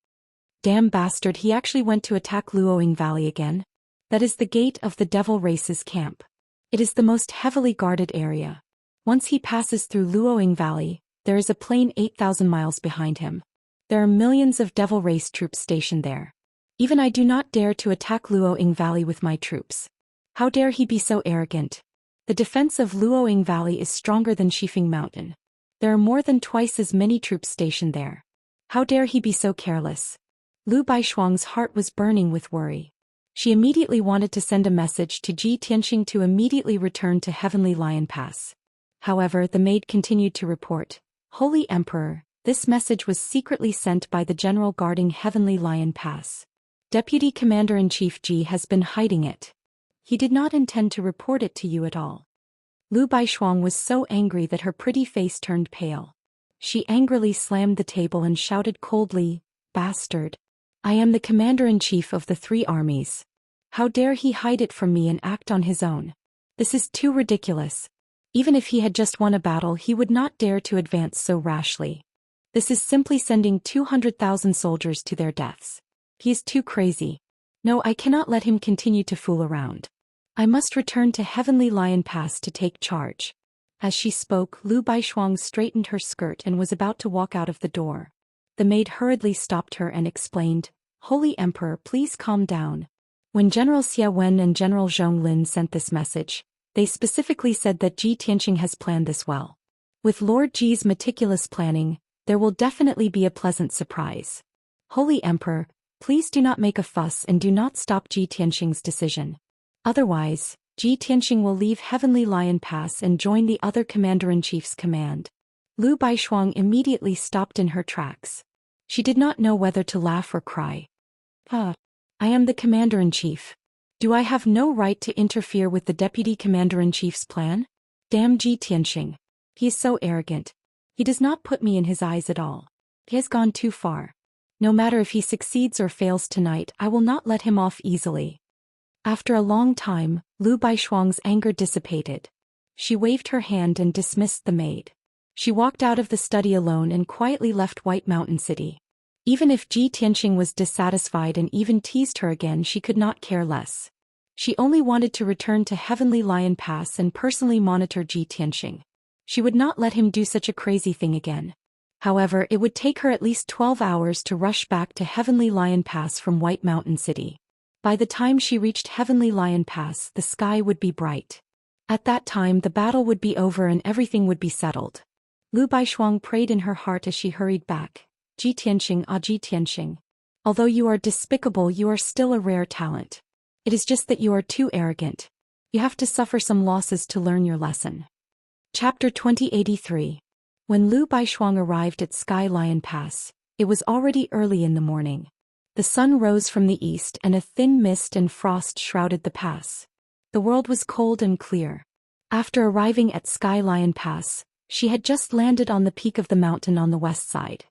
Damn bastard, he actually went to attack Luoying Valley again? That is the gate of the Devil Race's camp. It is the most heavily guarded area. Once he passes through Luoying Valley, there is a plain 8,000 miles behind him. There are millions of Devil Race troops stationed there. Even I do not dare to attack Luoying Valley with my troops. How dare he be so arrogant? The defense of Luoying Valley is stronger than Qifeng Mountain. There are more than twice as many troops stationed there. How dare he be so careless? Lu Baishuang's heart was burning with worry. She immediately wanted to send a message to Ji Tianxing to immediately return to Heavenly Lion Pass. However, the maid continued to report, Holy Emperor, this message was secretly sent by the general guarding Heavenly Lion Pass. Deputy Commander-in-Chief Ji has been hiding it. He did not intend to report it to you at all. Lu Baishuang was so angry that her pretty face turned pale. She angrily slammed the table and shouted coldly, Bastard! I am the Commander-in-Chief of the 3 armies. How dare he hide it from me and act on his own? This is too ridiculous. Even if he had just won a battle, he would not dare to advance so rashly. This is simply sending 200,000 soldiers to their deaths. He is too crazy. No, I cannot let him continue to fool around. I must return to Heavenly Lion Pass to take charge. As she spoke, Lu Baishuang straightened her skirt and was about to walk out of the door. The maid hurriedly stopped her and explained, Holy Emperor, please calm down. When General Xia Wen and General Zhong Lin sent this message, they specifically said that Ji Tianxing has planned this well. With Lord Ji's meticulous planning, there will definitely be a pleasant surprise. Holy Emperor, please do not make a fuss and do not stop Ji Tianxing's decision. Otherwise, Ji Tianxing will leave Heavenly Lion Pass and join the other Commander-in-Chief's command. Lu Baishuang immediately stopped in her tracks. She did not know whether to laugh or cry. I am the Commander-in-Chief. Do I have no right to interfere with the Deputy Commander-in-Chief's plan? Damn Ji Tianxing. He is so arrogant. He does not put me in his eyes at all. He has gone too far. No matter if he succeeds or fails tonight, I will not let him off easily. After a long time, Lu Baishuang's anger dissipated. She waved her hand and dismissed the maid. She walked out of the study alone and quietly left White Mountain City. Even if Ji Tianqing was dissatisfied and even teased her again, she could not care less. She only wanted to return to Heavenly Lion Pass and personally monitor Ji Tianqing. She would not let him do such a crazy thing again. However, it would take her at least 12 hours to rush back to Heavenly Lion Pass from White Mountain City. By the time she reached Heavenly Lion Pass, the sky would be bright. At that time, the battle would be over and everything would be settled. Lu Baishuang prayed in her heart as she hurried back. Ji Tianqing, Ji Tianqing. Although you are despicable, you are still a rare talent. It is just that you are too arrogant. You have to suffer some losses to learn your lesson. Chapter 2083. When Lu Baishuang arrived at Sky Lion Pass, it was already early in the morning. The sun rose from the east and a thin mist and frost shrouded the pass. The world was cold and clear. After arriving at Sky Lion Pass, she had just landed on the peak of the mountain on the west side.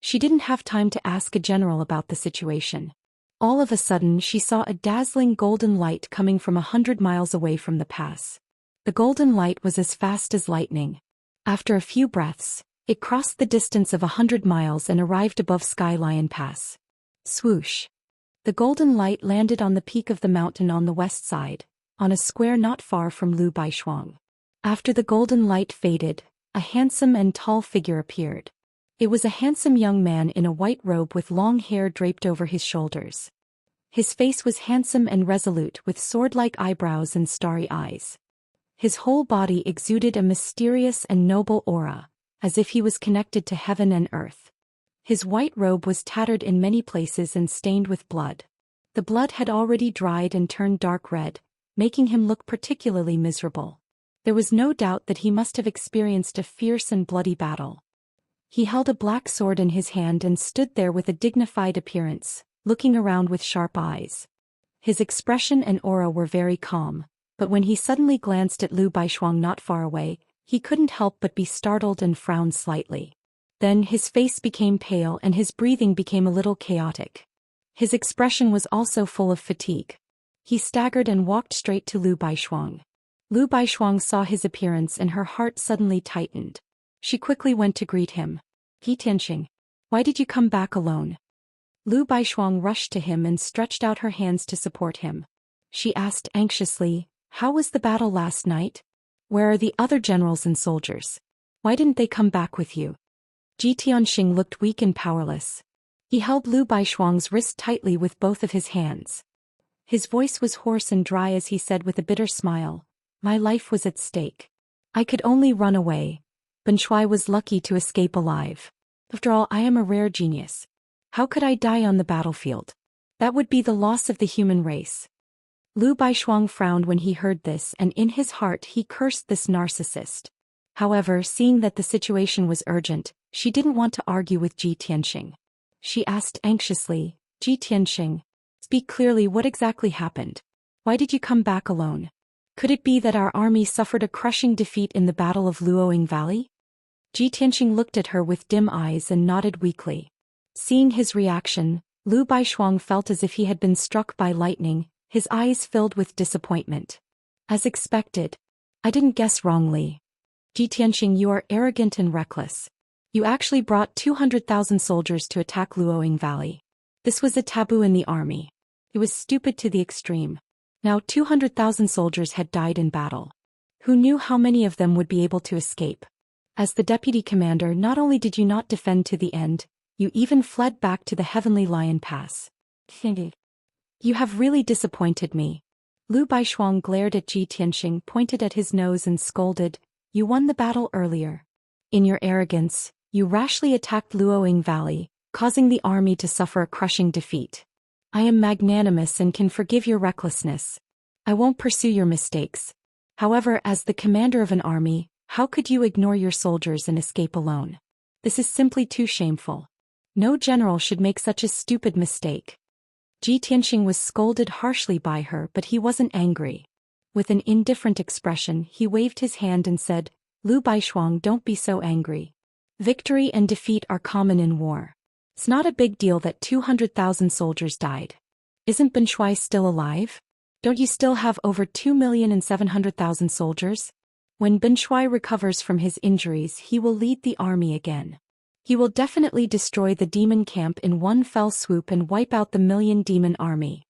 She didn't have time to ask a general about the situation. All of a sudden she saw a dazzling golden light coming from 100 miles away from the pass. The golden light was as fast as lightning. After a few breaths, it crossed the distance of 100 miles and arrived above Sky Lion Pass. Swoosh! The golden light landed on the peak of the mountain on the west side, on a square not far from Lu Baishuang. After the golden light faded, a handsome and tall figure appeared. It was a handsome young man in a white robe with long hair draped over his shoulders. His face was handsome and resolute with sword-like eyebrows and starry eyes. His whole body exuded a mysterious and noble aura, as if he was connected to heaven and earth. His white robe was tattered in many places and stained with blood. The blood had already dried and turned dark red, making him look particularly miserable. There was no doubt that he must have experienced a fierce and bloody battle. He held a black sword in his hand and stood there with a dignified appearance, looking around with sharp eyes. His expression and aura were very calm, but when he suddenly glanced at Lu Baishuang not far away, he couldn't help but be startled and frowned slightly. Then his face became pale and his breathing became a little chaotic. His expression was also full of fatigue. He staggered and walked straight to Lu Baishuang. Lu Baishuang saw his appearance and her heart suddenly tightened. She quickly went to greet him. Ji Tianqing, why did you come back alone? Lu Baishuang rushed to him and stretched out her hands to support him. She asked anxiously, how was the battle last night? Where are the other generals and soldiers? Why didn't they come back with you? Ji Tianqing looked weak and powerless. He held Lu Baishuang's wrist tightly with both of his hands. His voice was hoarse and dry as he said with a bitter smile, my life was at stake. I could only run away. Ben Shuai was lucky to escape alive. After all, I am a rare genius. How could I die on the battlefield? That would be the loss of the human race. Lu Baishuang frowned when he heard this, and in his heart he cursed this narcissist. However, seeing that the situation was urgent, she didn't want to argue with Ji Tianqing. She asked anxiously, Ji Tianqing, speak clearly, what exactly happened? Why did you come back alone? Could it be that our army suffered a crushing defeat in the Battle of Luoying Valley? Ji Tianqing looked at her with dim eyes and nodded weakly. Seeing his reaction, Lu Baishuang felt as if he had been struck by lightning, his eyes filled with disappointment. As expected. I didn't guess wrongly. Ji Tianqing, you are arrogant and reckless. You actually brought 200,000 soldiers to attack Luoying Valley. This was a taboo in the army. It was stupid to the extreme. Now 200,000 soldiers had died in battle. Who knew how many of them would be able to escape? As the deputy commander, not only did you not defend to the end, you even fled back to the Heavenly Lion Pass. You have really disappointed me. Lu Baishuang glared at Ji Tianqing, pointed at his nose and scolded, you won the battle earlier. In your arrogance, you rashly attacked Luoying Valley, causing the army to suffer a crushing defeat. I am magnanimous and can forgive your recklessness. I won't pursue your mistakes. However, as the commander of an army, how could you ignore your soldiers and escape alone? This is simply too shameful. No general should make such a stupid mistake. Ji Tianqing was scolded harshly by her, but he wasn't angry. With an indifferent expression, he waved his hand and said, Lu Baishuang, don't be so angry. Victory and defeat are common in war. It's not a big deal that 200,000 soldiers died. Isn't Ben Shuai still alive? Don't you still have over 2,700,000 soldiers? When Ben Shuai recovers from his injuries, he will lead the army again. He will definitely destroy the demon camp in one fell swoop and wipe out the million demon army.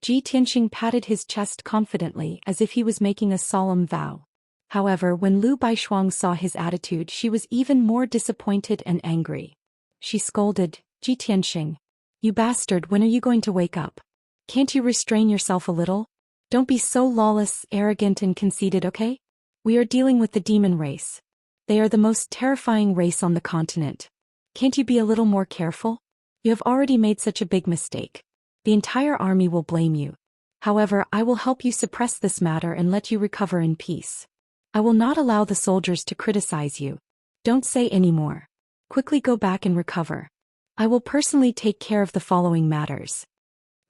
Ji Tianxing patted his chest confidently as if he was making a solemn vow. However, when Lu Baishuang saw his attitude, she was even more disappointed and angry. She scolded, "Ji Tianxing, you bastard, when are you going to wake up? Can't you restrain yourself a little? Don't be so lawless, arrogant and conceited, okay? We are dealing with the demon race. They are the most terrifying race on the continent. Can't you be a little more careful? You have already made such a big mistake. The entire army will blame you. However, I will help you suppress this matter and let you recover in peace. I will not allow the soldiers to criticize you. Don't say any more. Quickly go back and recover. I will personally take care of the following matters."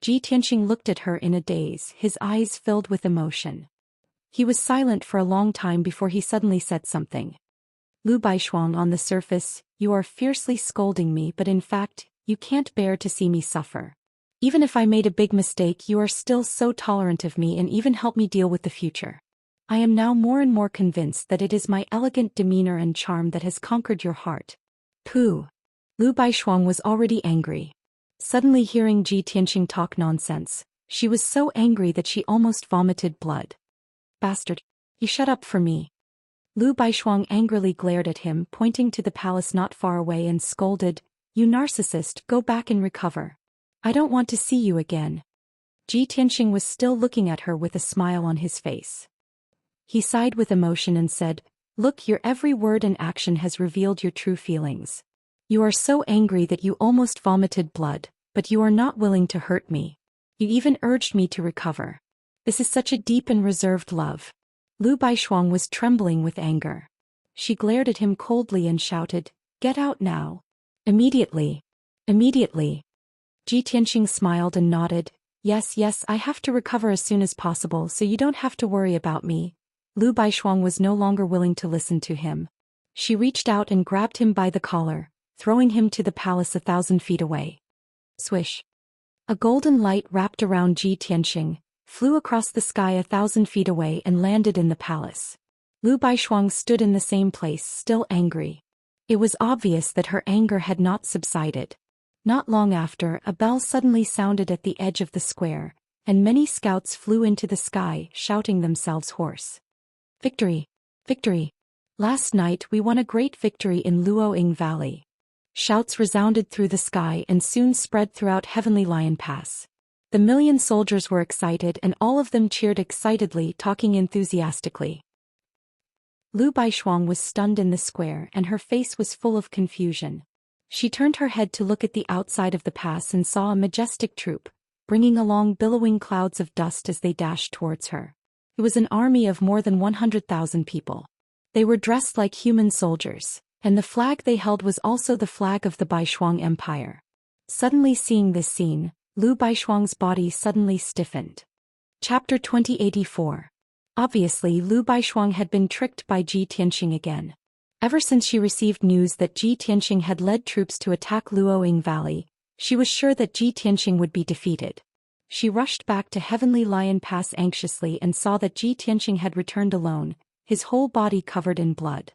Ji Tianxing looked at her in a daze, his eyes filled with emotion. He was silent for a long time before he suddenly said something. "Lu Baishuang, on the surface, you are fiercely scolding me, but in fact, you can't bear to see me suffer. Even if I made a big mistake, you are still so tolerant of me and even help me deal with the future. I am now more and more convinced that it is my elegant demeanor and charm that has conquered your heart." Pooh! Lu Baishuang was already angry. Suddenly hearing Ji Tianxing talk nonsense, she was so angry that she almost vomited blood. "Bastard! You shut up for me." Lu Baishuang angrily glared at him, pointing to the palace not far away, and scolded, "You narcissist, go back and recover. I don't want to see you again." Ji Tianxing was still looking at her with a smile on his face. He sighed with emotion and said, "Look, your every word and action has revealed your true feelings. You are so angry that you almost vomited blood, but you are not willing to hurt me. You even urged me to recover. This is such a deep and reserved love." Lu Baishuang was trembling with anger. She glared at him coldly and shouted, "Get out now. Immediately. Immediately." Ji Tianxing smiled and nodded, Yes, I have to recover as soon as possible, so you don't have to worry about me." Lu Baishuang was no longer willing to listen to him. She reached out and grabbed him by the collar, throwing him to the palace 1,000 feet away. Swish! A golden light wrapped around Ji Tianxing, flew across the sky 1,000 feet away and landed in the palace. Lu Baishuang stood in the same place, still angry. It was obvious that her anger had not subsided. Not long after, a bell suddenly sounded at the edge of the square, and many scouts flew into the sky, shouting themselves hoarse. "Victory! Victory! Last night we won a great victory in Luoying Valley." Shouts resounded through the sky and soon spread throughout Heavenly Lion Pass. The million soldiers were excited and all of them cheered excitedly, talking enthusiastically. Lu Baishuang was stunned in the square and her face was full of confusion. She turned her head to look at the outside of the pass and saw a majestic troop, bringing along billowing clouds of dust as they dashed towards her. It was an army of more than 100,000 people. They were dressed like human soldiers, and the flag they held was also the flag of the Baishuang Empire. Suddenly seeing this scene, Lu Baishuang's body suddenly stiffened. Chapter 2084. Obviously, Lu Baishuang had been tricked by Ji Tianxing again. Ever since she received news that Ji Tianxing had led troops to attack Luoying Valley, she was sure that Ji Tianxing would be defeated. She rushed back to Heavenly Lion Pass anxiously and saw that Ji Tianxing had returned alone, his whole body covered in blood.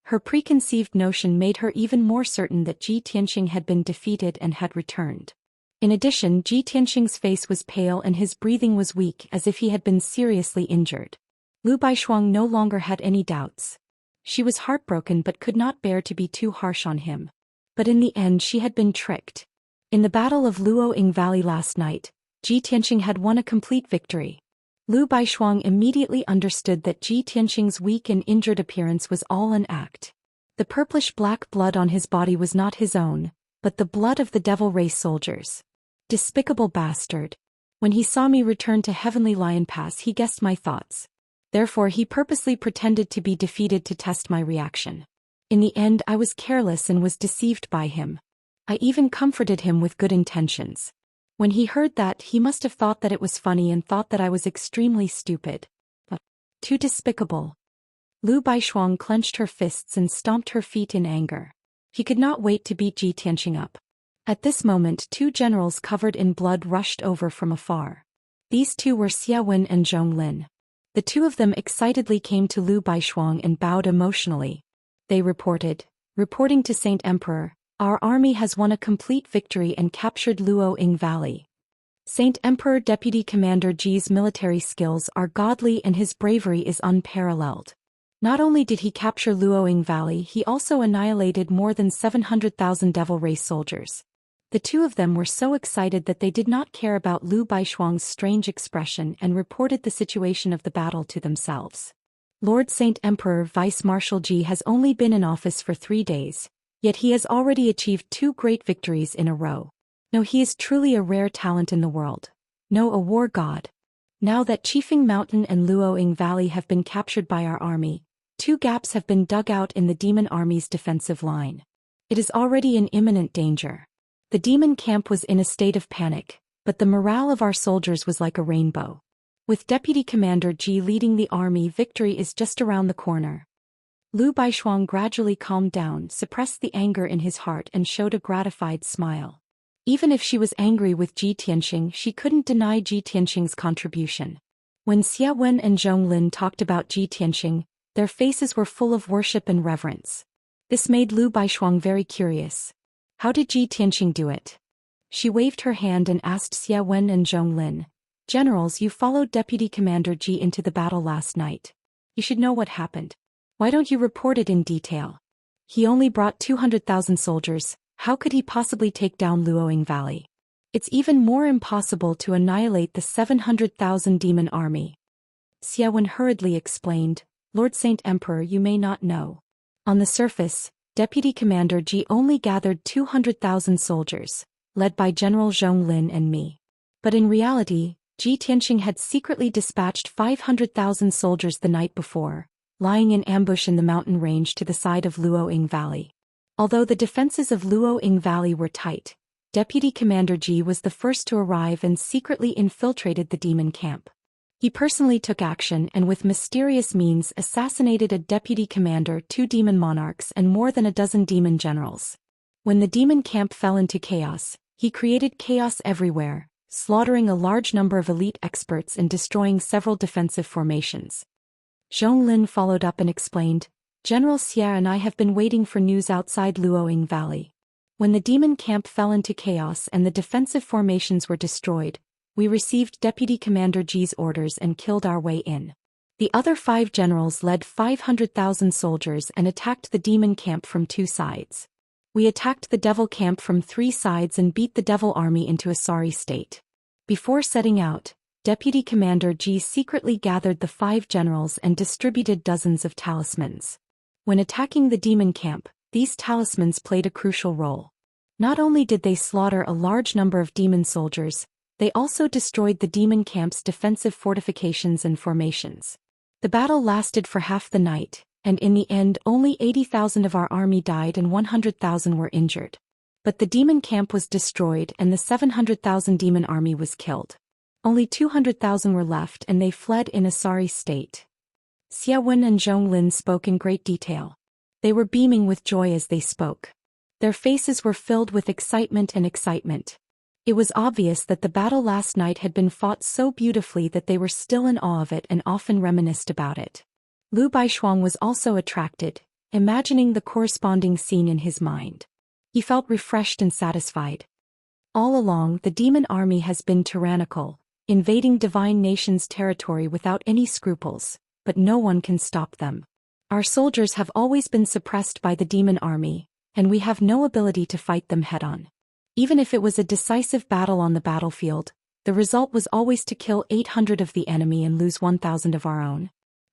Her preconceived notion made her even more certain that Ji Tianxing had been defeated and had returned. In addition, Ji Tianxing's face was pale and his breathing was weak, as if he had been seriously injured. Lu Baishuang no longer had any doubts. She was heartbroken but could not bear to be too harsh on him. But in the end she had been tricked. In the Battle of Luoying Valley last night, Ji Tianxing had won a complete victory. Lu Baishuang immediately understood that Ji Tianxing's weak and injured appearance was all an act. The purplish-black blood on his body was not his own, but the blood of the devil race soldiers. Despicable bastard. When he saw me return to Heavenly Lion Pass, he guessed my thoughts. Therefore he purposely pretended to be defeated to test my reaction. In the end I was careless and was deceived by him. I even comforted him with good intentions. When he heard that, he must have thought that it was funny and thought that I was extremely stupid. Too despicable. Lu Baishuang clenched her fists and stomped her feet in anger. He could not wait to beat Ji Tianxing up. At this moment 2 generals covered in blood rushed over from afar. These 2 were Xia Wen and Zhong Lin. The 2 of them excitedly came to Lu Baishuang and bowed emotionally. They reporting to Saint Emperor, "Our army has won a complete victory and captured Luoying Valley. Saint Emperor Deputy Commander Ji's military skills are godly and his bravery is unparalleled. Not only did he capture Luoying Valley, he also annihilated more than 700,000 devil race soldiers." The 2 of them were so excited that they did not care about Lu Baishuang's strange expression and reported the situation of the battle to themselves. Lord Saint Emperor Vice Marshal Ji has only been in office for 3 days, yet he has already achieved 2 great victories in a row. No, he is truly a rare talent in the world. No, a war god. Now that Qifeng Mountain and Luoying Valley have been captured by our army, 2 gaps have been dug out in the demon army's defensive line. It is already in imminent danger. The demon camp was in a state of panic, but the morale of our soldiers was like a rainbow. With Deputy Commander Ji leading the army, victory is just around the corner. Lu Baishuang gradually calmed down, suppressed the anger in his heart and showed a gratified smile. Even if she was angry with Ji Tianxing, she couldn't deny Ji Tianxing's contribution. When Xia Wen and Zhong Lin talked about Ji Tianxing, their faces were full of worship and reverence. This made Lu Baishuang very curious. How did Ji Tianxing do it? She waved her hand and asked Xia Wen and Zhong Lin, "Generals, you followed Deputy Commander Ji into the battle last night. You should know what happened. Why don't you report it in detail? He only brought 200,000 soldiers, how could he possibly take down Luoying Valley? It's even more impossible to annihilate the 700,000 demon army." Xia Wen hurriedly explained, "Lord Saint Emperor, you may not know. On the surface, Deputy Commander Ji only gathered 200,000 soldiers, led by General Zhong Lin and me. But in reality, Ji Tianxing had secretly dispatched 500,000 soldiers the night before, lying in ambush in the mountain range to the side of Luoying Valley. Although the defenses of Luoying Valley were tight, Deputy Commander Ji was the first to arrive and secretly infiltrated the demon camp. He personally took action and with mysterious means assassinated a deputy commander, 2 demon monarchs and more than a dozen demon generals. When the demon camp fell into chaos, he created chaos everywhere, slaughtering a large number of elite experts and destroying several defensive formations. Zhong Lin followed up and explained, "General Xia and I have been waiting for news outside Luoying Valley. When the demon camp fell into chaos and the defensive formations were destroyed, we received Deputy Commander Ji's orders and killed our way in. The other 5 generals led 500,000 soldiers and attacked the demon camp from 2 sides. We attacked the devil camp from 3 sides and beat the devil army into a sorry state. Before setting out, Deputy Commander Ji secretly gathered the 5 generals and distributed dozens of talismans. When attacking the demon camp, these talismans played a crucial role. Not only did they slaughter a large number of demon soldiers, they also destroyed the demon camp's defensive fortifications and formations. The battle lasted for half the night, and in the end only 80,000 of our army died and 100,000 were injured. But the demon camp was destroyed and the 700,000 demon army was killed. Only 200,000 were left and they fled in a sorry state." Xia Wen and Zhong Lin spoke in great detail. They were beaming with joy as they spoke. Their faces were filled with excitement. It was obvious that the battle last night had been fought so beautifully that they were still in awe of it and often reminisced about it. Lu Baishuang was also attracted, imagining the corresponding scene in his mind. He felt refreshed and satisfied. All along, the demon army has been tyrannical, invading divine nations' territory without any scruples, but no one can stop them. Our soldiers have always been suppressed by the demon army, and we have no ability to fight them head-on. Even if it was a decisive battle on the battlefield, the result was always to kill 800 of the enemy and lose 1,000 of our own.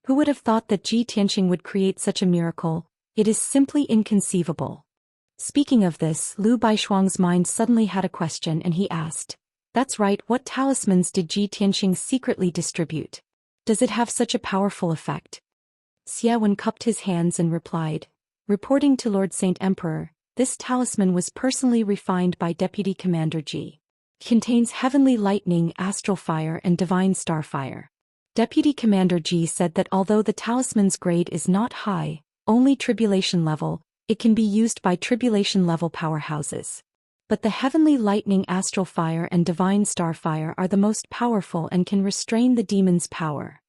Who would have thought that Ji Tianxing would create such a miracle? It is simply inconceivable." Speaking of this, Lu Baishuang's mind suddenly had a question and he asked, "That's right, what talismans did Ji Tianxing secretly distribute? Does it have such a powerful effect?" Xia Wen cupped his hands and replied, "Reporting to Lord Saint Emperor, this talisman was personally refined by Deputy Commander Ji. It contains heavenly lightning, astral fire and divine starfire. Deputy Commander Ji said that although the talisman's grade is not high, only tribulation level, it can be used by tribulation level powerhouses. but the heavenly lightning astral fire and divine starfire are the most powerful and can restrain the demon's power.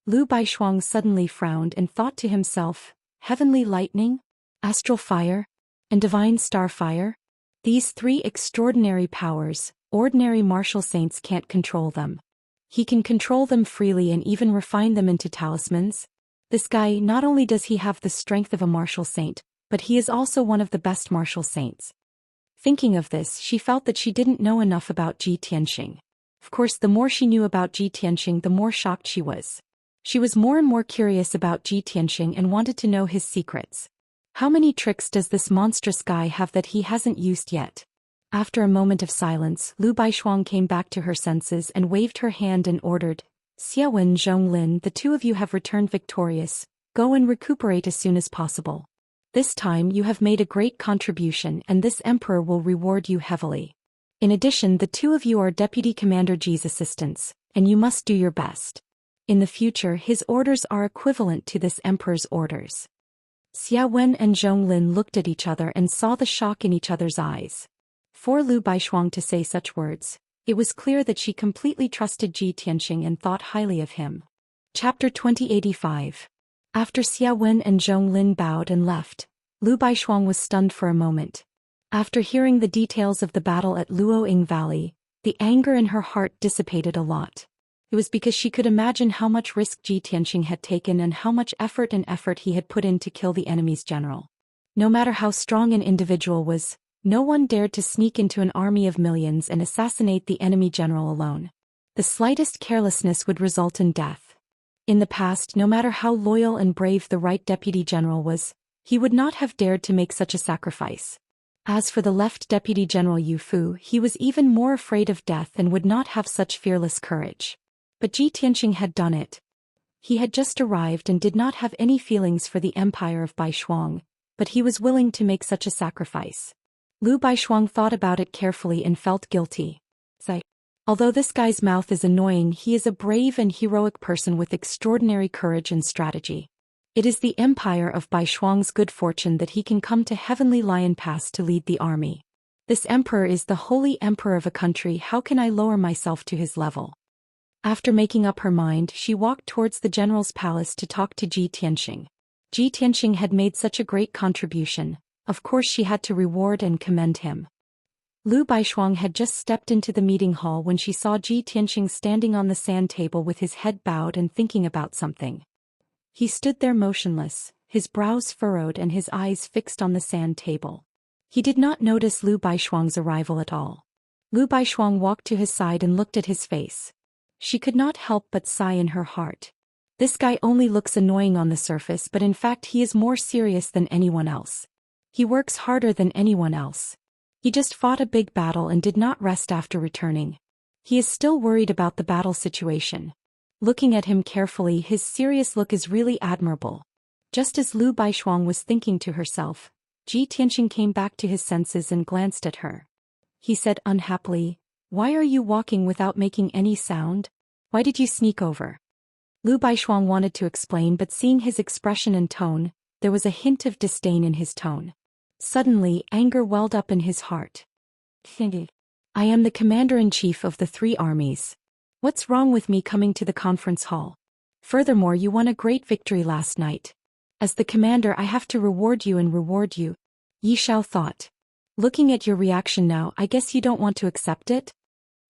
Lu Baishuang suddenly frowned and thought to himself, heavenly lightning, astral fire, and divine starfire? These three extraordinary powers, ordinary martial saints can't control them. He can control them freely and even refine them into talismans. This guy, not only does he have the strength of a martial saint, but he is also one of the best martial saints. Thinking of this, she felt that she didn't know enough about Ji Tianxing. Of course, the more she knew about Ji Tianxing, the more shocked she was. She was more and more curious about Ji Tianxing and wanted to know his secrets. How many tricks does this monstrous guy have that he hasn't used yet? After a moment of silence, Lu Baishuang came back to her senses and waved her hand and ordered, Xiawen Zhonglin, the two of you have returned victorious. Go and recuperate as soon as possible. This time you have made a great contribution and this emperor will reward you heavily. In addition, the two of you are Deputy Commander Ji's assistants, and you must do your best. In the future, his orders are equivalent to this emperor's orders. Xia Wen and Zhonglin looked at each other and saw the shock in each other's eyes. For Lu Baishuang to say such words, it was clear that she completely trusted Ji Tianxing and thought highly of him. Chapter 2085. After Xia Wen and Zhonglin bowed and left, Lu Baishuang was stunned for a moment. After hearing the details of the battle at Luoying Valley, the anger in her heart dissipated a lot. It was because she could imagine how much risk Ji Tianxing had taken and how much effort he had put in to kill the enemy's general. No matter how strong an individual was, no one dared to sneak into an army of millions and assassinate the enemy general alone. The slightest carelessness would result in death. In the past, no matter how loyal and brave the right deputy general was, he would not have dared to make such a sacrifice. As for the left deputy general Yu Fu, he was even more afraid of death and would not have such fearless courage. But Ji Tianxing had done it. He had just arrived and did not have any feelings for the empire of Baishuang, but he was willing to make such a sacrifice. Lu Baishuang thought about it carefully and felt guilty. Although this guy's mouth is annoying, he is a brave and heroic person with extraordinary courage and strategy. It is the empire of Baishuang's good fortune that he can come to Heavenly Lion Pass to lead the army. This emperor is the holy emperor of a country. How can I lower myself to his level? After making up her mind, she walked towards the general's palace to talk to Ji Tianxing. Ji Tianxing had made such a great contribution, of course she had to reward and commend him. Lu Baishuang had just stepped into the meeting hall when she saw Ji Tianxing standing on the sand table with his head bowed and thinking about something. He stood there motionless, his brows furrowed and his eyes fixed on the sand table. He did not notice Lu Baishuang's arrival at all. Lu Baishuang walked to his side and looked at his face. She could not help but sigh in her heart. This guy only looks annoying on the surface, but in fact he is more serious than anyone else. He works harder than anyone else. He just fought a big battle and did not rest after returning. He is still worried about the battle situation. Looking at him carefully, his serious look is really admirable. Just as Lu Baishuang was thinking to herself, Ji Tianxing came back to his senses and glanced at her. He said unhappily, "Why are you walking without making any sound? Why did you sneak over?" Lu Baishuang wanted to explain, but seeing his expression and tone, there was a hint of disdain in his tone. Suddenly, anger welled up in his heart. "I am the commander-in-chief of the three armies. What's wrong with me coming to the conference hall? Furthermore, you won a great victory last night. As the commander, I have to reward you. Yi Xiao thought. Looking at your reaction now, I guess you don't want to accept it?"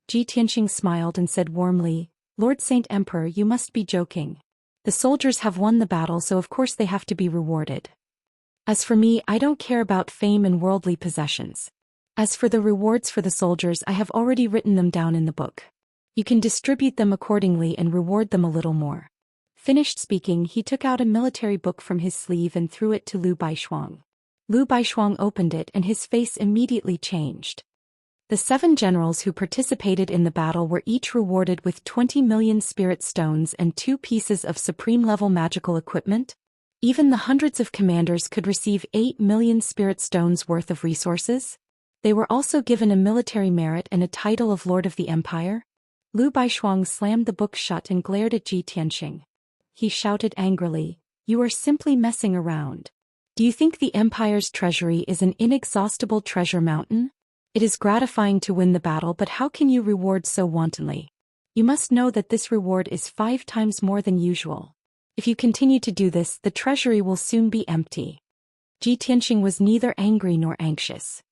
Ji Tianxing smiled and said warmly, "Lord Saint Emperor, you must be joking. The soldiers have won the battle, so of course they have to be rewarded. As for me, I don't care about fame and worldly possessions. As for the rewards for the soldiers, I have already written them down in the book. You can distribute them accordingly and reward them a little more." Finished speaking, he took out a military book from his sleeve and threw it to Lu Baishuang. Lu Baishuang opened it and his face immediately changed. The 7 generals who participated in the battle were each rewarded with 20 million spirit stones and 2 pieces of supreme-level magical equipment. Even the hundreds of commanders could receive 8 million spirit stones worth of resources. They were also given a military merit and a title of Lord of the Empire. Lu Baishuang slammed the book shut and glared at Ji Tianxing. He shouted angrily, "You are simply messing around. Do you think the Empire's treasury is an inexhaustible treasure mountain? It is gratifying to win the battle, but how can you reward so wantonly? You must know that this reward is 5 times more than usual. If you continue to do this, the treasury will soon be empty. Ji Tianxing was neither angry nor anxious.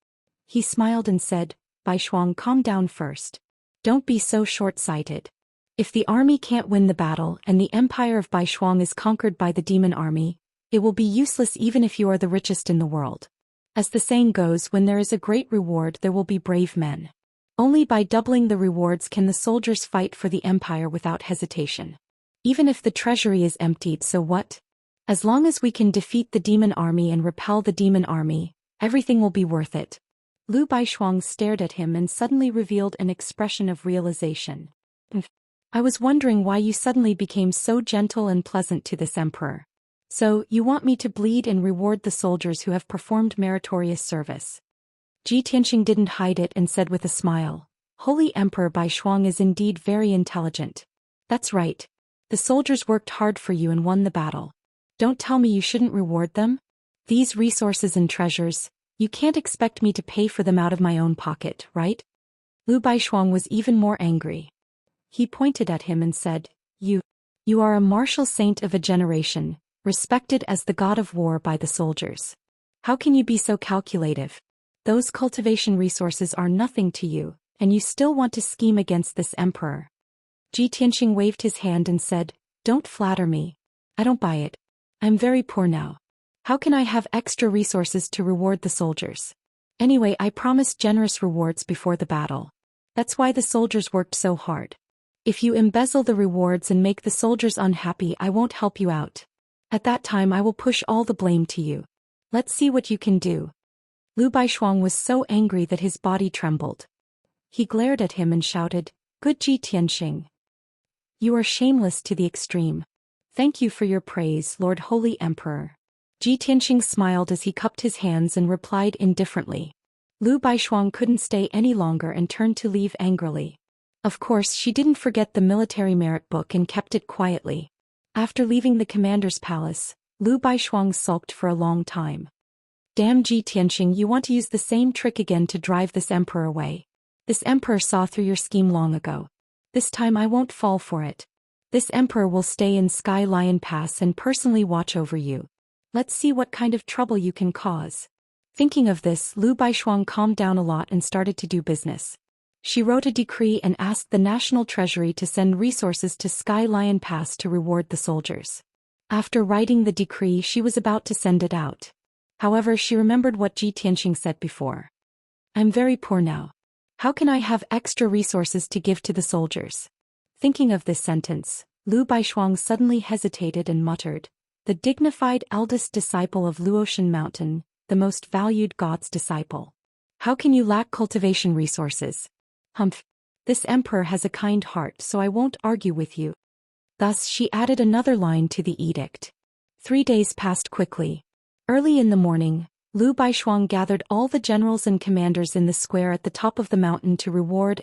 He smiled and said, Baishuang, calm down first. Don't be so short-sighted. If the army can't win the battle and the empire of Baishuang is conquered by the demon army, it will be useless even if you are the richest in the world. As the saying goes, when there is a great reward there will be brave men. Only by doubling the rewards can the soldiers fight for the empire without hesitation. Even if the treasury is emptied, so what? As long as we can defeat the demon army and repel the demon army, everything will be worth it. Lu Baishuang stared at him and suddenly revealed an expression of realization. I was wondering why you suddenly became so gentle and pleasant to this emperor. So, you want me to bleed and reward the soldiers who have performed meritorious service. Ji Tianxing didn't hide it and said with a smile, Holy Emperor Baishuang is indeed very intelligent. That's right. The soldiers worked hard for you and won the battle. Don't tell me you shouldn't reward them? These resources and treasures, you can't expect me to pay for them out of my own pocket, right? Lu Baishuang was even more angry. He pointed at him and said, You are a martial saint of a generation, respected as the god of war by the soldiers. How can you be so calculative? Those cultivation resources are nothing to you, and you still want to scheme against this emperor. Ji Tianxing waved his hand and said, Don't flatter me. I don't buy it. I'm very poor now. How can I have extra resources to reward the soldiers? Anyway, I promised generous rewards before the battle. That's why the soldiers worked so hard. If you embezzle the rewards and make the soldiers unhappy, I won't help you out. At that time I will push all the blame to you. Let's see what you can do. Lu Baishuang was so angry that his body trembled. He glared at him and shouted, Good Ji Tianxing. You are shameless to the extreme. Thank you for your praise, Lord Holy Emperor. Ji Tianxing smiled as he cupped his hands and replied indifferently. Lu Baishuang couldn't stay any longer and turned to leave angrily. Of course, she didn't forget the military merit book and kept it quietly. After leaving the commander's palace, Lu Baishuang sulked for a long time. Damn Ji Tianxing, you want to use the same trick again to drive this emperor away. This emperor saw through your scheme long ago. This time I won't fall for it. This emperor will stay in Sky Lion Pass and personally watch over you. Let's see what kind of trouble you can cause. Thinking of this, Lu Baishuang calmed down a lot and started to do business. She wrote a decree and asked the National Treasury to send resources to Sky Lion Pass to reward the soldiers. After writing the decree, she was about to send it out. However, she remembered what Ji Tianxing said before. I'm very poor now. How can I have extra resources to give to the soldiers? Thinking of this sentence, Lu Baishuang suddenly hesitated and muttered, The dignified eldest disciple of Luotian Mountain, the most valued god's disciple. How can you lack cultivation resources? Humph. This emperor has a kind heart, so I won't argue with you. Thus she added another line to the edict. 3 days passed quickly. Early in the morning, Lu Baishuang gathered all the generals and commanders in the square at the top of the mountain to reward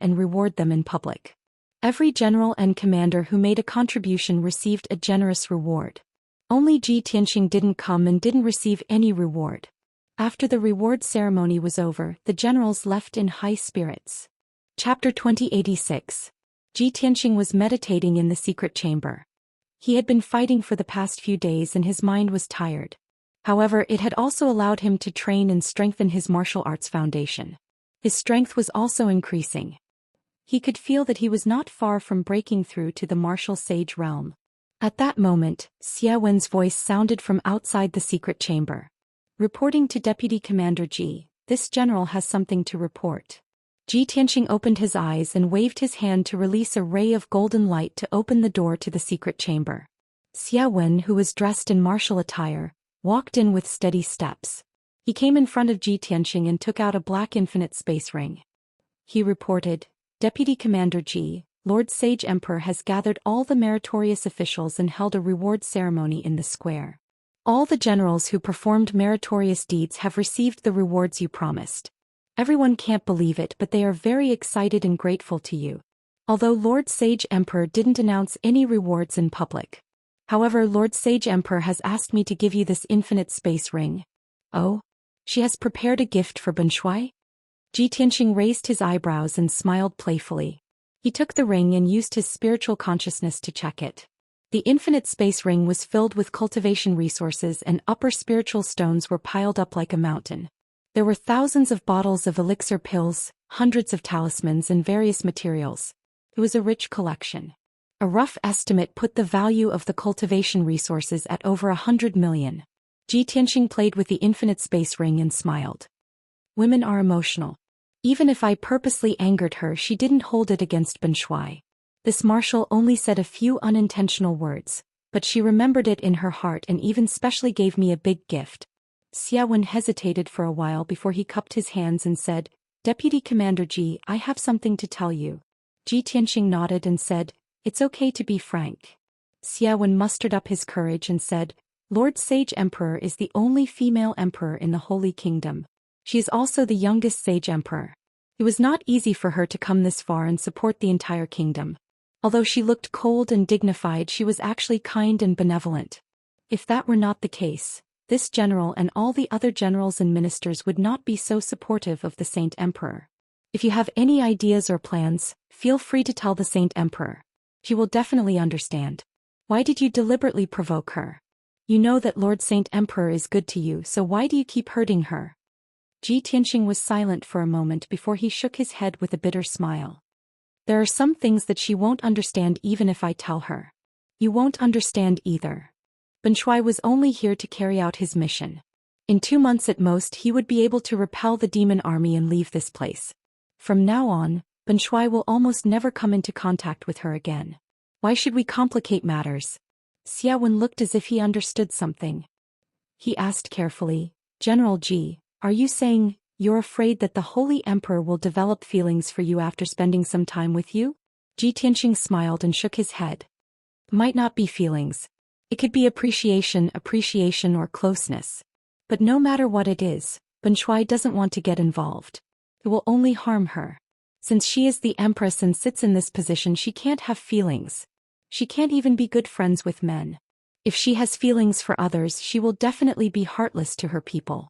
them in public. Every general and commander who made a contribution received a generous reward. Only Ji Tianxing didn't come and didn't receive any reward. After the reward ceremony was over, the generals left in high spirits. Chapter 2086. Ji Tianxing was meditating in the secret chamber. He had been fighting for the past few days and his mind was tired. However, it had also allowed him to train and strengthen his martial arts foundation. His strength was also increasing. He could feel that he was not far from breaking through to the martial sage realm. At that moment, Xie Wen's voice sounded from outside the secret chamber. Reporting to Deputy Commander Ji, this general has something to report. Ji Tianxing opened his eyes and waved his hand to release a ray of golden light to open the door to the secret chamber. Xie Wen, who was dressed in martial attire, walked in with steady steps. He came in front of Ji Tianxing and took out a black infinite space ring. He reported, Deputy Commander Ji, Lord Sage Emperor has gathered all the meritorious officials and held a reward ceremony in the square. All the generals who performed meritorious deeds have received the rewards you promised. Everyone can't believe it, but they are very excited and grateful to you. Although Lord Sage Emperor didn't announce any rewards in public. However, Lord Sage Emperor has asked me to give you this infinite space ring. Oh? She has prepared a gift for Benshui? Ji Tianxing raised his eyebrows and smiled playfully. He took the ring and used his spiritual consciousness to check it. The infinite space ring was filled with cultivation resources and upper spiritual stones were piled up like a mountain. There were thousands of bottles of elixir pills, hundreds of talismans and various materials. It was a rich collection. A rough estimate put the value of the cultivation resources at over 100 million. Ji Tianxing played with the infinite space ring and smiled. Women are emotional. Even if I purposely angered her, she didn't hold it against Ben Shuai. This marshal only said a few unintentional words, but she remembered it in her heart and even specially gave me a big gift. Xiawen hesitated for a while before he cupped his hands and said, Deputy Commander Ji, I have something to tell you. Ji Tianxing nodded and said, It's okay to be frank. Xiawen mustered up his courage and said, Lord Sage Emperor is the only female emperor in the Holy Kingdom. She is also the youngest Sage Emperor. It was not easy for her to come this far and support the entire kingdom. Although she looked cold and dignified, she was actually kind and benevolent. If that were not the case, this general and all the other generals and ministers would not be so supportive of the Saint Emperor. If you have any ideas or plans, feel free to tell the Saint Emperor. He will definitely understand. Why did you deliberately provoke her? You know that Lord Saint Emperor is good to you, so why do you keep hurting her? Ji Tianxing was silent for a moment before he shook his head with a bitter smile. There are some things that she won't understand even if I tell her. You won't understand either. Ben Shuai was only here to carry out his mission. In 2 months at most he would be able to repel the demon army and leave this place. From now on, Ben Shuai will almost never come into contact with her again. Why should we complicate matters? Xiawen looked as if he understood something. He asked carefully, General Ji, are you saying you're afraid that the Holy Emperor will develop feelings for you after spending some time with you? Ji Tianxing smiled and shook his head. Might not be feelings. It could be appreciation or closeness. But no matter what it is, Ben Shuai doesn't want to get involved. It will only harm her. Since she is the Empress and sits in this position, she can't have feelings. She can't even be good friends with men. If she has feelings for others, she will definitely be heartless to her people.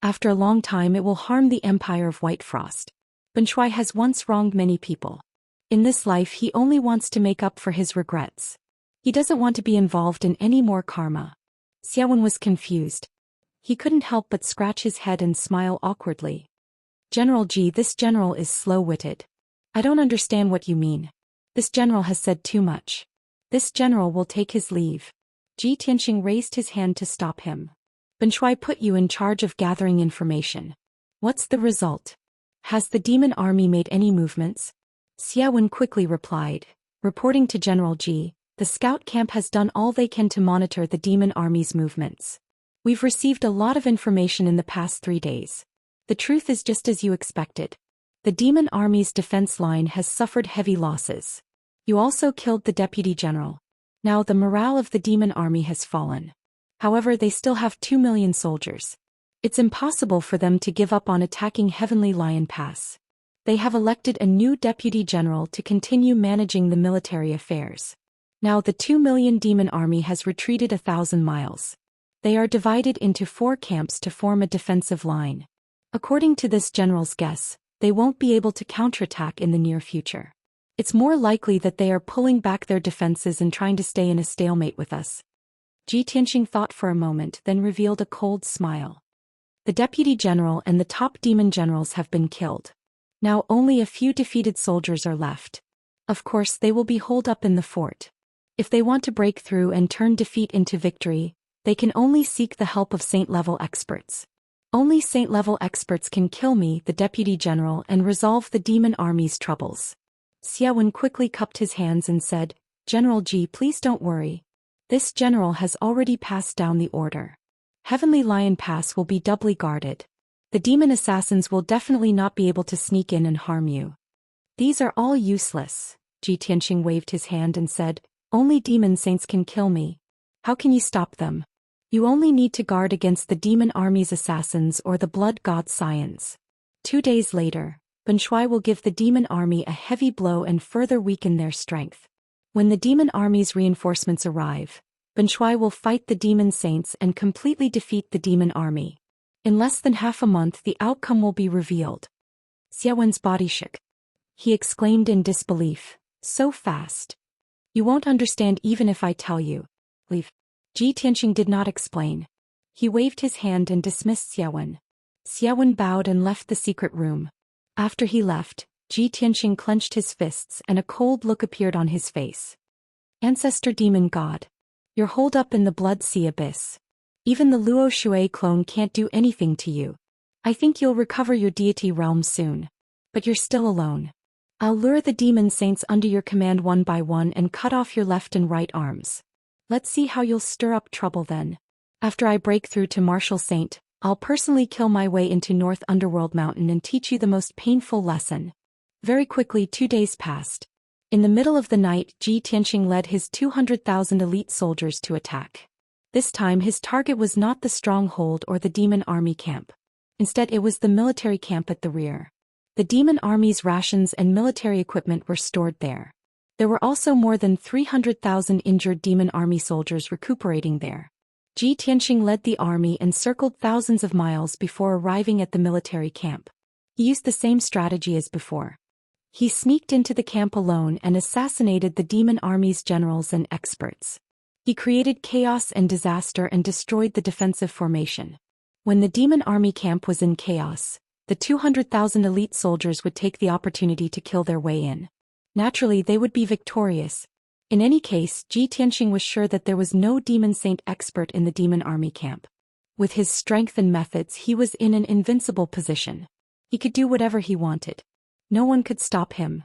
After a long time it will harm the Empire of White Frost. Ben Shuai has once wronged many people. In this life he only wants to make up for his regrets. He doesn't want to be involved in any more karma. Xiawen was confused. He couldn't help but scratch his head and smile awkwardly. General Ji, this general is slow-witted. I don't understand what you mean. This general has said too much. This general will take his leave. Ji Tianxing raised his hand to stop him. Ben Shuai put you in charge of gathering information. What's the result? Has the demon army made any movements? Xiawen quickly replied, reporting to General Ji, the scout camp has done all they can to monitor the demon army's movements. We've received a lot of information in the past 3 days. The truth is just as you expected. The demon army's defense line has suffered heavy losses. You also killed the deputy general. Now the morale of the demon army has fallen. However, they still have 2 million soldiers. It's impossible for them to give up on attacking Heavenly Lion Pass. They have elected a new deputy general to continue managing the military affairs. Now the 2 million demon army has retreated 1,000 miles. They are divided into 4 camps to form a defensive line. According to this general's guess, they won't be able to counterattack in the near future. It's more likely that they are pulling back their defenses and trying to stay in a stalemate with us. Ji Tianxing thought for a moment, then revealed a cold smile. The deputy general and the top demon generals have been killed. Now only a few defeated soldiers are left. Of course they will be holed up in the fort. If they want to break through and turn defeat into victory, they can only seek the help of saint-level experts. Only saint-level experts can kill me, the deputy general, and resolve the demon army's troubles. Xiawen quickly cupped his hands and said, General Ji, please don't worry. This general has already passed down the order. Heavenly Lion Pass will be doubly guarded. The demon assassins will definitely not be able to sneak in and harm you. These are all useless. Ji Tianxing waved his hand and said, only demon saints can kill me. How can you stop them? You only need to guard against the demon army's assassins or the blood god Xians. 2 days later, Ben Shuai will give the demon army a heavy blow and further weaken their strength. When the demon army's reinforcements arrive, Ben Shuai will fight the demon saints and completely defeat the demon army. In less than half a month the outcome will be revealed. Xiaowen's body shook. He exclaimed in disbelief. So fast. You won't understand even if I tell you. Leave. Ji Tianxing did not explain. He waved his hand and dismissed Xiaowen. Xiaowen bowed and left the secret room. After he left, Ji Tianxing clenched his fists and a cold look appeared on his face. Ancestor Demon God. You're holed up in the Blood Sea Abyss. Even the Luo Shui clone can't do anything to you. I think you'll recover your deity realm soon. But you're still alone. I'll lure the demon saints under your command one by one and cut off your left and right arms. Let's see how you'll stir up trouble then. After I break through to Martial Saint, I'll personally kill my way into North Underworld Mountain and teach you the most painful lesson. Very quickly 2 days passed. In the middle of the night, Ji Tianxing led his 200,000 elite soldiers to attack. This time his target was not the stronghold or the demon army camp. Instead it was the military camp at the rear. The demon army's rations and military equipment were stored there. There were also more than 300,000 injured demon army soldiers recuperating there. Ji Tianxing led the army and circled thousands of miles before arriving at the military camp. He used the same strategy as before. He sneaked into the camp alone and assassinated the demon army's generals and experts. He created chaos and disaster and destroyed the defensive formation. When the demon army camp was in chaos, the 200,000 elite soldiers would take the opportunity to kill their way in. Naturally, they would be victorious. In any case, Ji Tianxing was sure that there was no demon saint expert in the demon army camp. With his strength and methods, he was in an invincible position. He could do whatever he wanted. No one could stop him.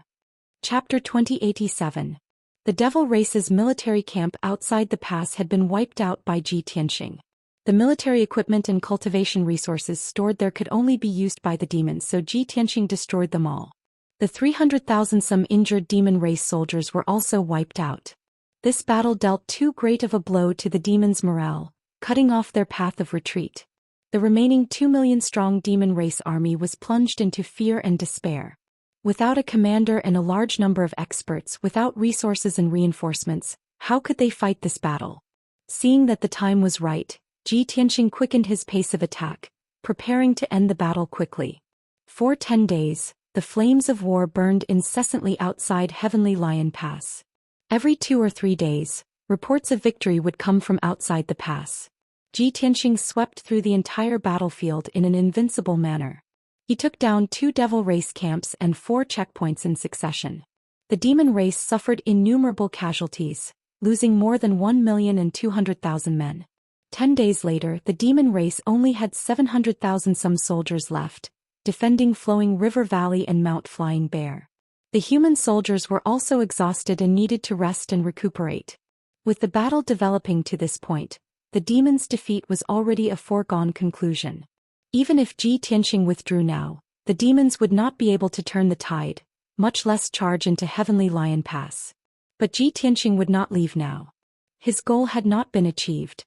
Chapter 2087. The Devil Race's military camp outside the pass had been wiped out by Ji Tianxing. The military equipment and cultivation resources stored there could only be used by the demons, so Ji Tianxing destroyed them all. The 300,000 some injured demon race soldiers were also wiped out. This battle dealt too great of a blow to the demons' morale, cutting off their path of retreat. The remaining 2 million strong demon race army was plunged into fear and despair. Without a commander and a large number of experts, without resources and reinforcements, how could they fight this battle? Seeing that the time was right, Ji Tianxing quickened his pace of attack, preparing to end the battle quickly. For 10 days, the flames of war burned incessantly outside Heavenly Lion Pass. Every 2 or 3 days, reports of victory would come from outside the pass. Ji Tianxing swept through the entire battlefield in an invincible manner. He took down 2 devil race camps and 4 checkpoints in succession. The demon race suffered innumerable casualties, losing more than 1,200,000 men. 10 days later, the demon race only had 700,000 some soldiers left, defending Flowing River Valley and Mount Flying Bear. The human soldiers were also exhausted and needed to rest and recuperate. With the battle developing to this point, the demons' defeat was already a foregone conclusion. Even if Ji Tianxing withdrew now, the demons would not be able to turn the tide, much less charge into Heavenly Lion Pass. But Ji Tianxing would not leave now. His goal had not been achieved.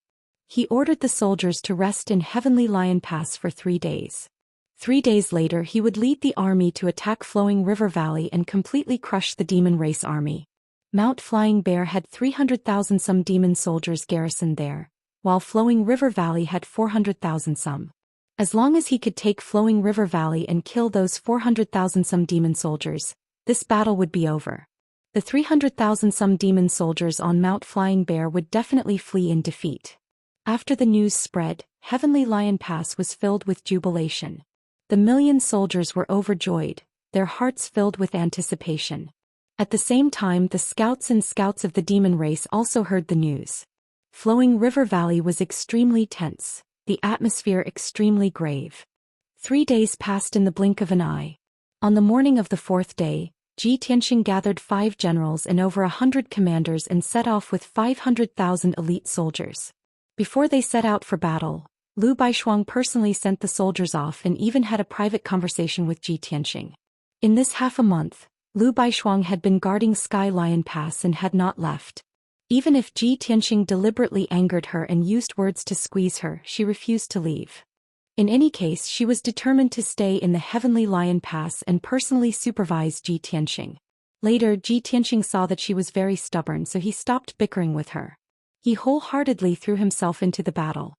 He ordered the soldiers to rest in Heavenly Lion Pass for 3 days. 3 days later he would lead the army to attack Flowing River Valley and completely crush the demon race army. Mount Flying Bear had 300,000 some demon soldiers garrisoned there, while Flowing River Valley had 400,000 some. As long as he could take Flowing River Valley and kill those 400,000 some demon soldiers, this battle would be over. The 300,000 some demon soldiers on Mount Flying Bear would definitely flee in defeat. After the news spread, Heavenly Lion Pass was filled with jubilation. The million soldiers were overjoyed, their hearts filled with anticipation. At the same time, the scouts of the demon race also heard the news. Flowing River Valley was extremely tense, the atmosphere extremely grave. 3 days passed in the blink of an eye. On the morning of the 4th day, Ji Tianxing gathered 5 generals and over 100 commanders and set off with 500,000 elite soldiers. Before they set out for battle, Liu Baishuang personally sent the soldiers off and even had a private conversation with Ji Tianxing. In this half a month, Liu Baishuang had been guarding Sky Lion Pass and had not left. Even if Ji Tianxing deliberately angered her and used words to squeeze her, she refused to leave. In any case, she was determined to stay in the Heavenly Lion Pass and personally supervise Ji Tianxing. Later, Ji Tianxing saw that she was very stubborn, so he stopped bickering with her. He wholeheartedly threw himself into the battle.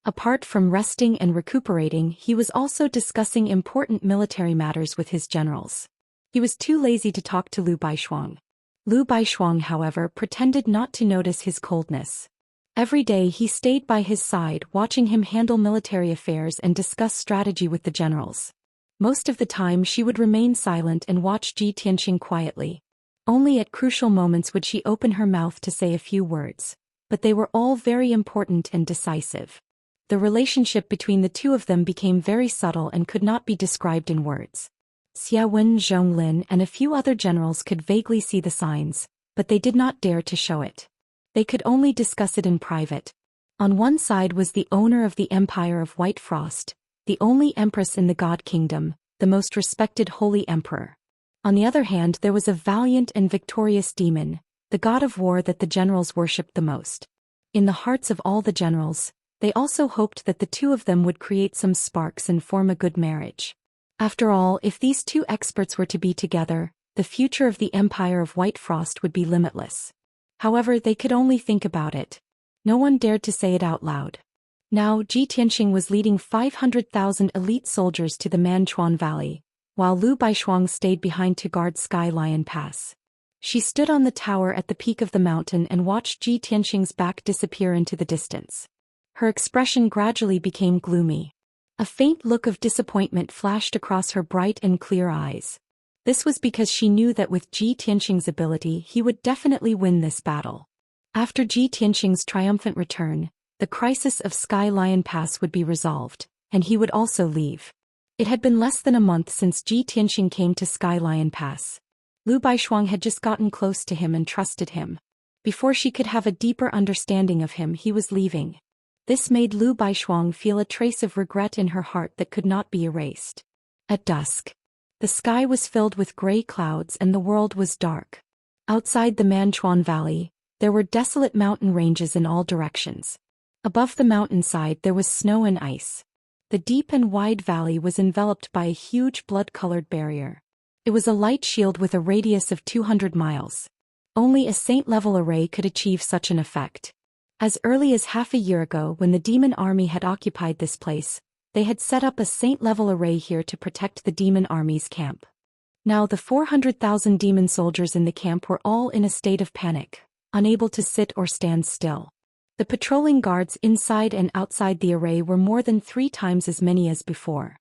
Apart from resting and recuperating, he was also discussing important military matters with his generals. He was too lazy to talk to Lu Baishuang. Lu Baishuang, however, pretended not to notice his coldness. Every day he stayed by his side, watching him handle military affairs and discuss strategy with the generals. Most of the time she would remain silent and watch Ji Tianxing quietly. Only at crucial moments would she open her mouth to say a few words, but they were all very important and decisive. The relationship between the two of them became very subtle and could not be described in words. Xia Wen, Zhonglin, and a few other generals could vaguely see the signs, but they did not dare to show it. They could only discuss it in private. On one side was the owner of the Empire of White Frost, the only empress in the God Kingdom, the most respected holy emperor. On the other hand, there was a valiant and victorious demon, the god of war that the generals worshipped the most. In the hearts of all the generals, they also hoped that the two of them would create some sparks and form a good marriage. After all, if these two experts were to be together, the future of the Empire of White Frost would be limitless. However, they could only think about it. No one dared to say it out loud. Now, Ji Tianxing was leading 500,000 elite soldiers to the Manchuan Valley, while Lu Baishuang stayed behind to guard Sky Lion Pass. She stood on the tower at the peak of the mountain and watched Ji Tianxing's back disappear into the distance. Her expression gradually became gloomy. A faint look of disappointment flashed across her bright and clear eyes. This was because she knew that with Ji Tianxing's ability he would definitely win this battle. After Ji Tianxing's triumphant return, the crisis of Sky Lion Pass would be resolved, and he would also leave. It had been less than a month since Ji Tianxing came to Sky Lion Pass. Lu Baishuang had just gotten close to him and trusted him. Before she could have a deeper understanding of him, he was leaving. This made Lu Baishuang feel a trace of regret in her heart that could not be erased. At dusk, the sky was filled with gray clouds and the world was dark. Outside the Manchuan Valley, there were desolate mountain ranges in all directions. Above the mountainside there was snow and ice. The deep and wide valley was enveloped by a huge blood-colored barrier. It was a light shield with a radius of 200 miles. Only a saint-level array could achieve such an effect. As early as half a year ago, when the demon army had occupied this place, they had set up a saint-level array here to protect the demon army's camp. Now the 400,000 demon soldiers in the camp were all in a state of panic, unable to sit or stand still. The patrolling guards inside and outside the array were more than 3 times as many as before.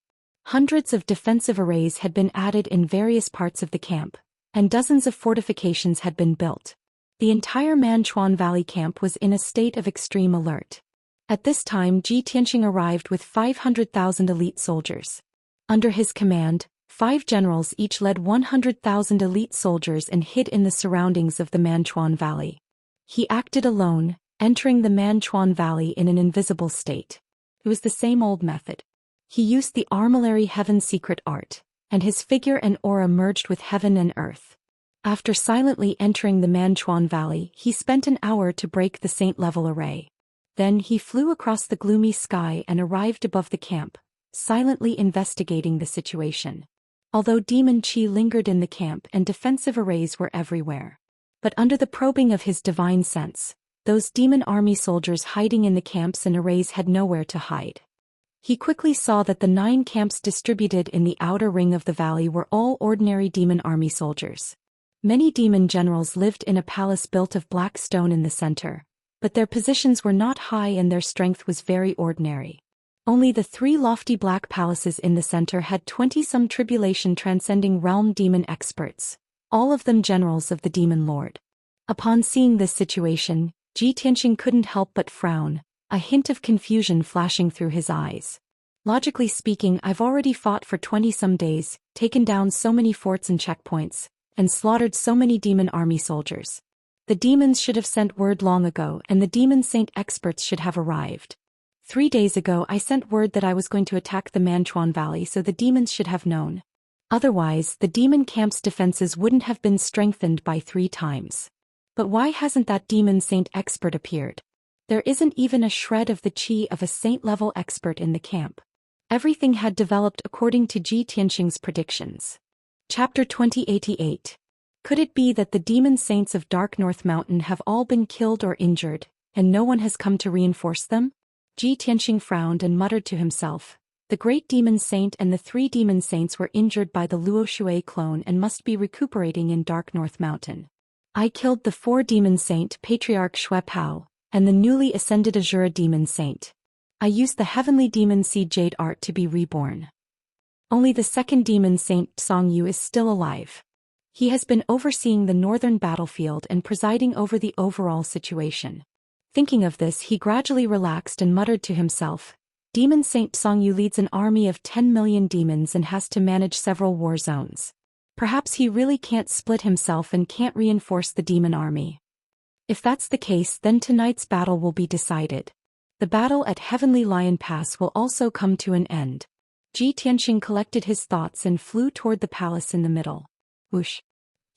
Hundreds of defensive arrays had been added in various parts of the camp, and dozens of fortifications had been built. The entire Manchuan Valley camp was in a state of extreme alert. At this time, Ji Tianxing arrived with 500,000 elite soldiers. Under his command, 5 generals each led 100,000 elite soldiers and hid in the surroundings of the Manchuan Valley. He acted alone, entering the Manchuan Valley in an invisible state. It was the same old method. He used the armillary heaven secret art, and his figure and aura merged with heaven and earth. After silently entering the Manchuan Valley, he spent an hour to break the saint-level array. Then he flew across the gloomy sky and arrived above the camp, silently investigating the situation. Although demon chi lingered in the camp and defensive arrays were everywhere. But under the probing of his divine sense, those demon army soldiers hiding in the camps and arrays had nowhere to hide. He quickly saw that the 9 camps distributed in the outer ring of the valley were all ordinary demon army soldiers. Many demon generals lived in a palace built of black stone in the center, but their positions were not high and their strength was very ordinary. Only the 3 lofty black palaces in the center had 20-some tribulation transcending realm demon experts, all of them generals of the demon lord. Upon seeing this situation, Ji Tianxing couldn't help but frown, a hint of confusion flashing through his eyes. Logically speaking, I've already fought for 20-some days, taken down so many forts and checkpoints, and slaughtered so many demon army soldiers. The demons should have sent word long ago and the demon saint experts should have arrived. 3 days ago I sent word that I was going to attack the Manchuan Valley, so the demons should have known. Otherwise, the demon camp's defenses wouldn't have been strengthened by 3 times. But why hasn't that demon saint expert appeared? There isn't even a shred of the chi of a saint-level expert in the camp. Everything had developed according to Ji Tianxing's predictions. Chapter 2088. Could it be that the demon saints of Dark North Mountain have all been killed or injured, and no one has come to reinforce them? Ji Tianxing frowned and muttered to himself. The great demon saint and the 3 demon saints were injured by the Luo Shui clone and must be recuperating in Dark North Mountain. I killed the 4 demon saint Patriarch Xue Pao, and the newly ascended Azura demon saint. I used the heavenly demon seed jade art to be reborn. Only the 2nd demon saint Song Yu is still alive. He has been overseeing the northern battlefield and presiding over the overall situation. Thinking of this, he gradually relaxed and muttered to himself, Demon Saint Song Yu leads an army of 10 million demons and has to manage several war zones. Perhaps he really can't split himself and can't reinforce the demon army. If that's the case, then tonight's battle will be decided. The battle at Heavenly Lion Pass will also come to an end. Ji Tianxing collected his thoughts and flew toward the palace in the middle. Whoosh!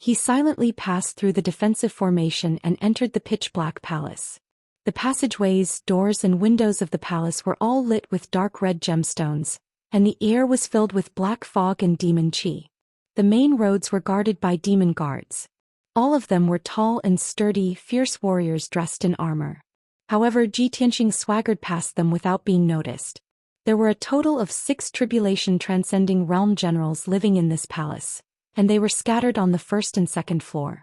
He silently passed through the defensive formation and entered the pitch-black palace. The passageways, doors and windows of the palace were all lit with dark red gemstones, and the air was filled with black fog and demon qi. The main roads were guarded by demon guards. All of them were tall and sturdy, fierce warriors dressed in armor. However, Ji Tianxing swaggered past them without being noticed. There were a total of 6 tribulation transcending realm generals living in this palace, and they were scattered on the 1st and 2nd floor.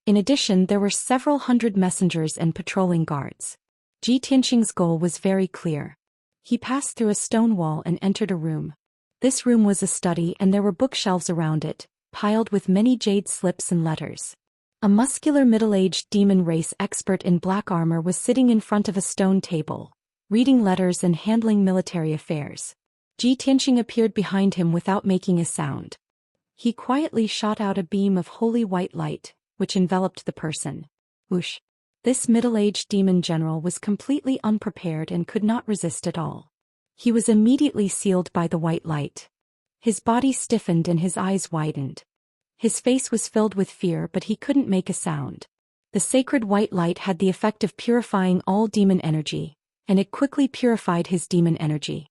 In addition, there were several hundred messengers and patrolling guards. Ji Tianxing's goal was very clear. He passed through a stone wall and entered a room. This room was a study and there were bookshelves around it, piled with many jade slips and letters. A muscular middle-aged demon race expert in black armor was sitting in front of a stone table, reading letters and handling military affairs. Ji Tianxing appeared behind him without making a sound. He quietly shot out a beam of holy white light, which enveloped the person. Whoosh! This middle-aged demon general was completely unprepared and could not resist at all. He was immediately sealed by the white light. His body stiffened and his eyes widened. His face was filled with fear, but he couldn't make a sound. The sacred white light had the effect of purifying all demon energy, and it quickly purified his demon energy.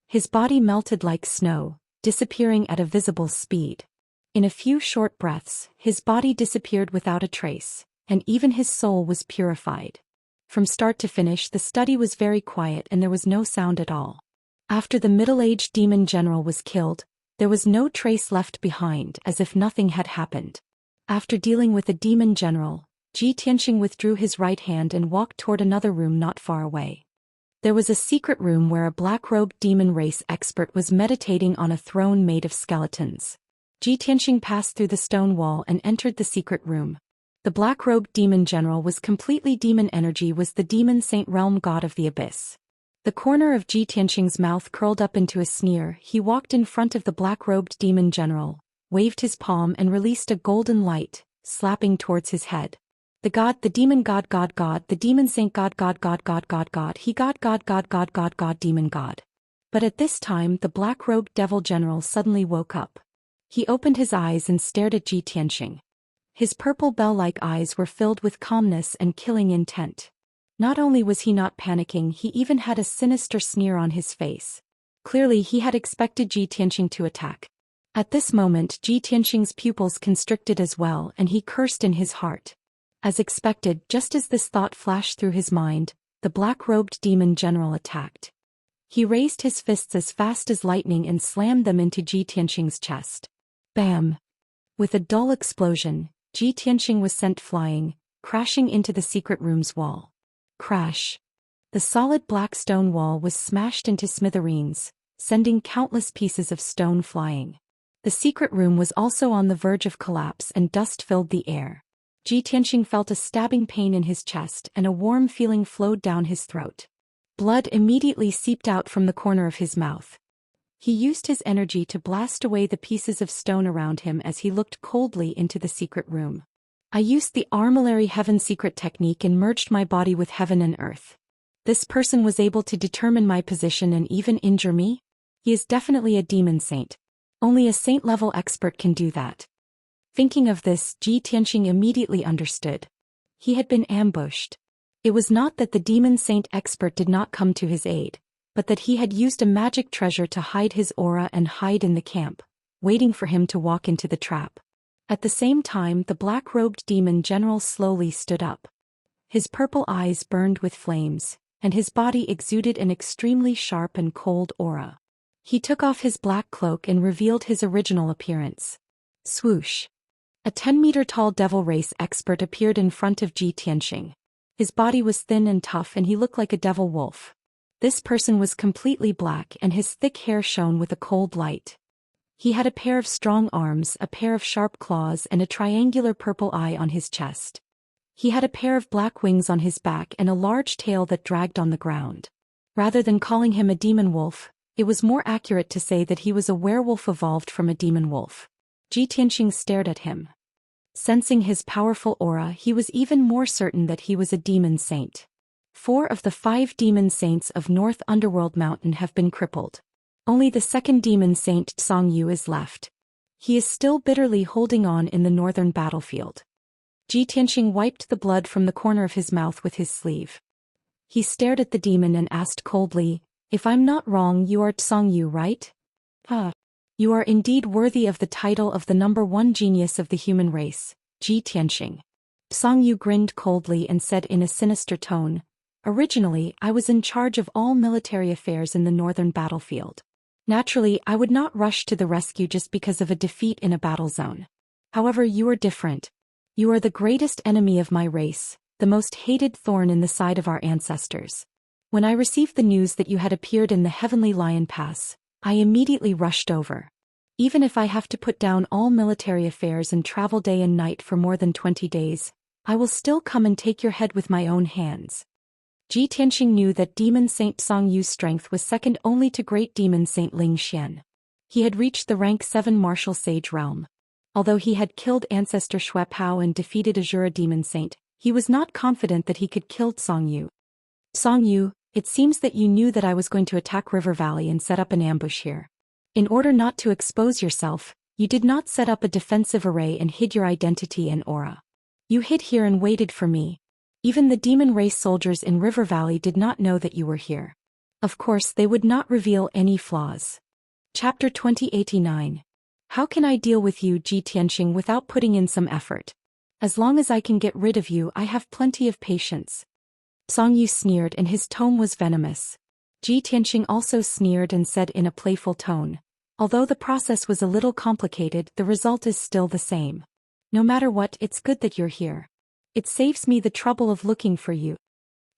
His body melted like snow, disappearing at a visible speed. In a few short breaths, his body disappeared without a trace, and even his soul was purified. From start to finish, the study was very quiet and there was no sound at all. After the middle-aged demon general was killed, there was no trace left behind, as if nothing had happened. After dealing with the demon general, Ji Tianxing withdrew his right hand and walked toward another room not far away. There was a secret room where a black-robed demon race expert was meditating on a throne made of skeletons. Ji Tianxing passed through the stone wall and entered the secret room. The black-robed demon general was completely demon energy, was the demon saint realm god of the abyss. The corner of Ji Tianxing's mouth curled up into a sneer. He walked in front of the black-robed demon general, waved his palm and released a golden light, slapping towards his head. The god, the demon god, the demon saint god, he god, demon god. But at this time the black-robed devil general suddenly woke up. He opened his eyes and stared at Ji Tianxing. His purple bell-like eyes were filled with calmness and killing intent. Not only was he not panicking, he even had a sinister sneer on his face. Clearly he had expected Ji Tianxing to attack. At this moment Ji Tianxing's pupils constricted as well and he cursed in his heart. As expected, just as this thought flashed through his mind, the black-robed demon general attacked. He raised his fists as fast as lightning and slammed them into Ji Tianxing's chest. Bam! With a dull explosion, Ji Tianxing was sent flying, crashing into the secret room's wall. Crash! The solid black stone wall was smashed into smithereens, sending countless pieces of stone flying. The secret room was also on the verge of collapse and dust filled the air. Ji Tianxing felt a stabbing pain in his chest and a warm feeling flowed down his throat. Blood immediately seeped out from the corner of his mouth. He used his energy to blast away the pieces of stone around him as he looked coldly into the secret room. I used the Armillary Heaven secret technique and merged my body with heaven and earth. This person was able to determine my position and even injure me? He is definitely a demon saint. Only a saint-level expert can do that. Thinking of this, Ji Tianxing immediately understood. He had been ambushed. It was not that the demon saint expert did not come to his aid, but that he had used a magic treasure to hide his aura and hide in the camp, waiting for him to walk into the trap. At the same time, the black-robed demon general slowly stood up. His purple eyes burned with flames, and his body exuded an extremely sharp and cold aura. He took off his black cloak and revealed his original appearance. Swoosh! A 10-meter-tall devil race expert appeared in front of Ji Tianxing. His body was thin and tough and he looked like a devil wolf. This person was completely black and his thick hair shone with a cold light. He had a pair of strong arms, a pair of sharp claws and a triangular purple eye on his chest. He had a pair of black wings on his back and a large tail that dragged on the ground. Rather than calling him a demon wolf, it was more accurate to say that he was a werewolf evolved from a demon wolf. Ji Tianxing stared at him. Sensing his powerful aura, he was even more certain that he was a demon saint. 4 of the 5 demon saints of North Underworld Mountain have been crippled. Only the second demon saint Xianxia is left. He is still bitterly holding on in the northern battlefield. Ji Tianxing wiped the blood from the corner of his mouth with his sleeve. He stared at the demon and asked coldly, "If I'm not wrong, you are Xianxia, right?" You are indeed worthy of the title of the #1 genius of the human race, Ji Tianxing. Xianxia grinned coldly and said in a sinister tone, "Originally, I was in charge of all military affairs in the northern battlefield. Naturally, I would not rush to the rescue just because of a defeat in a battle zone. However, you are different. You are the greatest enemy of my race, the most hated thorn in the side of our ancestors. When I received the news that you had appeared in the Heavenly Lion Pass, I immediately rushed over. Even if I have to put down all military affairs and travel day and night for more than 20 days, I will still come and take your head with my own hands." Ji Tianxing knew that Demon Saint Xiangyu's strength was second only to Great Demon Saint Ling Xian. He had reached the rank 7 martial sage realm. Although he had killed Ancestor Xue Pao and defeated Azura Demon Saint, he was not confident that he could kill Xiangyu. "Xiangyu, it seems that you knew that I was going to attack River Valley and set up an ambush here. In order not to expose yourself, you did not set up a defensive array and hid your identity and aura. You hid here and waited for me. Even the demon race soldiers in River Valley did not know that you were here. Of course, they would not reveal any flaws." Chapter 2089. How can I deal with you, Ji Tianxing, without putting in some effort? As long as I can get rid of you, I have plenty of patience. Xiangyu sneered and his tone was venomous. Ji Tianxing also sneered and said in a playful tone, "Although the process was a little complicated, the result is still the same. No matter what, it's good that you're here. It saves me the trouble of looking for you."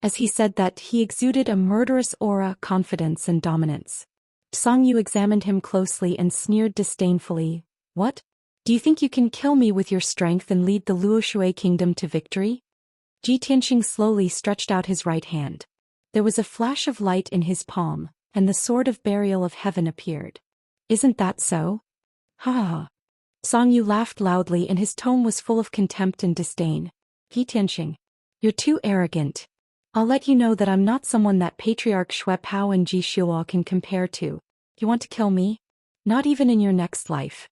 As he said that, he exuded a murderous aura, confidence and dominance. Xiangyu examined him closely and sneered disdainfully, "What? Do you think you can kill me with your strength and lead the Luoshui kingdom to victory?" Ji Tianxing slowly stretched out his right hand. There was a flash of light in his palm, and the sword of burial of heaven appeared. "Isn't that so?" "Ha ha." Xiangyu laughed loudly and his tone was full of contempt and disdain. "Ji Tianxing, you're too arrogant. I'll let you know that I'm not someone that Patriarch Xue Pao and Ji Shihua can compare to. You want to kill me? Not even in your next life."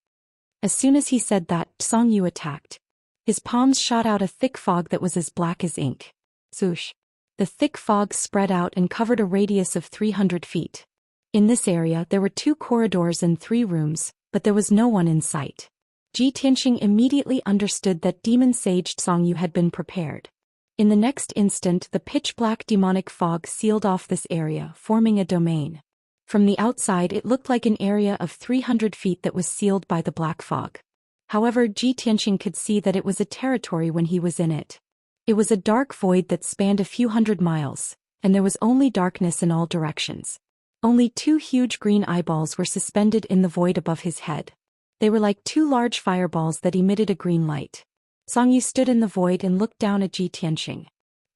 As soon as he said that, Xiangyu attacked. His palms shot out a thick fog that was as black as ink. Swoosh! The thick fog spread out and covered a radius of 300 feet. In this area there were 2 corridors and 3 rooms, but there was no one in sight. Ji Tianxing immediately understood that demon sage Xiangyu had been prepared. In the next instant the pitch-black demonic fog sealed off this area, forming a domain. From the outside it looked like an area of 300 feet that was sealed by the black fog. However, Ji Tianxing could see that it was a territory when he was in it. It was a dark void that spanned a few hundred miles, and there was only darkness in all directions. Only 2 huge green eyeballs were suspended in the void above his head. They were like 2 large fireballs that emitted a green light. Xiangyu stood in the void and looked down at Ji Tianxing.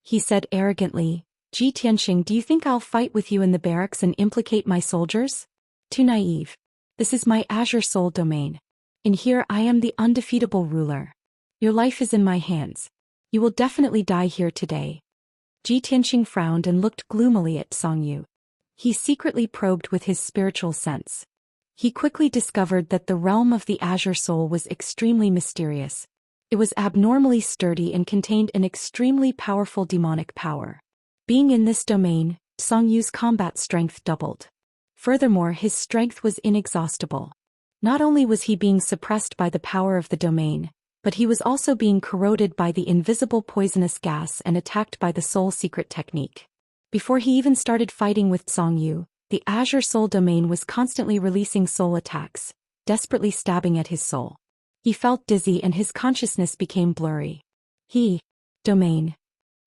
He said arrogantly, "Ji Tianxing, do you think I'll fight with you in the barracks and implicate my soldiers? Too naive. This is my Azure Soul domain. In here I am the undefeatable ruler. Your life is in my hands. You will definitely die here today." Ji Tianxing frowned and looked gloomily at Xiangyu. He secretly probed with his spiritual sense. He quickly discovered that the realm of the Azure Soul was extremely mysterious. It was abnormally sturdy and contained an extremely powerful demonic power. Being in this domain, Xiangyu's combat strength doubled. Furthermore, his strength was inexhaustible. Not only was he being suppressed by the power of the domain, but he was also being corroded by the invisible poisonous gas and attacked by the soul secret technique. Before he even started fighting with Zhongyu, the Azure Soul domain was constantly releasing soul attacks, desperately stabbing at his soul. He felt dizzy and his consciousness became blurry. Domain.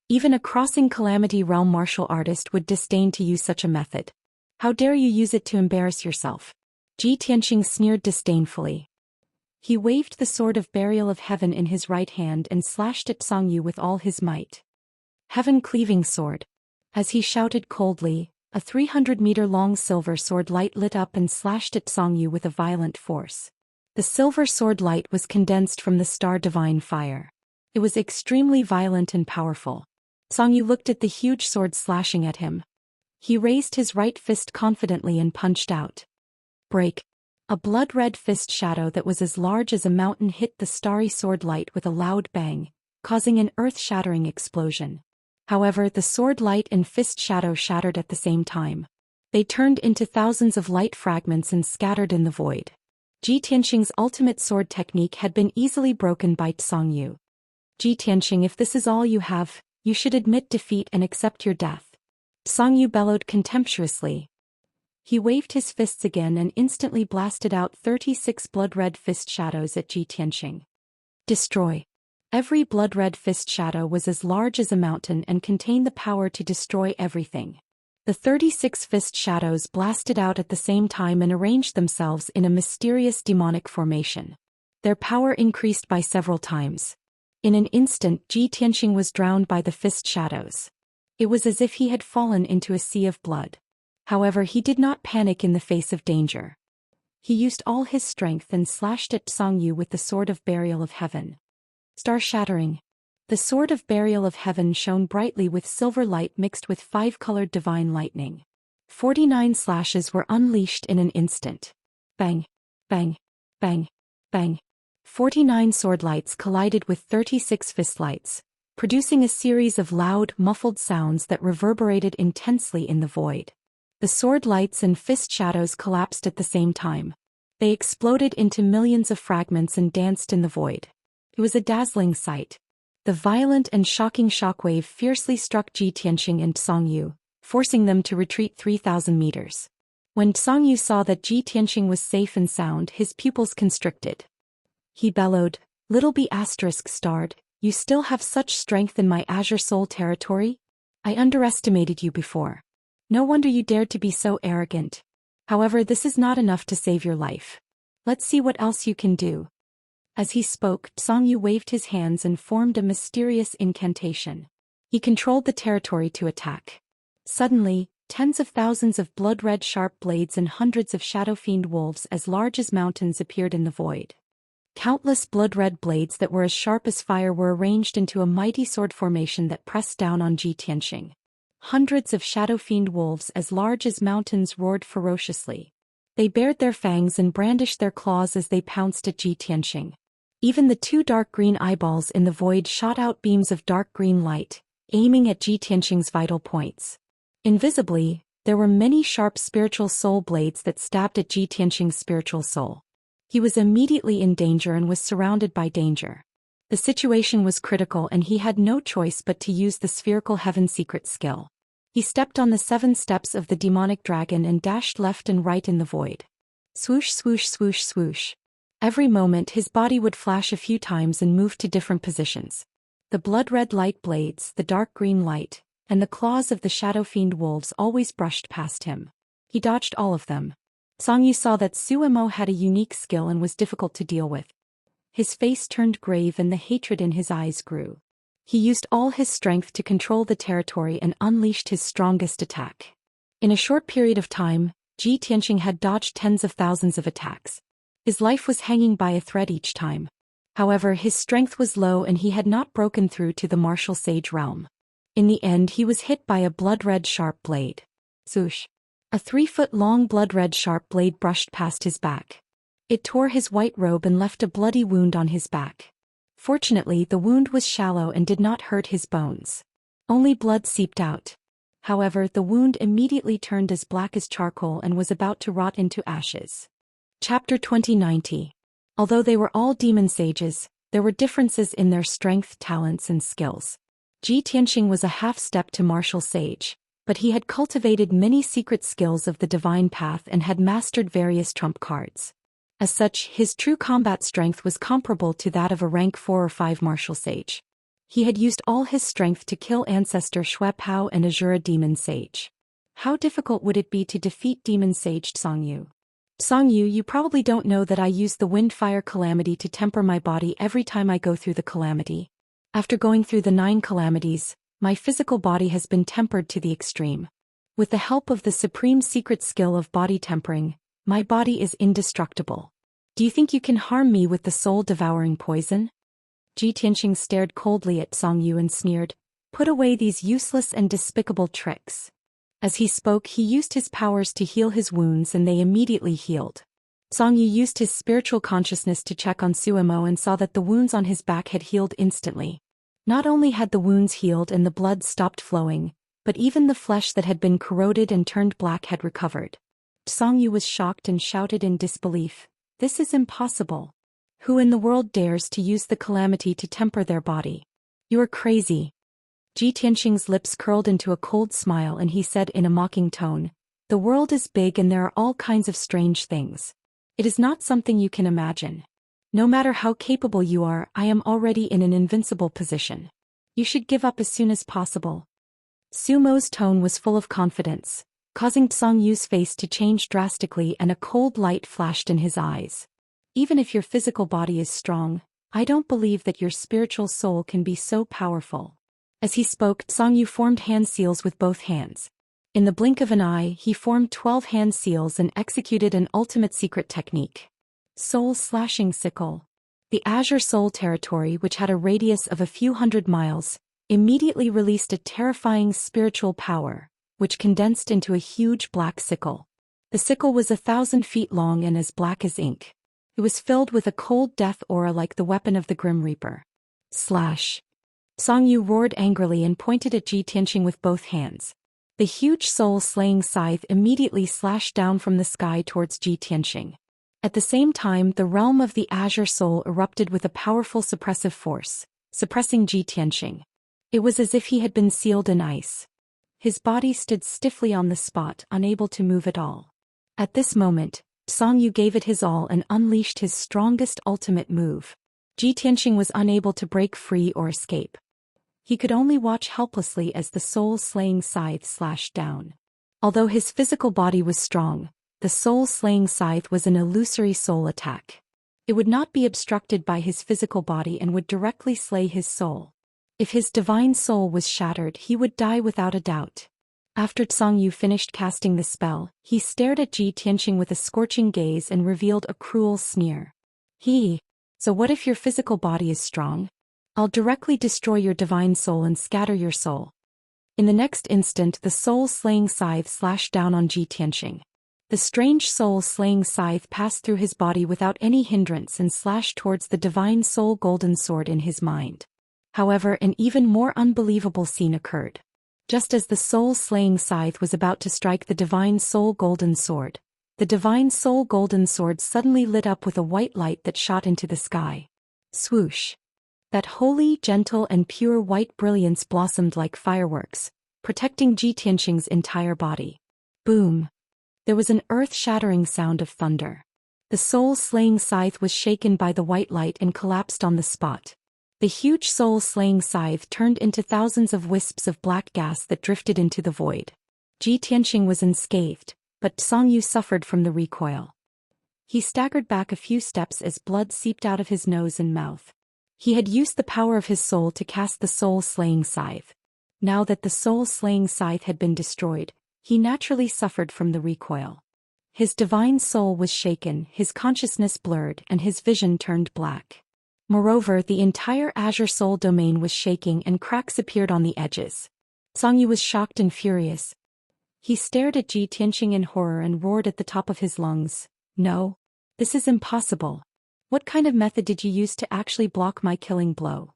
Even a crossing calamity realm martial artist would disdain to use such a method. How dare you use it to embarrass yourself? Ji Tianqing sneered disdainfully. He waved the sword of burial of heaven in his right hand and slashed at Zhongyu with all his might. Heaven-cleaving sword. As he shouted coldly, a 300-meter-long silver sword light lit up and slashed at Zhongyu with a violent force. The silver sword light was condensed from the star divine fire. It was extremely violent and powerful. Zhongyu looked at the huge sword slashing at him. He raised his right fist confidently and punched out. Break. A blood-red fist shadow that was as large as a mountain hit the starry sword light with a loud bang, causing an earth-shattering explosion. However, the sword light and fist shadow shattered at the same time. They turned into thousands of light fragments and scattered in the void. Ji Tianqing's ultimate sword technique had been easily broken by Zhongyu. Ji Tianqing, if this is all you have, you should admit defeat and accept your death. Zhongyu bellowed contemptuously. He waved his fists again and instantly blasted out 36 blood-red fist shadows at Ji Tianqing. Destroy. Every blood-red fist shadow was as large as a mountain and contained the power to destroy everything. The 36 fist shadows blasted out at the same time and arranged themselves in a mysterious demonic formation. Their power increased by several times. In an instant, Ji Tianqing was drowned by the fist shadows. It was as if he had fallen into a sea of blood. However, he did not panic in the face of danger. He used all his strength and slashed at Zhongyu with the sword of burial of heaven. Star-shattering. The sword of burial of heaven shone brightly with silver light mixed with 5-colored divine lightning. 49 slashes were unleashed in an instant. Bang, bang, bang, bang. 49 sword lights collided with 36 fist lights, producing a series of loud, muffled sounds that reverberated intensely in the void. The sword lights and fist shadows collapsed at the same time. They exploded into millions of fragments and danced in the void. It was a dazzling sight. The violent and shocking shockwave fiercely struck Ji Tianqing and Zhongyu, forcing them to retreat 3,000 meters. When Zhongyu saw that Ji Tianqing was safe and sound, his pupils constricted. He bellowed, "Little B****, you still have such strength in my Azure Soul territory? I underestimated you before. No wonder you dared to be so arrogant. However, this is not enough to save your life. Let's see what else you can do." As he spoke, Zhongyu waved his hands and formed a mysterious incantation. He controlled the territory to attack. Suddenly, tens of thousands of blood-red sharp blades and hundreds of shadow-fiend wolves as large as mountains appeared in the void. Countless blood-red blades that were as sharp as fire were arranged into a mighty sword formation that pressed down on Ji Tianqing. Hundreds of shadow-fiend wolves as large as mountains roared ferociously. They bared their fangs and brandished their claws as they pounced at Ji Tianqing. Even the 2 dark green eyeballs in the void shot out beams of dark green light, aiming at Ji Tianqing's vital points. Invisibly, there were many sharp spiritual soul blades that stabbed at Ji Tianqing's spiritual soul. He was immediately in danger and was surrounded by danger. The situation was critical and he had no choice but to use the spherical heaven secret skill. He stepped on the 7 steps of the demonic dragon and dashed left and right in the void. Swoosh, swoosh, swoosh, swoosh. Every moment his body would flash a few times and move to different positions. The blood-red light blades, the dark green light, and the claws of the shadow-fiend wolves always brushed past him. He dodged all of them. Zhongyu saw that Suemo had a unique skill and was difficult to deal with. His face turned grave and the hatred in his eyes grew. He used all his strength to control the territory and unleashed his strongest attack. In a short period of time, Ji Tianqing had dodged tens of thousands of attacks. His life was hanging by a thread each time. However, his strength was low and he had not broken through to the martial sage realm. In the end, he was hit by a blood-red sharp blade. Swoosh. A 3-foot-long blood-red sharp blade brushed past his back. It tore his white robe and left a bloody wound on his back. Fortunately, the wound was shallow and did not hurt his bones. Only blood seeped out. However, the wound immediately turned as black as charcoal and was about to rot into ashes. Chapter 2090. Although they were all demon sages, there were differences in their strength, talents, and skills. Ji Tianqing was a half-step to martial sage, But he had cultivated many secret skills of the divine path and had mastered various trump cards. As such, his true combat strength was comparable to that of a rank 4 or 5 martial sage. He had used all his strength to kill Ancestor Shuepao and Azura Demon Sage. How difficult would it be to defeat Demon Sage Songyu? Songyu, you probably don't know that I use the Wind-Fire Calamity to temper my body every time I go through the calamity. After going through the 9 calamities, my physical body has been tempered to the extreme. With the help of the supreme secret skill of body tempering, my body is indestructible. Do you think you can harm me with the soul-devouring poison? Ji Tianxing stared coldly at Songyu and sneered, "Put away these useless and despicable tricks." As he spoke, he used his powers to heal his wounds and they immediately healed. Songyu used his spiritual consciousness to check on Suemo and saw that the wounds on his back had healed instantly. Not only had the wounds healed and the blood stopped flowing, but even the flesh that had been corroded and turned black had recovered. Songyu was shocked and shouted in disbelief, "This is impossible. Who in the world dares to use the calamity to temper their body? You are crazy." Ji Tianxing's lips curled into a cold smile and he said in a mocking tone, "The world is big and there are all kinds of strange things. It is not something you can imagine. No matter how capable you are, I am already in an invincible position. You should give up as soon as possible." Sumo's tone was full of confidence, causing Songyu's face to change drastically and a cold light flashed in his eyes. "Even if your physical body is strong, I don't believe that your spiritual soul can be so powerful." As he spoke, Songyu formed hand seals with both hands. In the blink of an eye, he formed 12 hand seals and executed an ultimate secret technique. Soul-slashing sickle. The Azure Soul territory, which had a radius of a few hundred miles, immediately released a terrifying spiritual power, which condensed into a huge black sickle. The sickle was 1,000 feet long and as black as ink. It was filled with a cold death aura like the weapon of the Grim Reaper. Slash. Songyu roared angrily and pointed at Ji Tianxing with both hands. The huge soul-slaying scythe immediately slashed down from the sky towards Ji Tianxing. At the same time, the realm of the Azure Soul erupted with a powerful suppressive force, suppressing Ji Tianxing. It was as if he had been sealed in ice. His body stood stiffly on the spot, unable to move at all. At this moment, Songyu gave it his all and unleashed his strongest ultimate move. Ji Tianxing was unable to break free or escape. He could only watch helplessly as the soul-slaying scythe slashed down. Although his physical body was strong, the soul-slaying scythe was an illusory soul attack. It would not be obstructed by his physical body and would directly slay his soul. If his divine soul was shattered, he would die without a doubt. After Songyu finished casting the spell, he stared at Ji Tianxing with a scorching gaze and revealed a cruel sneer. So what if your physical body is strong? I'll directly destroy your divine soul and scatter your soul. In the next instant, the soul-slaying scythe slashed down on Ji Tianxing. The strange soul-slaying scythe passed through his body without any hindrance and slashed towards the divine soul golden sword in his mind. However, an even more unbelievable scene occurred. Just as the soul-slaying scythe was about to strike the divine soul golden sword, the divine soul golden sword suddenly lit up with a white light that shot into the sky. Swoosh! That holy, gentle and pure white brilliance blossomed like fireworks, protecting Ji Tianxing's entire body. Boom! There was an earth-shattering sound of thunder. The soul-slaying scythe was shaken by the white light and collapsed on the spot. The huge soul-slaying scythe turned into thousands of wisps of black gas that drifted into the void. Ji Tianxing was unscathed, but Songyu suffered from the recoil. He staggered back a few steps as blood seeped out of his nose and mouth. He had used the power of his soul to cast the soul-slaying scythe. Now that the soul-slaying scythe had been destroyed, he naturally suffered from the recoil. His divine soul was shaken, his consciousness blurred, and his vision turned black. Moreover, the entire Azure Soul domain was shaking and cracks appeared on the edges. Songyu was shocked and furious. He stared at Ji Tianxing in horror and roared at the top of his lungs, "No! This is impossible. What kind of method did you use to actually block my killing blow?"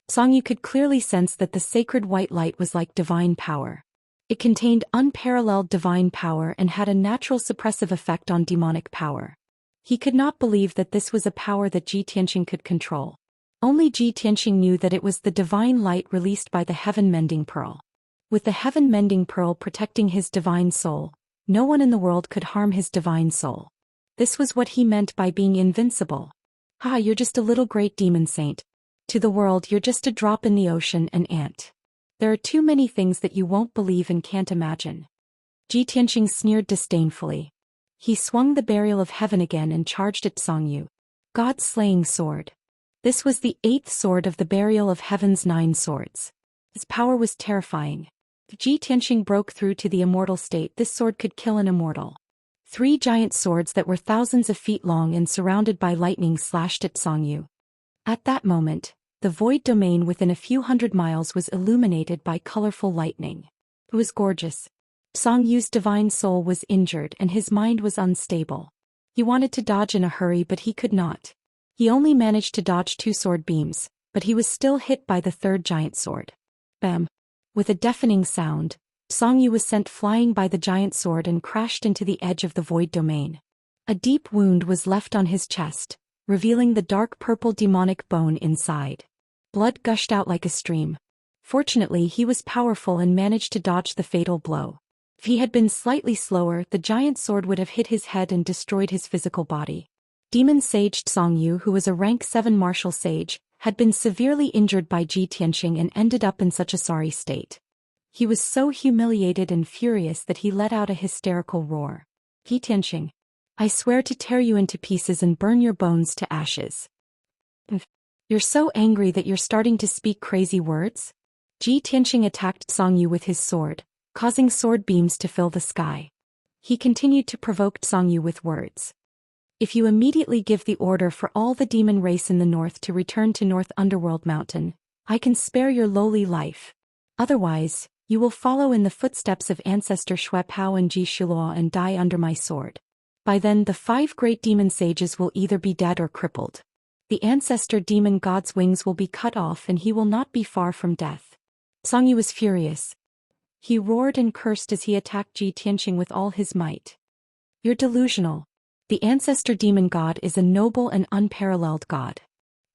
Songyu could clearly sense that the sacred white light was like divine power. It contained unparalleled divine power and had a natural suppressive effect on demonic power. He could not believe that this was a power that Ji Tianxing could control. Only Ji Tianxing knew that it was the divine light released by the heaven-mending pearl. With the heaven-mending pearl protecting his divine soul, no one in the world could harm his divine soul. This was what he meant by being invincible. Ah, you're just a little great demon saint. To the world you're just a drop in the ocean, an ant. There are too many things that you won't believe and can't imagine. Ji Tianqing sneered disdainfully. He swung the burial of heaven again and charged at Songyu. God's slaying sword. This was the 8th sword of the burial of heaven's 9 swords. Its power was terrifying. If Ji Tianqing broke through to the immortal state, this sword could kill an immortal. 3 giant swords that were thousands of feet long and surrounded by lightning slashed at Songyu. At that moment, the void domain within a few hundred miles was illuminated by colorful lightning. It was gorgeous. Songyu's divine soul was injured and his mind was unstable. He wanted to dodge in a hurry but he could not. He only managed to dodge 2 sword beams, but he was still hit by the 3rd giant sword. Bam! With a deafening sound, Songyu was sent flying by the giant sword and crashed into the edge of the void domain. A deep wound was left on his chest, revealing the dark purple demonic bone inside. Blood gushed out like a stream. Fortunately, he was powerful and managed to dodge the fatal blow. If he had been slightly slower, the giant sword would have hit his head and destroyed his physical body. Demon Sage Songyu, who was a rank 7 martial sage, had been severely injured by Ji Tianqing and ended up in such a sorry state. He was so humiliated and furious that he let out a hysterical roar. Ji Tianqing, I swear to tear you into pieces and burn your bones to ashes. You're so angry that you're starting to speak crazy words? Ji Tianqing attacked Songyu with his sword, causing sword beams to fill the sky. He continued to provoke Songyu with words. If you immediately give the order for all the demon race in the north to return to North Underworld Mountain, I can spare your lowly life. Otherwise, you will follow in the footsteps of ancestor Xue Pao and Ji Shiluo and die under my sword. By then the 5 great demon sages will either be dead or crippled. The ancestor demon god's wings will be cut off and he will not be far from death. Songyu was furious. He roared and cursed as he attacked Ji Tianqing with all his might. You're delusional. The ancestor demon god is a noble and unparalleled god.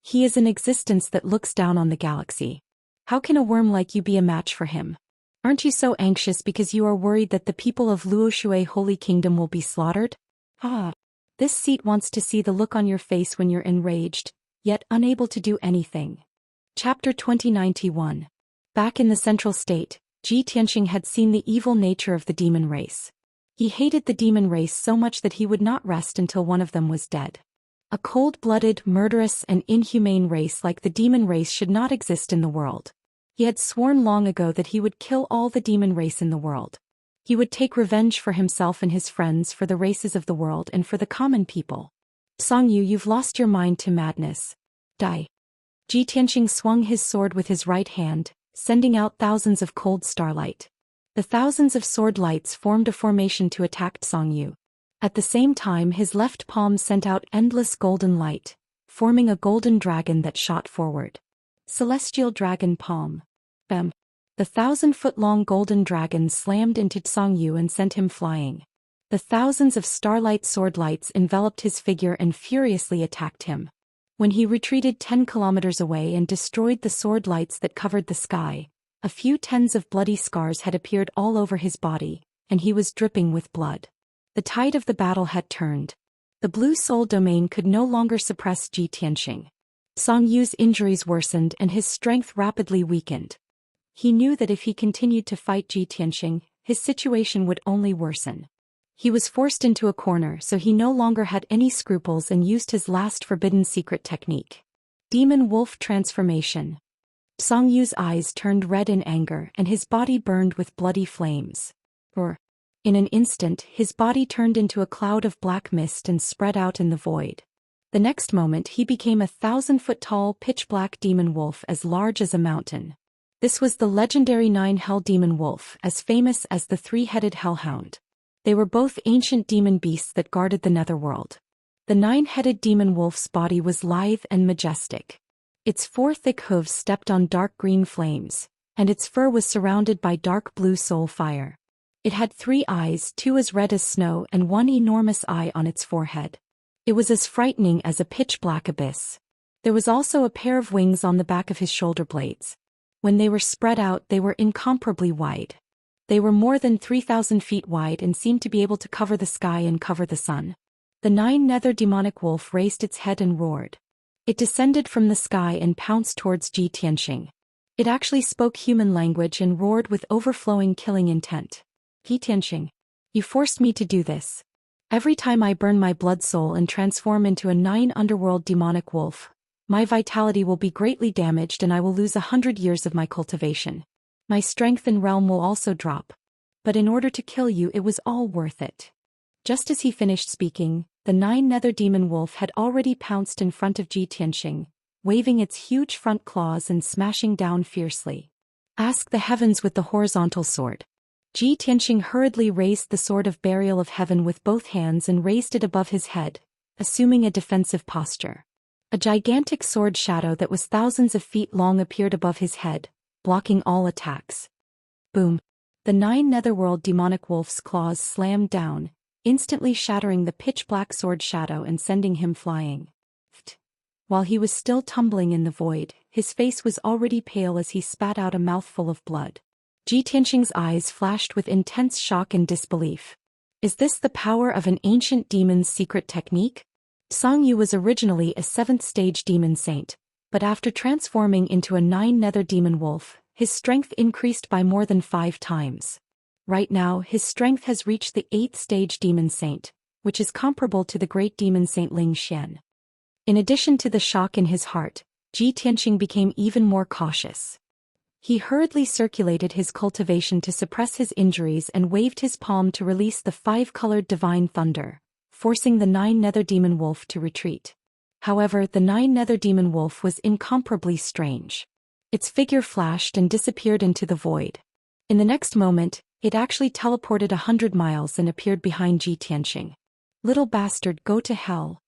He is an existence that looks down on the galaxy. How can a worm like you be a match for him? Aren't you so anxious because you are worried that the people of Luoshui Holy Kingdom will be slaughtered? Ah! This seat wants to see the look on your face when you're enraged, yet unable to do anything. Chapter 2091. Back in the central state, Ji Tianqing had seen the evil nature of the demon race. He hated the demon race so much that he would not rest until one of them was dead. A cold-blooded, murderous, and inhumane race like the demon race should not exist in the world. He had sworn long ago that he would kill all the demon race in the world. He would take revenge for himself and his friends, for the races of the world and for the common people. Songyu, you've lost your mind to madness. Die. Ji Tianqing swung his sword with his right hand, sending out thousands of cold starlight. The thousands of sword lights formed a formation to attack Songyu. At the same time his left palm sent out endless golden light, forming a golden dragon that shot forward. Celestial Dragon Palm. Bam! The 1,000-foot-long golden dragon slammed into Songyu and sent him flying. The thousands of starlight sword lights enveloped his figure and furiously attacked him. When he retreated 10 kilometers away and destroyed the sword lights that covered the sky, a few tens of bloody scars had appeared all over his body, and he was dripping with blood. The tide of the battle had turned. The blue soul domain could no longer suppress Ji Tianqing. Songyu's injuries worsened and his strength rapidly weakened. He knew that if he continued to fight Ji Tianqing, his situation would only worsen. He was forced into a corner, so he no longer had any scruples and used his last forbidden secret technique. Demon Wolf Transformation. Songyu's eyes turned red in anger and his body burned with bloody flames. In an instant, his body turned into a cloud of black mist and spread out in the void. The next moment he became a 1,000-foot-tall pitch-black demon wolf as large as a mountain. This was the legendary 9 Hell Demon Wolf, as famous as the 3-headed Hellhound. They were both ancient demon beasts that guarded the netherworld. The 9-headed demon wolf's body was lithe and majestic. Its 4 thick hooves stepped on dark green flames, and its fur was surrounded by dark blue soul fire. It had 3 eyes, 2 as red as snow and 1 enormous eye on its forehead. It was as frightening as a pitch-black abyss. There was also a pair of wings on the back of his shoulder blades. When they were spread out, they were incomparably wide. They were more than 3,000 feet wide and seemed to be able to cover the sky and cover the sun. The nine-nether demonic wolf raised its head and roared. It descended from the sky and pounced towards Ji Tianxing. It actually spoke human language and roared with overflowing killing intent. Ji Tianxing, you forced me to do this. Every time I burn my blood soul and transform into a 9 underworld demonic wolf, my vitality will be greatly damaged and I will lose 100 years of my cultivation. My strength and realm will also drop. But in order to kill you, it was all worth it. Just as he finished speaking, the 9-nether demon wolf had already pounced in front of Ji Tianxing, waving its huge front claws and smashing down fiercely. Ask the heavens with the horizontal sword. Ji Tianxing hurriedly raised the sword of burial of heaven with both hands and raised it above his head, assuming a defensive posture. A gigantic sword shadow that was thousands of feet long appeared above his head, blocking all attacks. Boom! The 9 netherworld demonic wolf's claws slammed down, instantly shattering the pitch-black sword shadow and sending him flying. While he was still tumbling in the void, his face was already pale as he spat out a mouthful of blood. Ji Tianxing's eyes flashed with intense shock and disbelief. Is this the power of an ancient demon's secret technique? Song Yu was originally a 7th-stage demon saint, but after transforming into a 9-nether demon wolf, his strength increased by more than 5 times. Right now, his strength has reached the 8th-stage demon saint, which is comparable to the great demon saint Zhou Xian. In addition to the shock in his heart, Ji Tianxing became even more cautious. He hurriedly circulated his cultivation to suppress his injuries and waved his palm to release the 5-colored divine thunder, forcing the 9-nether demon wolf to retreat. However, the 9-nether demon wolf was incomparably strange. Its figure flashed and disappeared into the void. In the next moment, it actually teleported 100 miles and appeared behind Ji Tianxing. Little bastard, go to hell.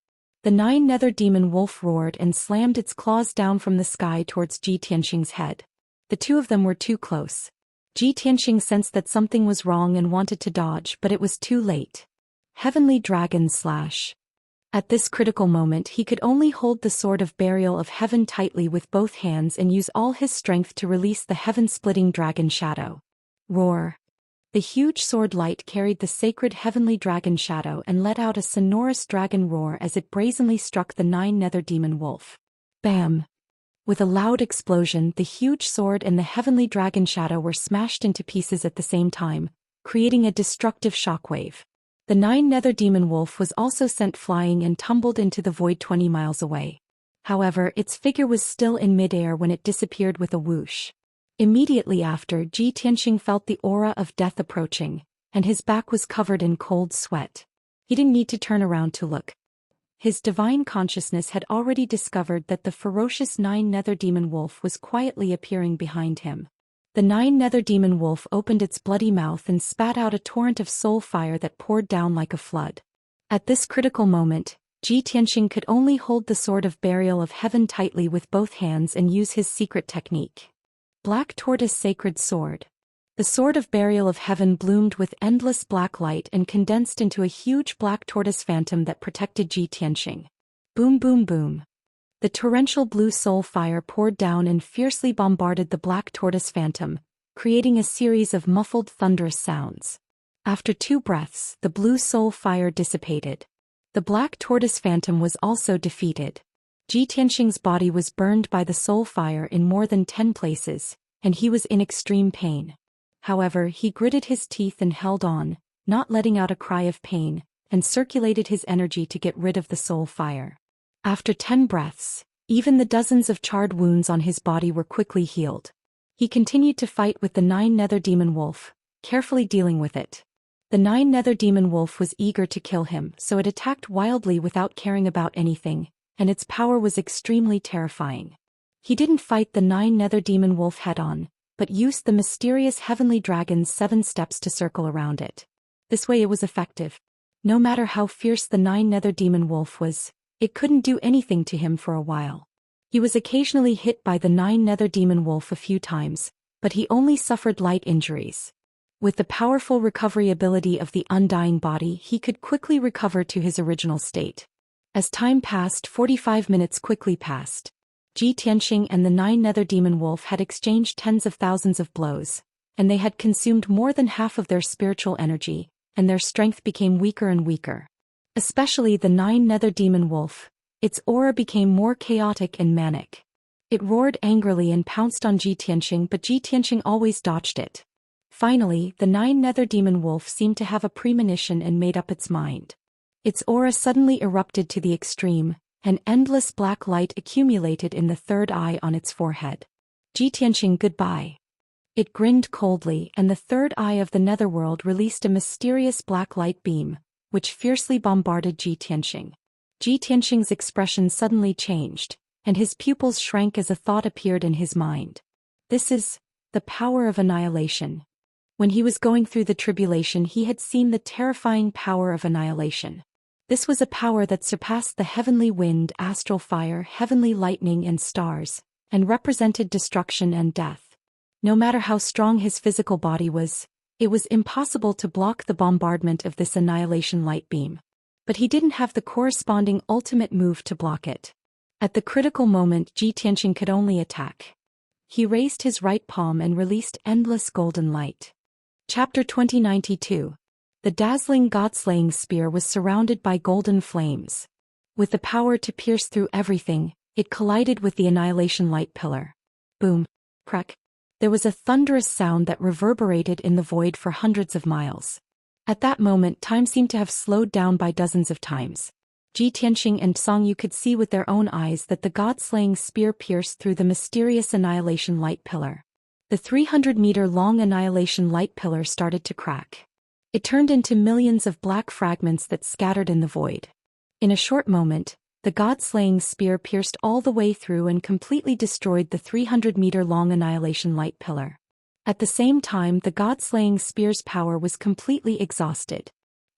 The 9-nether demon wolf roared and slammed its claws down from the sky towards Ji Tianxing's head. The two of them were too close. Ji Tianxing sensed that something was wrong and wanted to dodge, but it was too late. Heavenly Dragon Slash. At this critical moment, he could only hold the sword of burial of heaven tightly with both hands and use all his strength to release the heaven-splitting dragon shadow. Roar. The huge sword light carried the sacred heavenly dragon shadow and let out a sonorous dragon roar as it brazenly struck the 9-nether demon wolf. Bam! With a loud explosion, the huge sword and the heavenly dragon shadow were smashed into pieces at the same time, creating a destructive shockwave. The 9-nether demon wolf was also sent flying and tumbled into the void 20 miles away. However, its figure was still in midair when it disappeared with a whoosh. Immediately after, Ji Tianxing felt the aura of death approaching, and his back was covered in cold sweat. He didn't need to turn around to look. His divine consciousness had already discovered that the ferocious 9-nether demon wolf was quietly appearing behind him. The 9-nether demon wolf opened its bloody mouth and spat out a torrent of soul fire that poured down like a flood. At this critical moment, Ji Tianxing could only hold the sword of burial of heaven tightly with both hands and use his secret technique. Black Tortoise Sacred Sword. The sword of burial of heaven bloomed with endless black light and condensed into a huge black tortoise phantom that protected Ji Tianxing. Boom boom boom. The torrential blue soul fire poured down and fiercely bombarded the black tortoise phantom, creating a series of muffled thunderous sounds. After 2 breaths, the blue soul fire dissipated. The black tortoise phantom was also defeated. Ji Tianxing's body was burned by the soul fire in more than 10 places, and he was in extreme pain. However, he gritted his teeth and held on, not letting out a cry of pain, and circulated his energy to get rid of the soul fire. After 10 breaths, even the dozens of charred wounds on his body were quickly healed. He continued to fight with the 9-nether demon wolf, carefully dealing with it. The 9-nether demon wolf was eager to kill him, so it attacked wildly without caring about anything, and its power was extremely terrifying. He didn't fight the 9-nether demon wolf head-on, but used the mysterious heavenly dragon's 7 steps to circle around it. This way it was effective. No matter how fierce the 9-nether demon wolf was, it couldn't do anything to him for a while. He was occasionally hit by the 9-nether demon wolf a few times, but he only suffered light injuries. With the powerful recovery ability of the undying body, he could quickly recover to his original state. As time passed, 45 minutes quickly passed. Ji Tianxing and the 9 nether demon wolf had exchanged tens of thousands of blows, and they had consumed more than half of their spiritual energy, and their strength became weaker and weaker. Especially the 9 nether demon wolf, its aura became more chaotic and manic. It roared angrily and pounced on Ji Tianxing, but Ji Tianxing always dodged it. Finally, the 9 nether demon wolf seemed to have a premonition and made up its mind. Its aura suddenly erupted to the extreme, and endless black light accumulated in the third eye on its forehead. Ji Tianxing, goodbye. It grinned coldly, and the third eye of the netherworld released a mysterious black light beam, which fiercely bombarded Ji Tianxing. Ji Tianxing's expression suddenly changed, and his pupils shrank as a thought appeared in his mind. This is the power of annihilation. When he was going through the tribulation, he had seen the terrifying power of annihilation. This was a power that surpassed the heavenly wind, astral fire, heavenly lightning, and stars, and represented destruction and death. No matter how strong his physical body was, it was impossible to block the bombardment of this annihilation light beam. But he didn't have the corresponding ultimate move to block it. At the critical moment, Ji Tianxing could only attack. He raised his right palm and released endless golden light. Chapter 2092. The dazzling god-slaying spear was surrounded by golden flames. With the power to pierce through everything, it collided with the annihilation light pillar. Boom! Crack! There was a thunderous sound that reverberated in the void for hundreds of miles. At that moment, time seemed to have slowed down by dozens of times. Ji Tianxing and Xianxia could see with their own eyes that the god-slaying spear pierced through the mysterious annihilation light pillar. The 300-meter-long annihilation light pillar started to crack. It turned into millions of black fragments that scattered in the void. In a short moment, the god-slaying spear pierced all the way through and completely destroyed the 300-meter-long annihilation light pillar. At the same time, the god-slaying spear's power was completely exhausted.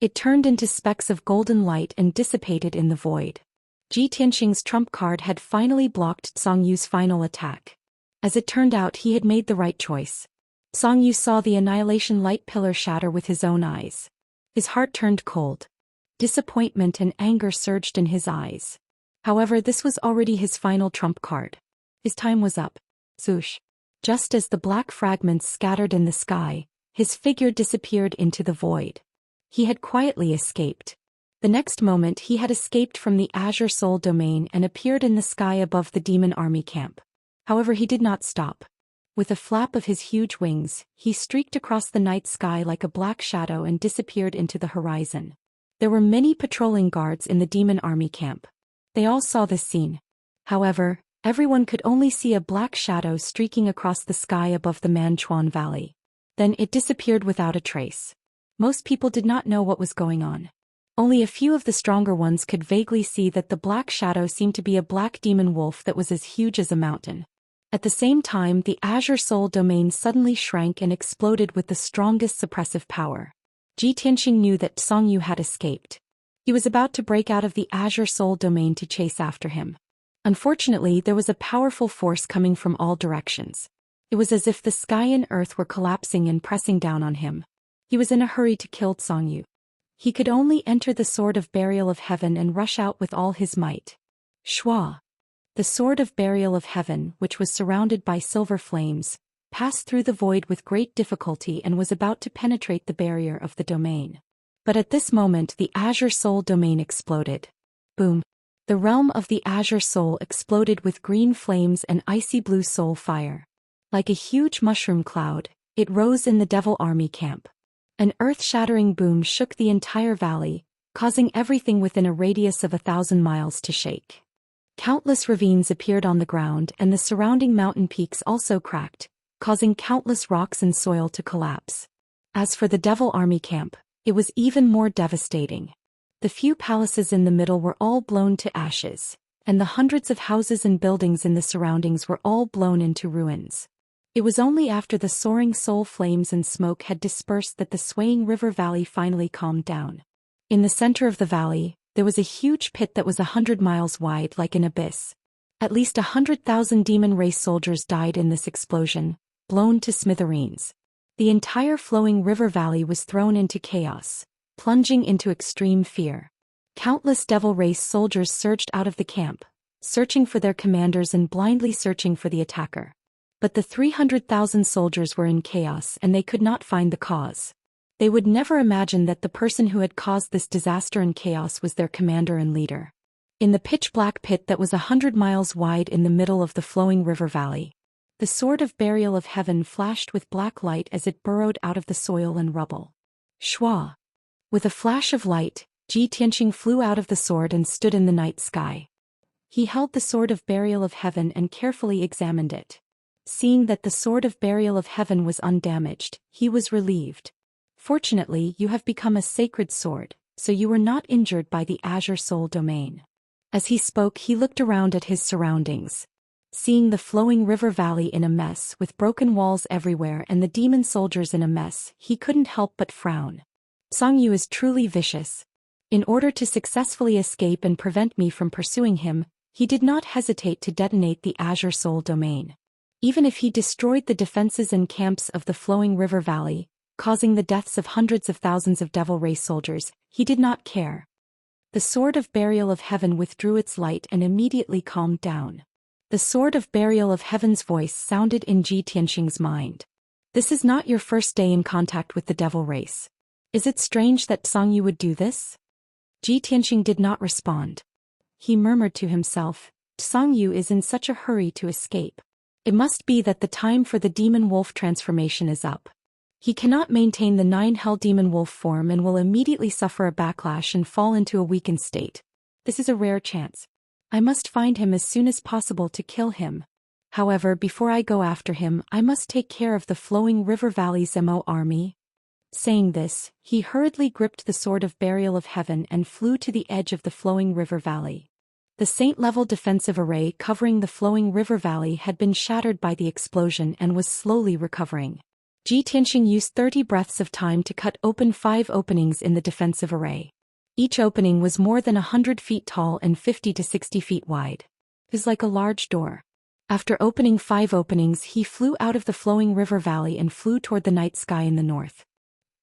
It turned into specks of golden light and dissipated in the void. Ji Tianxing's trump card had finally blocked Xianxia's final attack. As it turned out, he had made the right choice. Xianxia saw the annihilation light pillar shatter with his own eyes. His heart turned cold. Disappointment and anger surged in his eyes. However, this was already his final trump card. His time was up. Swoosh! Just as the black fragments scattered in the sky, his figure disappeared into the void. He had quietly escaped. The next moment, he had escaped from the Azure Soul domain and appeared in the sky above the demon army camp. However, he did not stop. With a flap of his huge wings, he streaked across the night sky like a black shadow and disappeared into the horizon. There were many patrolling guards in the demon army camp. They all saw this scene. However, everyone could only see a black shadow streaking across the sky above the Manchuan Valley. Then it disappeared without a trace. Most people did not know what was going on. Only a few of the stronger ones could vaguely see that the black shadow seemed to be a black demon wolf that was as huge as a mountain. At the same time, the Azure Soul domain suddenly shrank and exploded with the strongest suppressive power. Ji Tianxing knew that Xianxia had escaped. He was about to break out of the Azure Soul domain to chase after him. Unfortunately, there was a powerful force coming from all directions. It was as if the sky and earth were collapsing and pressing down on him. He was in a hurry to kill Xianxia. He could only enter the Sword of Burial of Heaven and rush out with all his might. Shua! The Sword of Burial of Heaven, which was surrounded by silver flames, passed through the void with great difficulty and was about to penetrate the barrier of the domain. But at this moment, the Azure Soul domain exploded. Boom! The realm of the Azure Soul exploded with green flames and icy blue soul fire. Like a huge mushroom cloud, it rose in the Devil Army camp. An earth-shattering boom shook the entire valley, causing everything within a radius of 1,000 miles to shake. Countless ravines appeared on the ground, and the surrounding mountain peaks also cracked, causing countless rocks and soil to collapse. As for the Devil Army camp, it was even more devastating. The few palaces in the middle were all blown to ashes, and the hundreds of houses and buildings in the surroundings were all blown into ruins. It was only after the soaring soul flames and smoke had dispersed that the swaying river valley finally calmed down. In the center of the valley, there was a huge pit that was 100 miles wide like an abyss. At least 100,000 demon race soldiers died in this explosion, blown to smithereens. The entire flowing river valley was thrown into chaos, plunging into extreme fear. Countless devil race soldiers surged out of the camp, searching for their commanders and blindly searching for the attacker. But the 300,000 soldiers were in chaos and they could not find the cause. They would never imagine that the person who had caused this disaster and chaos was their commander and leader. In the pitch-black pit that was 100 miles wide in the middle of the flowing river valley, the sword of burial of heaven flashed with black light as it burrowed out of the soil and rubble. Shua! With a flash of light, Ji Tianqing flew out of the sword and stood in the night sky. He held the sword of burial of heaven and carefully examined it. Seeing that the sword of burial of heaven was undamaged, he was relieved. Fortunately, you have become a sacred sword, so you were not injured by the Azure Soul domain. As he spoke, he looked around at his surroundings. Seeing the flowing river valley in a mess with broken walls everywhere and the demon soldiers in a mess, he couldn't help but frown. Songyu is truly vicious. In order to successfully escape and prevent me from pursuing him, he did not hesitate to detonate the Azure Soul domain. Even if he destroyed the defenses and camps of the flowing river valley, causing the deaths of hundreds of thousands of devil race soldiers, he did not care. The sword of burial of heaven withdrew its light and immediately calmed down. The sword of burial of heaven's voice sounded in Ji Tianqing's mind. This is not your first day in contact with the devil race. Is it strange that Songyu would do this? Ji Tianqing did not respond. He murmured to himself, Songyu is in such a hurry to escape. It must be that the time for the demon wolf transformation is up. He cannot maintain the 9 hell demon wolf form and will immediately suffer a backlash and fall into a weakened state. This is a rare chance. I must find him as soon as possible to kill him. However, before I go after him, I must take care of the flowing river valley's Mo army. Saying this, he hurriedly gripped the sword of burial of heaven and flew to the edge of the flowing river valley. The saint-level defensive array covering the flowing river valley had been shattered by the explosion and was slowly recovering. Ji Tianqing used 30 breaths of time to cut open 5 openings in the defensive array. Each opening was more than 100 feet tall and 50 to 60 feet wide. It was like a large door. After opening 5 openings, he flew out of the flowing river valley and flew toward the night sky in the north.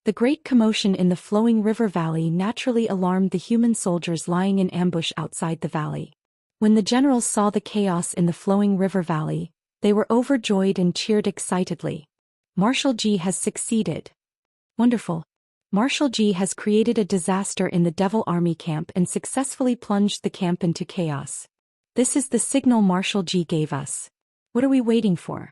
The great commotion in the flowing river valley naturally alarmed the human soldiers lying in ambush outside the valley. When the generals saw the chaos in the flowing river valley, they were overjoyed and cheered excitedly. Marshal Ji has succeeded. Wonderful. Marshal Ji has created a disaster in the devil army camp and successfully plunged the camp into chaos. This is the signal Marshal Ji gave us. What are we waiting for?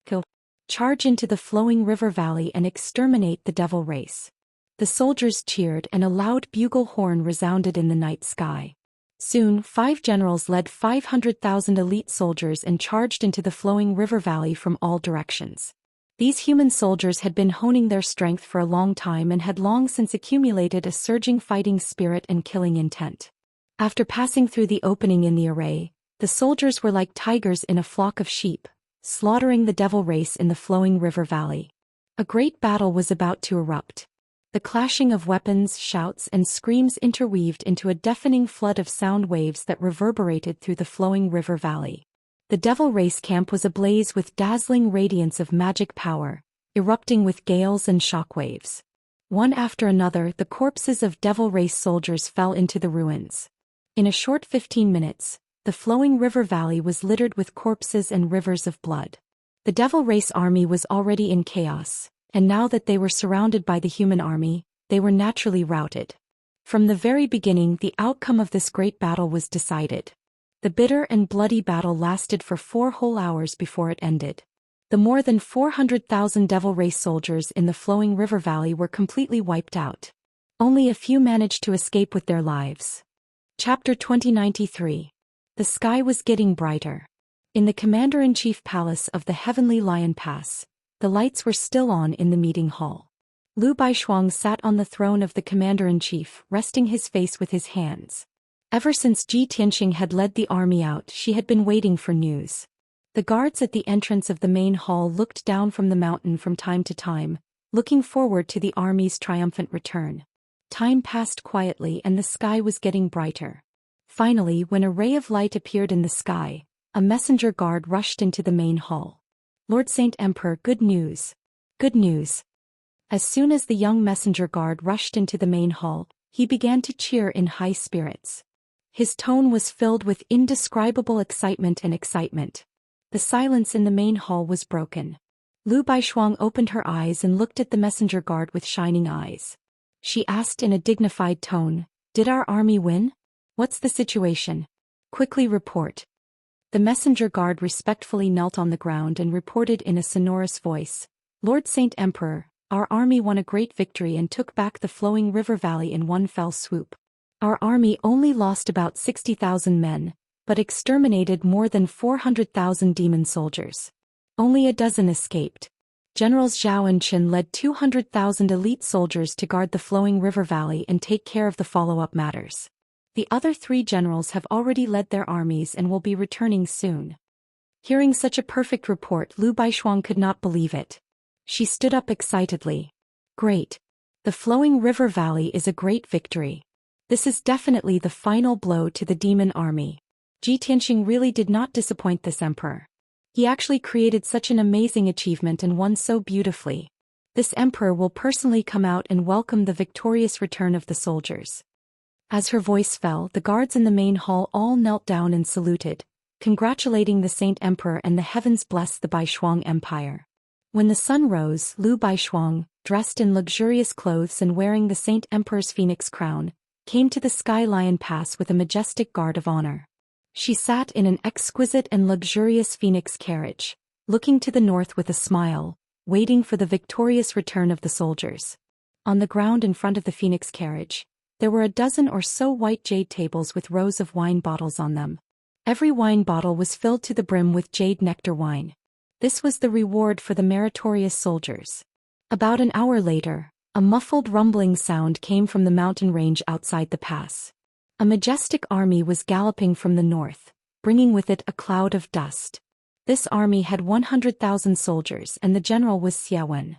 Go. Charge into the flowing river valley and exterminate the devil race. The soldiers cheered and a loud bugle horn resounded in the night sky. Soon, 5 generals led 500,000 elite soldiers and charged into the flowing river valley from all directions. These human soldiers had been honing their strength for a long time and had long since accumulated a surging fighting spirit and killing intent. After passing through the opening in the array, the soldiers were like tigers in a flock of sheep, slaughtering the devil race in the flowing river valley. A great battle was about to erupt. The clashing of weapons, shouts, and screams interweaved into a deafening flood of sound waves that reverberated through the flowing river valley. The devil race camp was ablaze with dazzling radiance of magic power, erupting with gales and shockwaves. One after another, the corpses of devil race soldiers fell into the ruins. In a short 15 minutes, the flowing river valley was littered with corpses and rivers of blood. The devil race army was already in chaos, and now that they were surrounded by the human army, they were naturally routed. From the very beginning, the outcome of this great battle was decided. The bitter and bloody battle lasted for 4 whole hours before it ended. The more than 400,000 devil race soldiers in the flowing river valley were completely wiped out. Only a few managed to escape with their lives. Chapter 2093. The sky was getting brighter. In the Commander-in-Chief Palace of the Heavenly Lion Pass, the lights were still on in the meeting hall. Lu Baishuang sat on the throne of the Commander-in-Chief, resting his face with his hands. Ever since Ji Tianqing had led the army out, she had been waiting for news. The guards at the entrance of the main hall looked down from the mountain from time to time, looking forward to the army's triumphant return. Time passed quietly and the sky was getting brighter. Finally, when a ray of light appeared in the sky, a messenger guard rushed into the main hall. Lord Saint Emperor, good news. Good news. As soon as the young messenger guard rushed into the main hall, he began to cheer in high spirits. His tone was filled with indescribable excitement and excitement. The silence in the main hall was broken. Lu Baishuang opened her eyes and looked at the messenger guard with shining eyes. She asked in a dignified tone, "Did our army win? What's the situation? Quickly report." The messenger guard respectfully knelt on the ground and reported in a sonorous voice, "Lord Saint Emperor, our army won a great victory and took back the flowing river valley in one fell swoop. Our army only lost about 60,000 men, but exterminated more than 400,000 demon soldiers. Only a dozen escaped. Generals Zhou and Qin led 200,000 elite soldiers to guard the flowing river valley and take care of the follow-up matters. The other 3 generals have already led their armies and will be returning soon." Hearing such a perfect report, Lu Baishuang could not believe it. She stood up excitedly. "Great. The flowing river valley is a great victory. This is definitely the final blow to the demon army." Ji Tianxing really did not disappoint this emperor. He actually created such an amazing achievement and won so beautifully. This emperor will personally come out and welcome the victorious return of the soldiers. As her voice fell, the guards in the main hall all knelt down and saluted, congratulating the Saint Emperor, and the heavens bless the Baishuang Empire. When the sun rose, Lu Baishuang, dressed in luxurious clothes and wearing the Saint Emperor's phoenix crown, came to the Sky Lion Pass with a majestic guard of honor. She sat in an exquisite and luxurious phoenix carriage, looking to the north with a smile, waiting for the victorious return of the soldiers. On the ground in front of the phoenix carriage, there were a dozen or so white jade tables with rows of wine bottles on them. Every wine bottle was filled to the brim with jade nectar wine. This was the reward for the meritorious soldiers. About an hour later, a muffled rumbling sound came from the mountain range outside the pass. A majestic army was galloping from the north, bringing with it a cloud of dust. This army had 100,000 soldiers and the general was Xiawen.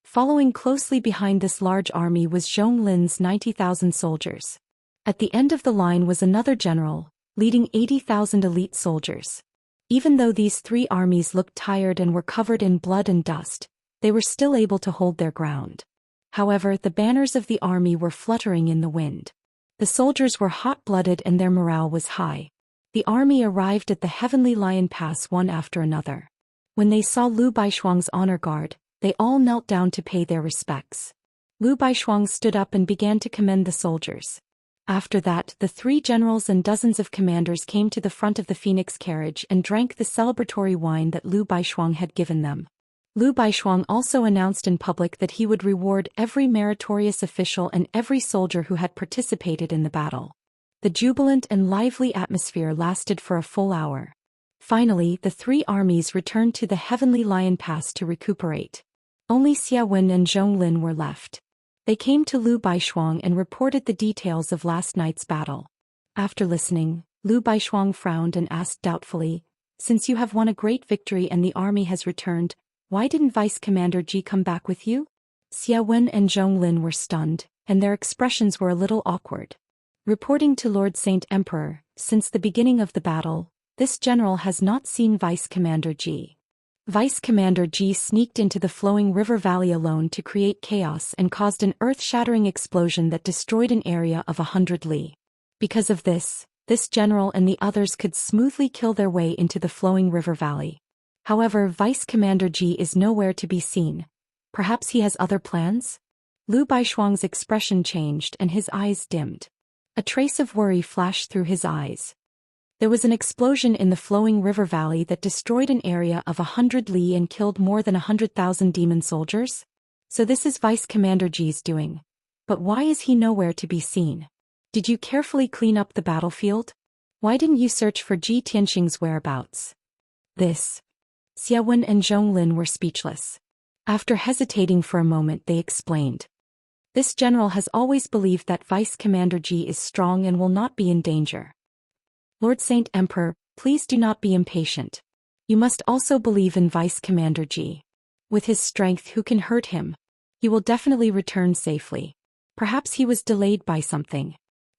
Following closely behind this large army was Zhonglin's 90,000 soldiers. At the end of the line was another general, leading 80,000 elite soldiers. Even though these 3 armies looked tired and were covered in blood and dust, they were still able to hold their ground. However, the banners of the army were fluttering in the wind. The soldiers were hot-blooded and their morale was high. The army arrived at the Heavenly Lion Pass one after another. When they saw Lu Baishuang's honor guard, they all knelt down to pay their respects. Lu Baishuang stood up and began to commend the soldiers. After that, the 3 generals and dozens of commanders came to the front of the phoenix carriage and drank the celebratory wine that Lu Baishuang had given them. Lu Baishuang also announced in public that he would reward every meritorious official and every soldier who had participated in the battle. The jubilant and lively atmosphere lasted for a full hour. Finally, the 3 armies returned to the Heavenly Lion Pass to recuperate. Only Xiawen and Zhonglin were left. They came to Lu Baishuang and reported the details of last night's battle. After listening, Lu Baishuang frowned and asked doubtfully, "Since you have won a great victory and the army has returned, why didn't Vice Commander Ji come back with you?" Xiawen and Zhonglin were stunned, and their expressions were a little awkward. Reporting to Lord Saint Emperor, since the beginning of the battle, this general has not seen Vice Commander Ji. Vice Commander Ji sneaked into the flowing river valley alone to create chaos and caused an earth-shattering explosion that destroyed an area of 100 li. Because of this general and the others could smoothly kill their way into the flowing river valley. However, Vice Commander Ji is nowhere to be seen. Perhaps he has other plans? Lu Baishuang's expression changed and his eyes dimmed. A trace of worry flashed through his eyes. There was an explosion in the flowing river valley that destroyed an area of 100 li and killed more than 100,000 demon soldiers? So this is Vice Commander Ji's doing. But why is he nowhere to be seen? Did you carefully clean up the battlefield? Why didn't you search for Ji Tianxing's whereabouts? Xiawen and Zhonglin were speechless. After hesitating for a moment, they explained. This general has always believed that Vice Commander Ji is strong and will not be in danger. Lord Saint Emperor, please do not be impatient. You must also believe in Vice Commander Ji. With his strength, who can hurt him? He will definitely return safely. Perhaps he was delayed by something.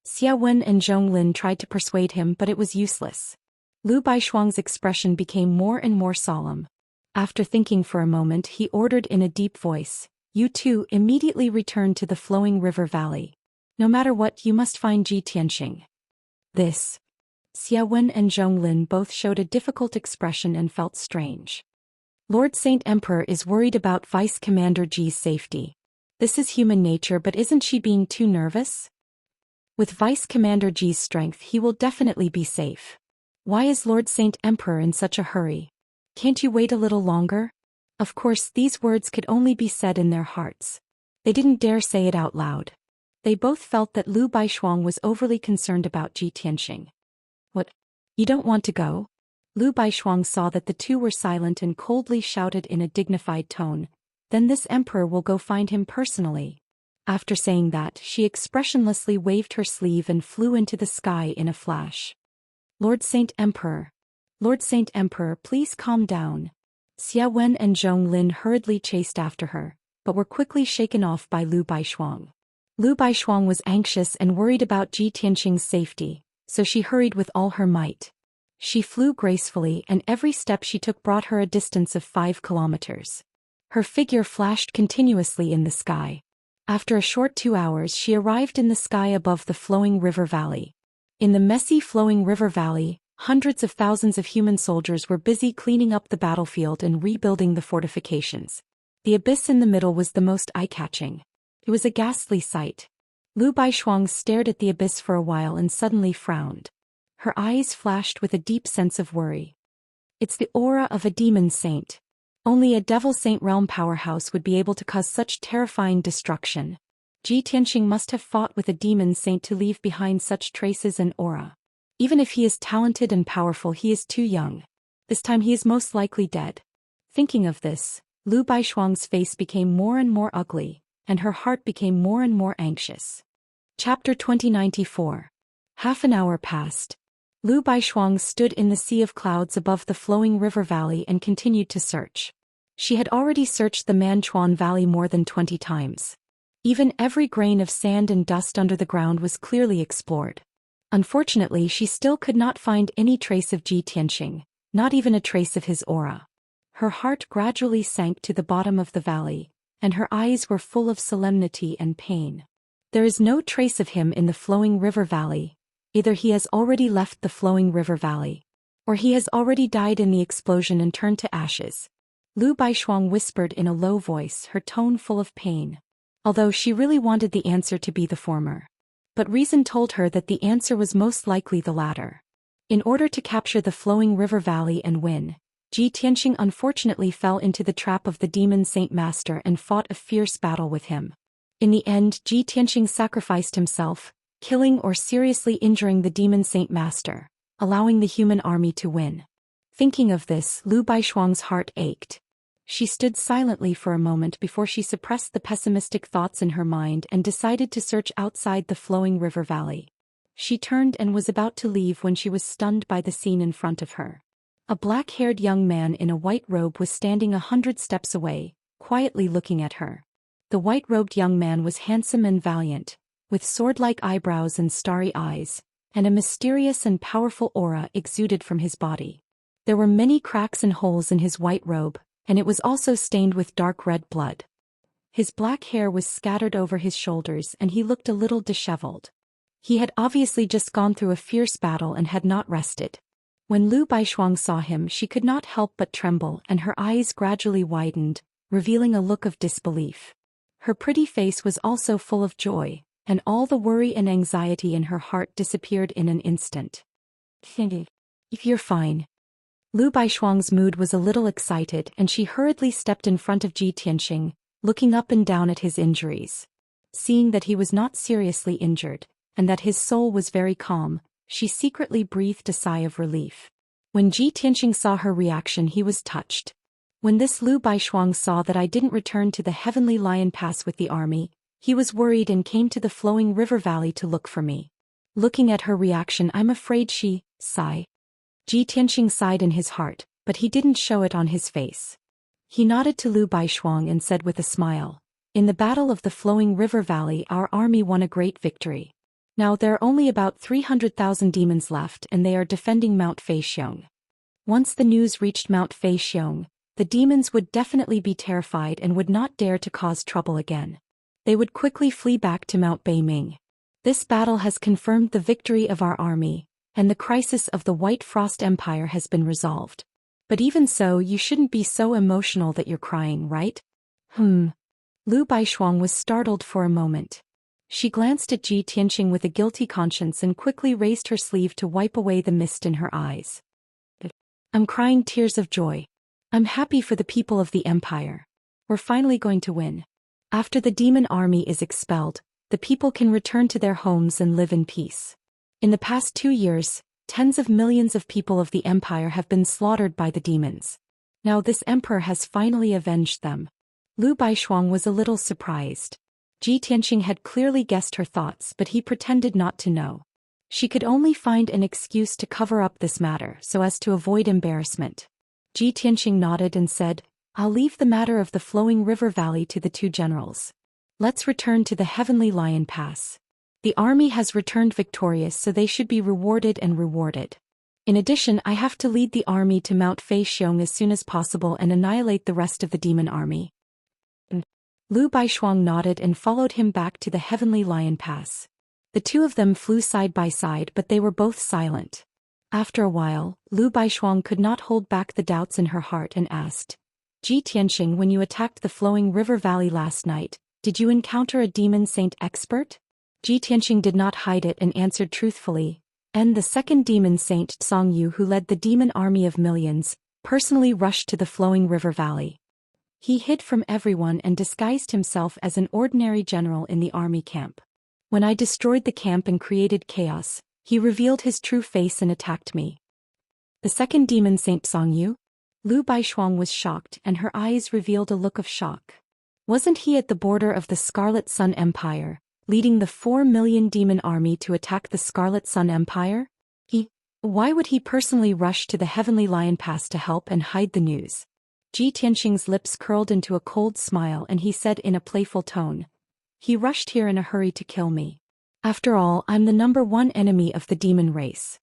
Xiawen and Zhonglin tried to persuade him, but it was useless. Lu Baishuang's expression became more and more solemn. After thinking for a moment, he ordered in a deep voice, "You two immediately return to the flowing river valley. No matter what, you must find Ji Tianxing." This. Xia Wen and Zhong Lin both showed a difficult expression and felt strange. Lord Saint Emperor is worried about Vice Commander Ji's safety. This is human nature, but isn't she being too nervous? With Vice Commander Ji's strength, he will definitely be safe. Why is Lord Saint Emperor in such a hurry? Can't you wait a little longer? Of course, these words could only be said in their hearts. They didn't dare say it out loud. They both felt that Lu Baishuang was overly concerned about Ji Tianxing. What? You don't want to go? Lu Baishuang saw that the two were silent and coldly shouted in a dignified tone, "Then this emperor will go find him personally." After saying that, she expressionlessly waved her sleeve and flew into the sky in a flash. Lord Saint Emperor, please calm down. Xia Wen and Zhong Lin hurriedly chased after her, but were quickly shaken off by Lu Baishuang. Lu Baishuang was anxious and worried about Ji Tianxing's safety, so she hurried with all her might. She flew gracefully, and every step she took brought her a distance of 5 kilometers. Her figure flashed continuously in the sky. After a short 2 hours, she arrived in the sky above the flowing river valley. In the messy flowing river valley, hundreds of thousands of human soldiers were busy cleaning up the battlefield and rebuilding the fortifications. The abyss in the middle was the most eye-catching. It was a ghastly sight. Lu Baishuang stared at the abyss for a while and suddenly frowned. Her eyes flashed with a deep sense of worry. It's the aura of a demon saint. Only a devil saint realm powerhouse would be able to cause such terrifying destruction. Ji Tianxing must have fought with a demon saint to leave behind such traces and aura. Even if he is talented and powerful, he is too young. This time he is most likely dead. Thinking of this, Lu Baishuang's face became more and more ugly, and her heart became more and more anxious. Chapter 2094. Half an hour passed. Lu Baishuang stood in the sea of clouds above the flowing river valley and continued to search. She had already searched the Manchuan Valley more than 20 times. Even every grain of sand and dust under the ground was clearly explored. Unfortunately, she still could not find any trace of Ji Tianxing, not even a trace of his aura. Her heart gradually sank to the bottom of the valley, and her eyes were full of solemnity and pain. There is no trace of him in the flowing river valley. Either he has already left the flowing river valley, or he has already died in the explosion and turned to ashes. Lu Baishuang whispered in a low voice, her tone full of pain. Although she really wanted the answer to be the former. But reason told her that the answer was most likely the latter. In order to capture the flowing river valley and win, Ji Tianxing unfortunately fell into the trap of the demon saint master and fought a fierce battle with him. In the end, Ji Tianxing sacrificed himself, killing or seriously injuring the demon saint master, allowing the human army to win. Thinking of this, Lu Baishuang's heart ached. She stood silently for a moment before she suppressed the pessimistic thoughts in her mind and decided to search outside the flowing river valley. She turned and was about to leave when she was stunned by the scene in front of her. A black-haired young man in a white robe was standing 100 steps away, quietly looking at her. The white-robed young man was handsome and valiant, with sword-like eyebrows and starry eyes, and a mysterious and powerful aura exuded from his body. There were many cracks and holes in his white robe, and it was also stained with dark red blood. His black hair was scattered over his shoulders and he looked a little disheveled. He had obviously just gone through a fierce battle and had not rested. When Lu Baishuang saw him, she could not help but tremble, and her eyes gradually widened, revealing a look of disbelief. Her pretty face was also full of joy, and all the worry and anxiety in her heart disappeared in an instant. If you're fine. Lu Baishuang's mood was a little excited, and she hurriedly stepped in front of Ji Tianxing, looking up and down at his injuries. Seeing that he was not seriously injured, and that his soul was very calm, she secretly breathed a sigh of relief. When Ji Tianxing saw her reaction, he was touched. When this Lu Baishuang saw that I didn't return to the Heavenly Lion Pass with the army, he was worried and came to the flowing river valley to look for me. Looking at her reaction, I'm afraid she, sigh. Ji Tianxing sighed in his heart, but he didn't show it on his face. He nodded to Lu Baishuang and said with a smile, "In the battle of the flowing river valley, our army won a great victory. Now there are only about 300,000 demons left, and they are defending Mount Feixiong. Once the news reached Mount Feixiong, the demons would definitely be terrified and would not dare to cause trouble again. They would quickly flee back to Mount Beiming. This battle has confirmed the victory of our army, and the crisis of the White Frost Empire has been resolved. But even so, you shouldn't be so emotional that you're crying, right? Lu Baishuang was startled for a moment. She glanced at Ji Tianqing with a guilty conscience and quickly raised her sleeve to wipe away the mist in her eyes. I'm crying tears of joy. I'm happy for the people of the empire. We're finally going to win. After the demon army is expelled, the people can return to their homes and live in peace. In the past 2 years, tens of millions of people of the empire have been slaughtered by the demons. Now this emperor has finally avenged them. Lu Baishuang was a little surprised. Ji Tianqing had clearly guessed her thoughts, but he pretended not to know. She could only find an excuse to cover up this matter so as to avoid embarrassment. Ji Tianqing nodded and said, I'll leave the matter of the flowing river valley to the 2 generals. Let's return to the Heavenly Lion Pass. The army has returned victorious, so they should be rewarded and rewarded. In addition, I have to lead the army to Mount Fei Xiong as soon as possible and annihilate the rest of the demon army. Lu Baishuang nodded and followed him back to the Heavenly Lion Pass. The 2 of them flew side by side, but they were both silent. After a while, Lu Baishuang could not hold back the doubts in her heart and asked, Ji Tianqing, when you attacked the flowing river valley last night, did you encounter a demon saint expert? Ji Tianqing did not hide it and answered truthfully, and the second demon saint Song Yu, who led the demon army of millions, personally rushed to the flowing river valley. He hid from everyone and disguised himself as an ordinary general in the army camp. When I destroyed the camp and created chaos, he revealed his true face and attacked me. The second demon saint Song Yu? Lu Baishuang was shocked and her eyes revealed a look of shock. Wasn't he at the border of the Scarlet Sun Empire, leading the 4 million demon army to attack the Scarlet Sun Empire? Why would he personally rush to the Heavenly Lion Pass to help and hide the news? Ji Tianqing's lips curled into a cold smile and he said in a playful tone, He rushed here in a hurry to kill me. After all, I'm the #1 enemy of the demon race.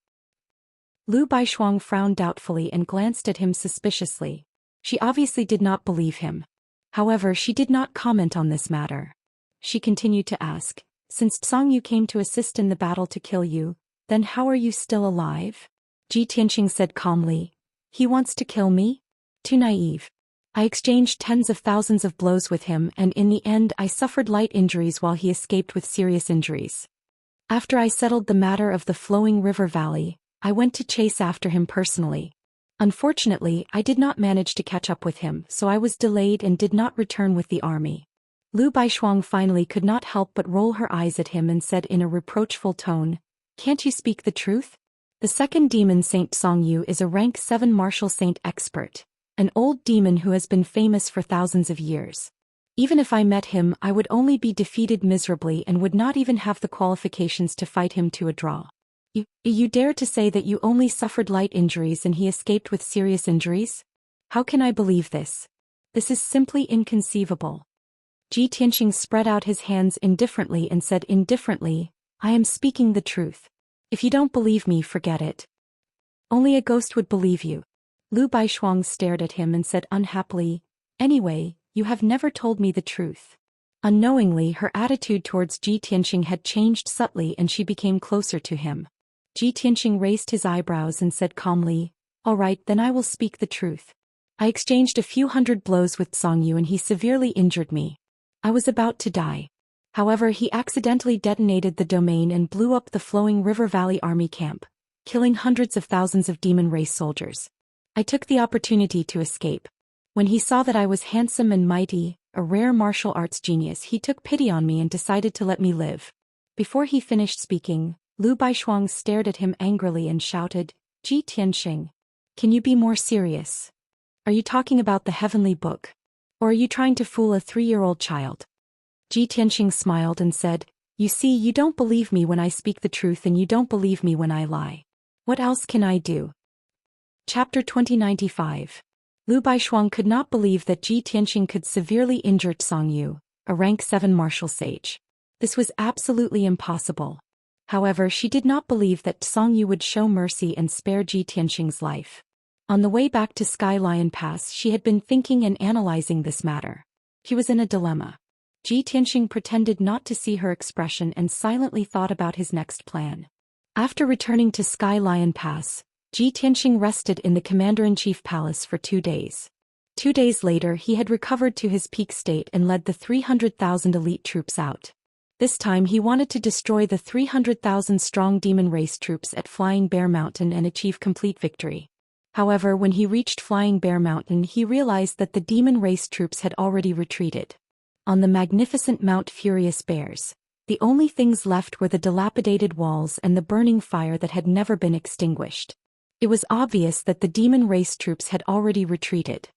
Lu Baishuang frowned doubtfully and glanced at him suspiciously. She obviously did not believe him. However, she did not comment on this matter. She continued to ask, Since Song Yu came to assist in the battle to kill you, then how are you still alive? Ji Tianqing said calmly, He wants to kill me? Too naive. I exchanged tens of thousands of blows with him and in the end I suffered light injuries while he escaped with serious injuries. After I settled the matter of the flowing river valley, I went to chase after him personally. Unfortunately, I did not manage to catch up with him, so I was delayed and did not return with the army. Lu Baishuang finally could not help but roll her eyes at him and said in a reproachful tone, Can't you speak the truth? The second demon saint Song Yu is a rank 7 martial saint expert. An old demon who has been famous for thousands of years. Even if I met him, I would only be defeated miserably and would not even have the qualifications to fight him to a draw. You dare to say that you only suffered light injuries and he escaped with serious injuries? How can I believe this? This is simply inconceivable. Ji Tianqing spread out his hands indifferently and said indifferently, I am speaking the truth. If you don't believe me, forget it. Only a ghost would believe you. Lu Baishuang stared at him and said unhappily, Anyway, you have never told me the truth. Unknowingly, her attitude towards Ji Tianqing had changed subtly and she became closer to him. Ji Tianqing raised his eyebrows and said calmly, All right, then I will speak the truth. I exchanged a few hundred blows with Song Yu and he severely injured me. I was about to die. However, he accidentally detonated the domain and blew up the flowing river valley army camp, killing hundreds of thousands of demon race soldiers. I took the opportunity to escape. When he saw that I was handsome and mighty, a rare martial arts genius, he took pity on me and decided to let me live. Before he finished speaking, Lu Baishuang stared at him angrily and shouted, Ji Tianqing, can you be more serious? Are you talking about the heavenly book? Or are you trying to fool a 3-year-old child? Ji Tianqing smiled and said, You see, you don't believe me when I speak the truth and you don't believe me when I lie. What else can I do? Chapter 2095. Lu Baishuang could not believe that Ji Tianqing could severely injure Song Yu, a rank 7 martial sage. This was absolutely impossible. However, she did not believe that Song Yu would show mercy and spare Ji Tianqing's life. On the way back to Sky Lion Pass, she had been thinking and analyzing this matter. She was in a dilemma. Ji Tianxing pretended not to see her expression and silently thought about his next plan. After returning to Sky Lion Pass, Ji Tianxing rested in the Commander-in-Chief Palace for 2 days. 2 days later he had recovered to his peak state and led the 300,000 elite troops out. This time he wanted to destroy the 300,000-strong demon race troops at Flying Bear Mountain and achieve complete victory. However, when he reached Flying Bear Mountain he realized that the demon race troops had already retreated. On the magnificent Mount Furious Bears, the only things left were the dilapidated walls and the burning fire that had never been extinguished. It was obvious that the demon race troops had already retreated.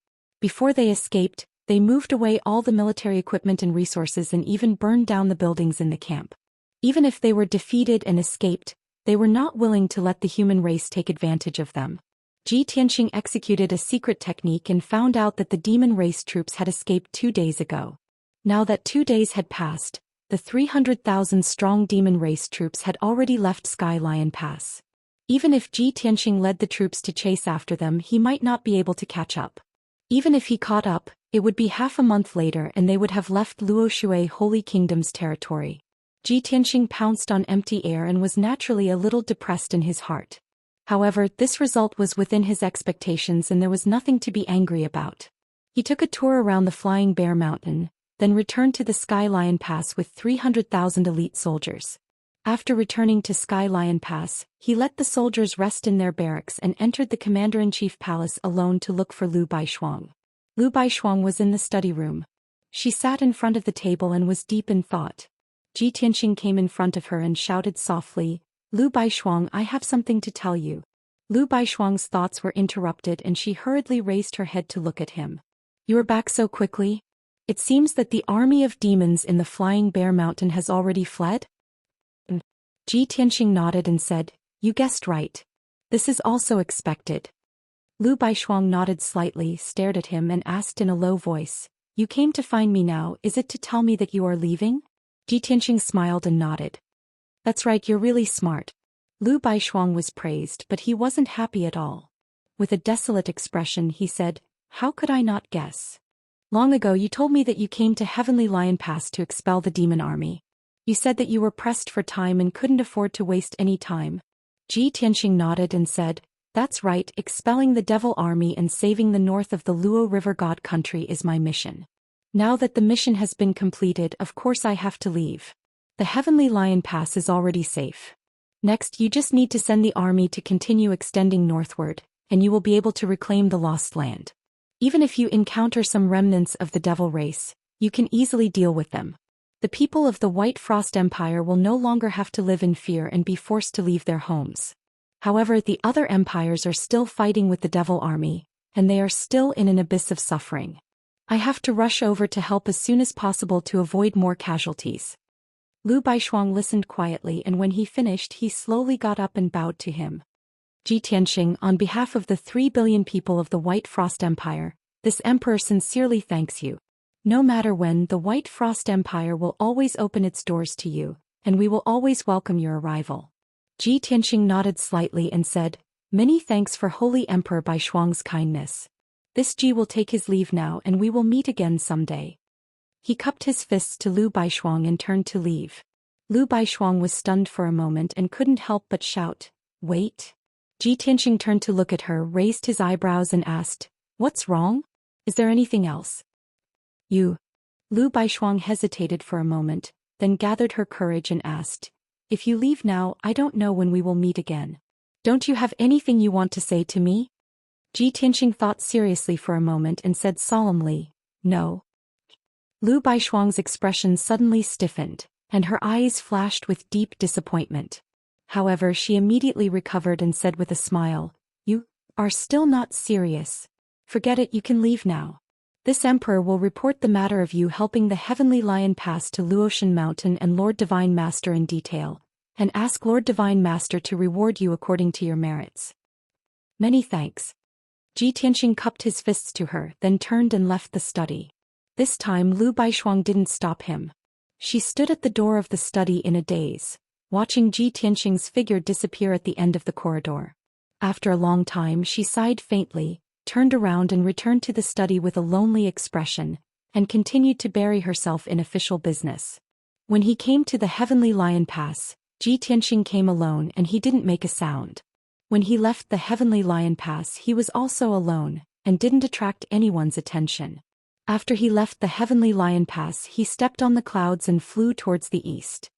Before they escaped, they moved away all the military equipment and resources and even burned down the buildings in the camp. Even if they were defeated and escaped, they were not willing to let the human race take advantage of them. Ji Tianxing executed a secret technique and found out that the demon race troops had escaped 2 days ago. Now that 2 days had passed, the 300,000-strong demon race troops had already left Sky Lion Pass. Even if Ji Tianxing led the troops to chase after them, he might not be able to catch up. Even if he caught up, it would be half a month later and they would have left Luoshui Holy Kingdom's territory. Ji Tianxing pounced on empty air and was naturally a little depressed in his heart. However, this result was within his expectations and there was nothing to be angry about. He took a tour around the Flying Bear Mountain, then returned to the Sky Lion Pass with 300,000 elite soldiers. After returning to Sky Lion Pass, he let the soldiers rest in their barracks and entered the Commander-in-Chief Palace alone to look for Lu Baishuang. Lu Baishuang was in the study room. She sat in front of the table and was deep in thought. Ji Tianxing came in front of her and shouted softly, "Lu Baishuang, I have something to tell you." Lu Baishuang's thoughts were interrupted and she hurriedly raised her head to look at him. "You are back so quickly? It seems that the army of demons in the Flying Bear Mountain has already fled?" Ji Tianxing nodded and said, "You guessed right. This is also expected." Lu Baishuang nodded slightly, stared at him and asked in a low voice, "You came to find me now, is it to tell me that you are leaving?" Ji Tianxing smiled and nodded. "That's right, you're really smart." Lu Baishuang was praised, but he wasn't happy at all. With a desolate expression he said, "How could I not guess? Long ago you told me that you came to Heavenly Lion Pass to expel the demon army. You said that you were pressed for time and couldn't afford to waste any time." Ji Tianxing nodded and said, "That's right, expelling the devil army and saving the north of the Luo River God country is my mission. Now that the mission has been completed, of course I have to leave. The Heavenly Lion Pass is already safe. Next you just need to send the army to continue extending northward, and you will be able to reclaim the lost land. Even if you encounter some remnants of the devil race, you can easily deal with them. The people of the White Frost Empire will no longer have to live in fear and be forced to leave their homes. However, the other empires are still fighting with the devil army, and they are still in an abyss of suffering. I have to rush over to help as soon as possible to avoid more casualties." Lu Baishuang listened quietly and when he finished he slowly got up and bowed to him. "Ji Tianxing, on behalf of the 3 billion people of the White Frost Empire, this emperor sincerely thanks you. No matter when, the White Frost Empire will always open its doors to you, and we will always welcome your arrival." Ji Tianxing nodded slightly and said, "Many thanks for Holy Emperor Baishuang's kindness. This Ji will take his leave now and we will meet again someday." He cupped his fists to Lu Baishuang and turned to leave. Lu Baishuang was stunned for a moment and couldn't help but shout, "Wait." Ji Tianxing turned to look at her, raised his eyebrows and asked, "What's wrong? Is there anything else?" "You." Lu Baishuang hesitated for a moment, then gathered her courage and asked, "If you leave now, I don't know when we will meet again. Don't you have anything you want to say to me?" Ji Tianxing thought seriously for a moment and said solemnly, "No." Lu Baishuang's expression suddenly stiffened, and her eyes flashed with deep disappointment. However, she immediately recovered and said with a smile, "You are still not serious. Forget it, you can leave now. This emperor will report the matter of you helping the Heavenly Lion Pass to Luotian Mountain and Lord Divine Master in detail, and ask Lord Divine Master to reward you according to your merits." "Many thanks." Ji Tianxing cupped his fists to her, then turned and left the study. This time Lu Baishuang didn't stop him. She stood at the door of the study in a daze, watching Ji Tianxing's figure disappear at the end of the corridor. After a long time she sighed faintly, turned around and returned to the study with a lonely expression, and continued to bury herself in official business. When he came to the Heavenly Lion Pass, Ji Tianxing came alone and he didn't make a sound. When he left the Heavenly Lion Pass he was also alone, and didn't attract anyone's attention. After he left the Heavenly Lion Pass he stepped on the clouds and flew towards the east.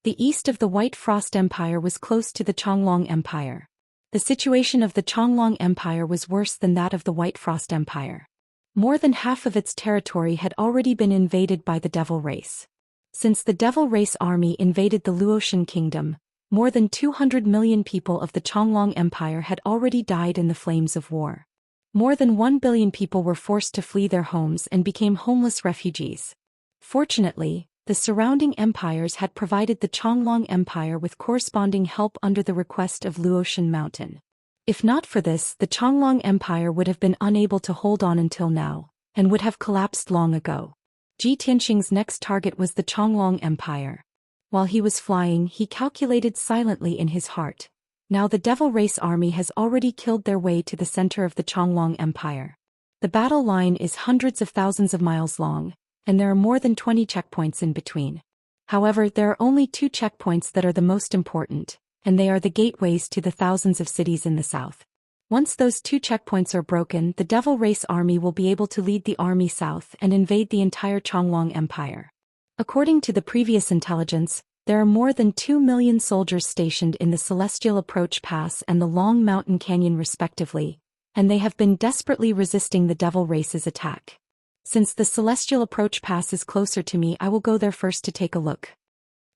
The east of the White Frost Empire was close to the Changlong Empire. The situation of the Changlong Empire was worse than that of the White Frost Empire. More than half of its territory had already been invaded by the Devil Race. Since the Devil Race army invaded the Luotian kingdom, more than 200 million people of the Changlong Empire had already died in the flames of war. More than 1 billion people were forced to flee their homes and became homeless refugees. Fortunately, the surrounding empires had provided the Changlong Empire with corresponding help under the request of Luotian Mountain. If not for this, the Changlong Empire would have been unable to hold on until now, and would have collapsed long ago. Ji Tianxing's next target was the Changlong Empire. While he was flying, he calculated silently in his heart. Now the Devil Race army has already killed their way to the center of the Changlong Empire. The battle line is hundreds of thousands of miles long, and there are more than 20 checkpoints in between. However, there are only 2 checkpoints that are the most important, and they are the gateways to the thousands of cities in the south. Once those 2 checkpoints are broken, the Devil Race army will be able to lead the army south and invade the entire Changlong Empire. According to the previous intelligence, there are more than 2 million soldiers stationed in the Celestial Approach Pass and the Long Mountain Canyon respectively, and they have been desperately resisting the Devil Race's attack. Since the Celestial Approach Pass is closer to me, I will go there first to take a look.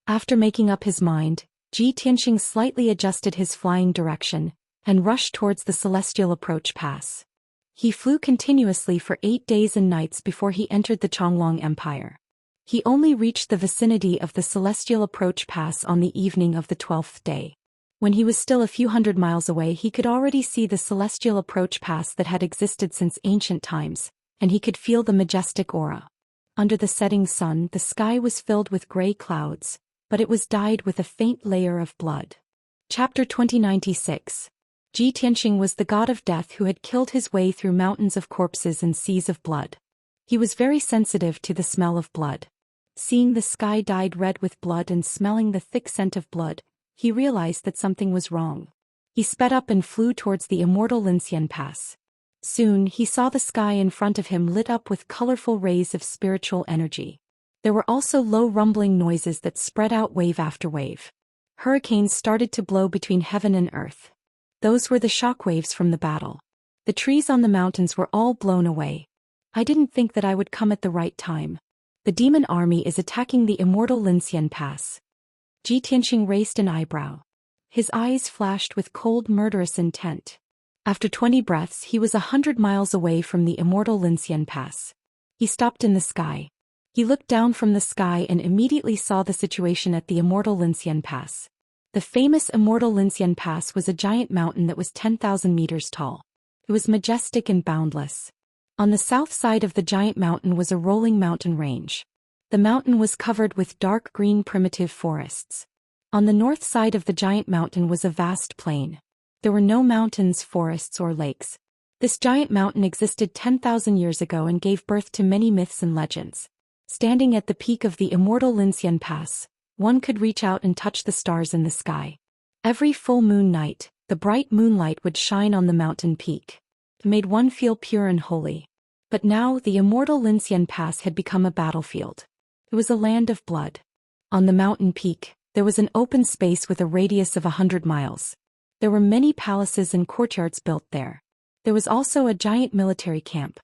After making up his mind, Ji Tianxing slightly adjusted his flying direction, and rushed towards the Celestial Approach Pass. He flew continuously for 8 days and nights before he entered the Changlong Empire. He only reached the vicinity of the Celestial Approach Pass on the evening of the 12th day. When he was still a few hundred miles away he could already see the Celestial Approach Pass that had existed since ancient times, and he could feel the majestic aura. Under the setting sun the sky was filled with gray clouds, but it was dyed with a faint layer of blood. Chapter 2096. Ji Tianxing was the god of death who had killed his way through mountains of corpses and seas of blood. He was very sensitive to the smell of blood. Seeing the sky dyed red with blood and smelling the thick scent of blood, he realized that something was wrong. He sped up and flew towards the Immortal Xian Pass. Soon he saw the sky in front of him lit up with colorful rays of spiritual energy. There were also low rumbling noises that spread out wave after wave. Hurricanes started to blow between heaven and earth. Those were the shockwaves from the battle. The trees on the mountains were all blown away. I didn't think that I would come at the right time. The demon army is attacking the Immortal Xian Pass. Ji Tianxing raised an eyebrow. His eyes flashed with cold murderous intent. After 20 breaths he was 100 miles away from the Immortal Xian Pass. He stopped in the sky. He looked down from the sky and immediately saw the situation at the Immortal Xian Pass. The famous Immortal Xian Pass was a giant mountain that was 10,000 meters tall. It was majestic and boundless. On the south side of the giant mountain was a rolling mountain range. The mountain was covered with dark green primitive forests. On the north side of the giant mountain was a vast plain. There were no mountains, forests, or lakes. This giant mountain existed 10,000 years ago and gave birth to many myths and legends. Standing at the peak of the Immortal Xian Pass, one could reach out and touch the stars in the sky. Every full moon night, the bright moonlight would shine on the mountain peak. It made one feel pure and holy. But now the Immortal Xian Pass had become a battlefield. It was a land of blood. On the mountain peak, there was an open space with a radius of 100 miles. There were many palaces and courtyards built there. There was also a giant military camp.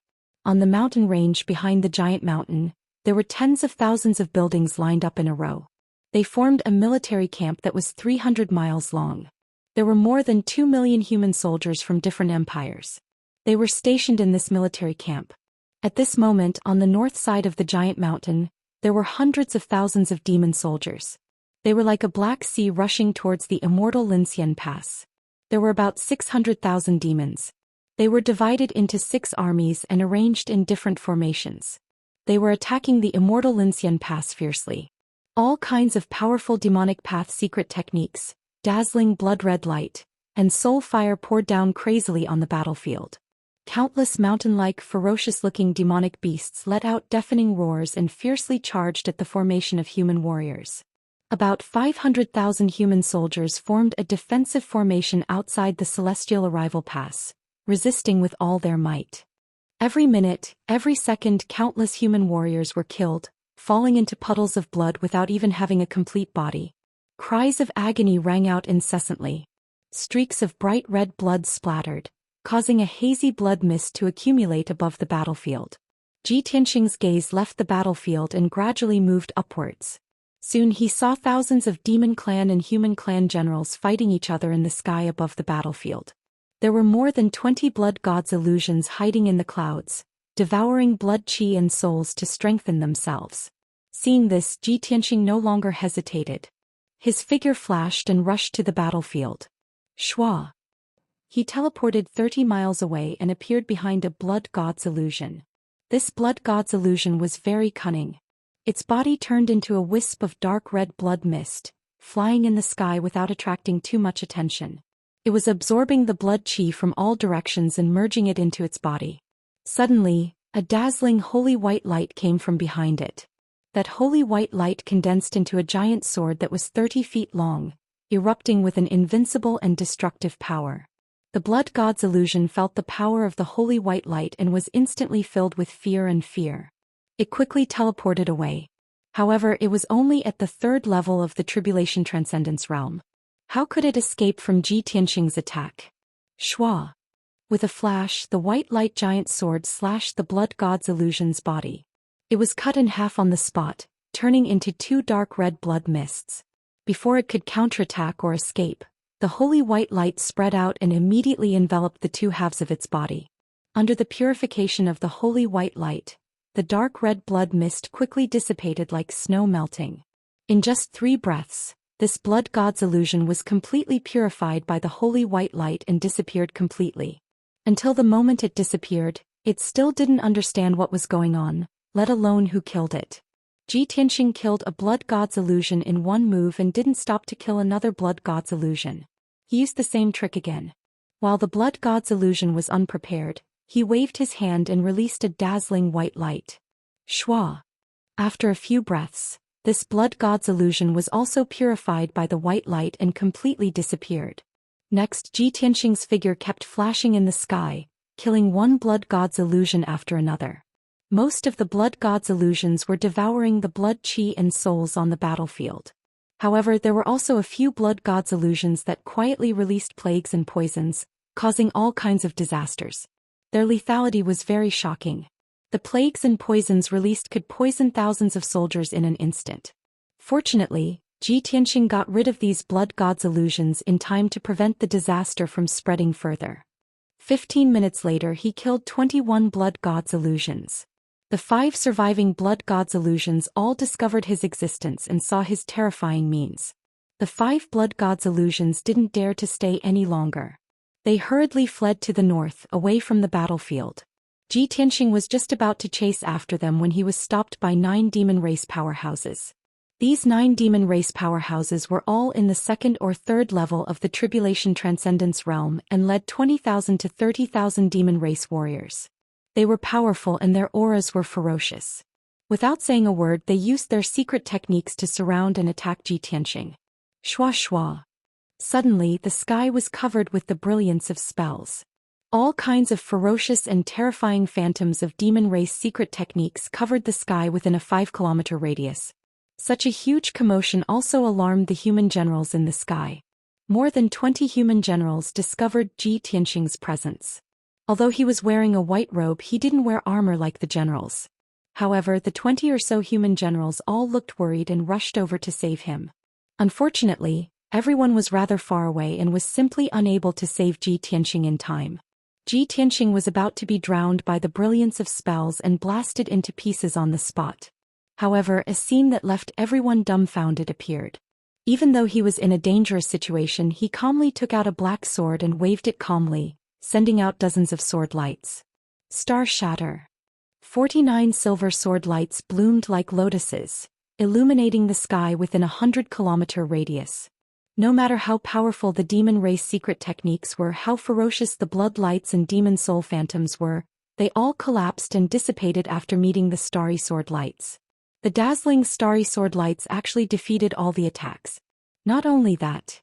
On the mountain range behind the giant mountain, there were tens of thousands of buildings lined up in a row. They formed a military camp that was 300 miles long. There were more than 2 million human soldiers from different empires. They were stationed in this military camp. At this moment, on the north side of the giant mountain, there were hundreds of thousands of demon soldiers. They were like a black sea rushing towards the Immortal Xian Pass. There were about 600,000 demons. They were divided into 6 armies and arranged in different formations. They were attacking the Immortal Xian Pass fiercely. All kinds of powerful demonic path secret techniques, dazzling blood-red light, and soul fire poured down crazily on the battlefield. Countless mountain-like, ferocious-looking demonic beasts let out deafening roars and fiercely charged at the formation of human warriors. About 500,000 human soldiers formed a defensive formation outside the Celestial Arrival Pass, resisting with all their might. Every minute, every second, countless human warriors were killed, falling into puddles of blood without even having a complete body. Cries of agony rang out incessantly. Streaks of bright red blood splattered, causing a hazy blood mist to accumulate above the battlefield. Ji Tianxing's gaze left the battlefield and gradually moved upwards. Soon he saw thousands of demon clan and human clan generals fighting each other in the sky above the battlefield. There were more than 20 blood gods illusions hiding in the clouds, devouring blood chi and souls to strengthen themselves. Seeing this, Ji Tianxing no longer hesitated. His figure flashed and rushed to the battlefield. Shua. He teleported 30 miles away and appeared behind a blood god's illusion. This blood god's illusion was very cunning. Its body turned into a wisp of dark red blood mist, flying in the sky without attracting too much attention. It was absorbing the blood chi from all directions and merging it into its body. Suddenly, a dazzling holy white light came from behind it. That holy white light condensed into a giant sword that was 30 feet long, erupting with an invincible and destructive power. The blood god's illusion felt the power of the holy white light and was instantly filled with fear. It quickly teleported away. However, it was only at the 3rd level of the Tribulation Transcendence realm. How could it escape from Ji Tianxing's attack? Shua. With a flash, the white light giant sword slashed the blood god's illusion's body. It was cut in half on the spot, turning into 2 dark red blood mists. Before it could counterattack or escape, the holy white light spread out and immediately enveloped the 2 halves of its body. Under the purification of the holy white light, the dark red blood mist quickly dissipated like snow melting. In just 3 breaths, this blood god's illusion was completely purified by the holy white light and disappeared completely. Until the moment it disappeared, it still didn't understand what was going on, let alone who killed it. Ji Tianxing killed a blood god's illusion in one move and didn't stop to kill another blood god's illusion. He used the same trick again. While the blood god's illusion was unprepared, he waved his hand and released a dazzling white light. Shua. After a few breaths, this blood god's illusion was also purified by the white light and completely disappeared. Next, Ji Tianxing's figure kept flashing in the sky, killing one blood god's illusion after another. Most of the blood god's illusions were devouring the blood chi and souls on the battlefield. However, there were also a few blood god's illusions that quietly released plagues and poisons, causing all kinds of disasters. Their lethality was very shocking. The plagues and poisons released could poison thousands of soldiers in an instant. Fortunately, Ji Tianxing got rid of these blood god's illusions in time to prevent the disaster from spreading further. 15 minutes later, he killed 21 blood god's illusions. The 5 surviving blood god's illusions all discovered his existence and saw his terrifying means. The 5 blood god's illusions didn't dare to stay any longer. They hurriedly fled to the north, away from the battlefield. Ji Tianxing was just about to chase after them when he was stopped by 9 demon race powerhouses. These 9 demon race powerhouses were all in the 2nd or 3rd level of the Tribulation Transcendence realm and led 20,000 to 30,000 demon race warriors. They were powerful and their auras were ferocious. Without saying a word, they used their secret techniques to surround and attack Ji Tianxing. Shua shua. Suddenly, the sky was covered with the brilliance of spells. All kinds of ferocious and terrifying phantoms of demon race secret techniques covered the sky within a 5-kilometer radius. Such a huge commotion also alarmed the human generals in the sky. More than 20 human generals discovered Ji Tianxing's presence. Although he was wearing a white robe, he didn't wear armor like the generals. However, the 20 or so human generals all looked worried and rushed over to save him. Unfortunately, everyone was rather far away and was simply unable to save Ji Tianxing in time. Ji Tianxing was about to be drowned by the brilliance of spells and blasted into pieces on the spot. However, a scene that left everyone dumbfounded appeared. Even though he was in a dangerous situation, he calmly took out a black sword and waved it calmly, sending out dozens of sword lights. Star shatter. 49 silver sword lights bloomed like lotuses, illuminating the sky within a 100-kilometer radius. No matter how powerful the demon race secret techniques were, how ferocious the blood lights and demon soul phantoms were, they all collapsed and dissipated after meeting the starry sword lights. The dazzling starry sword lights actually defeated all the attacks. Not only that,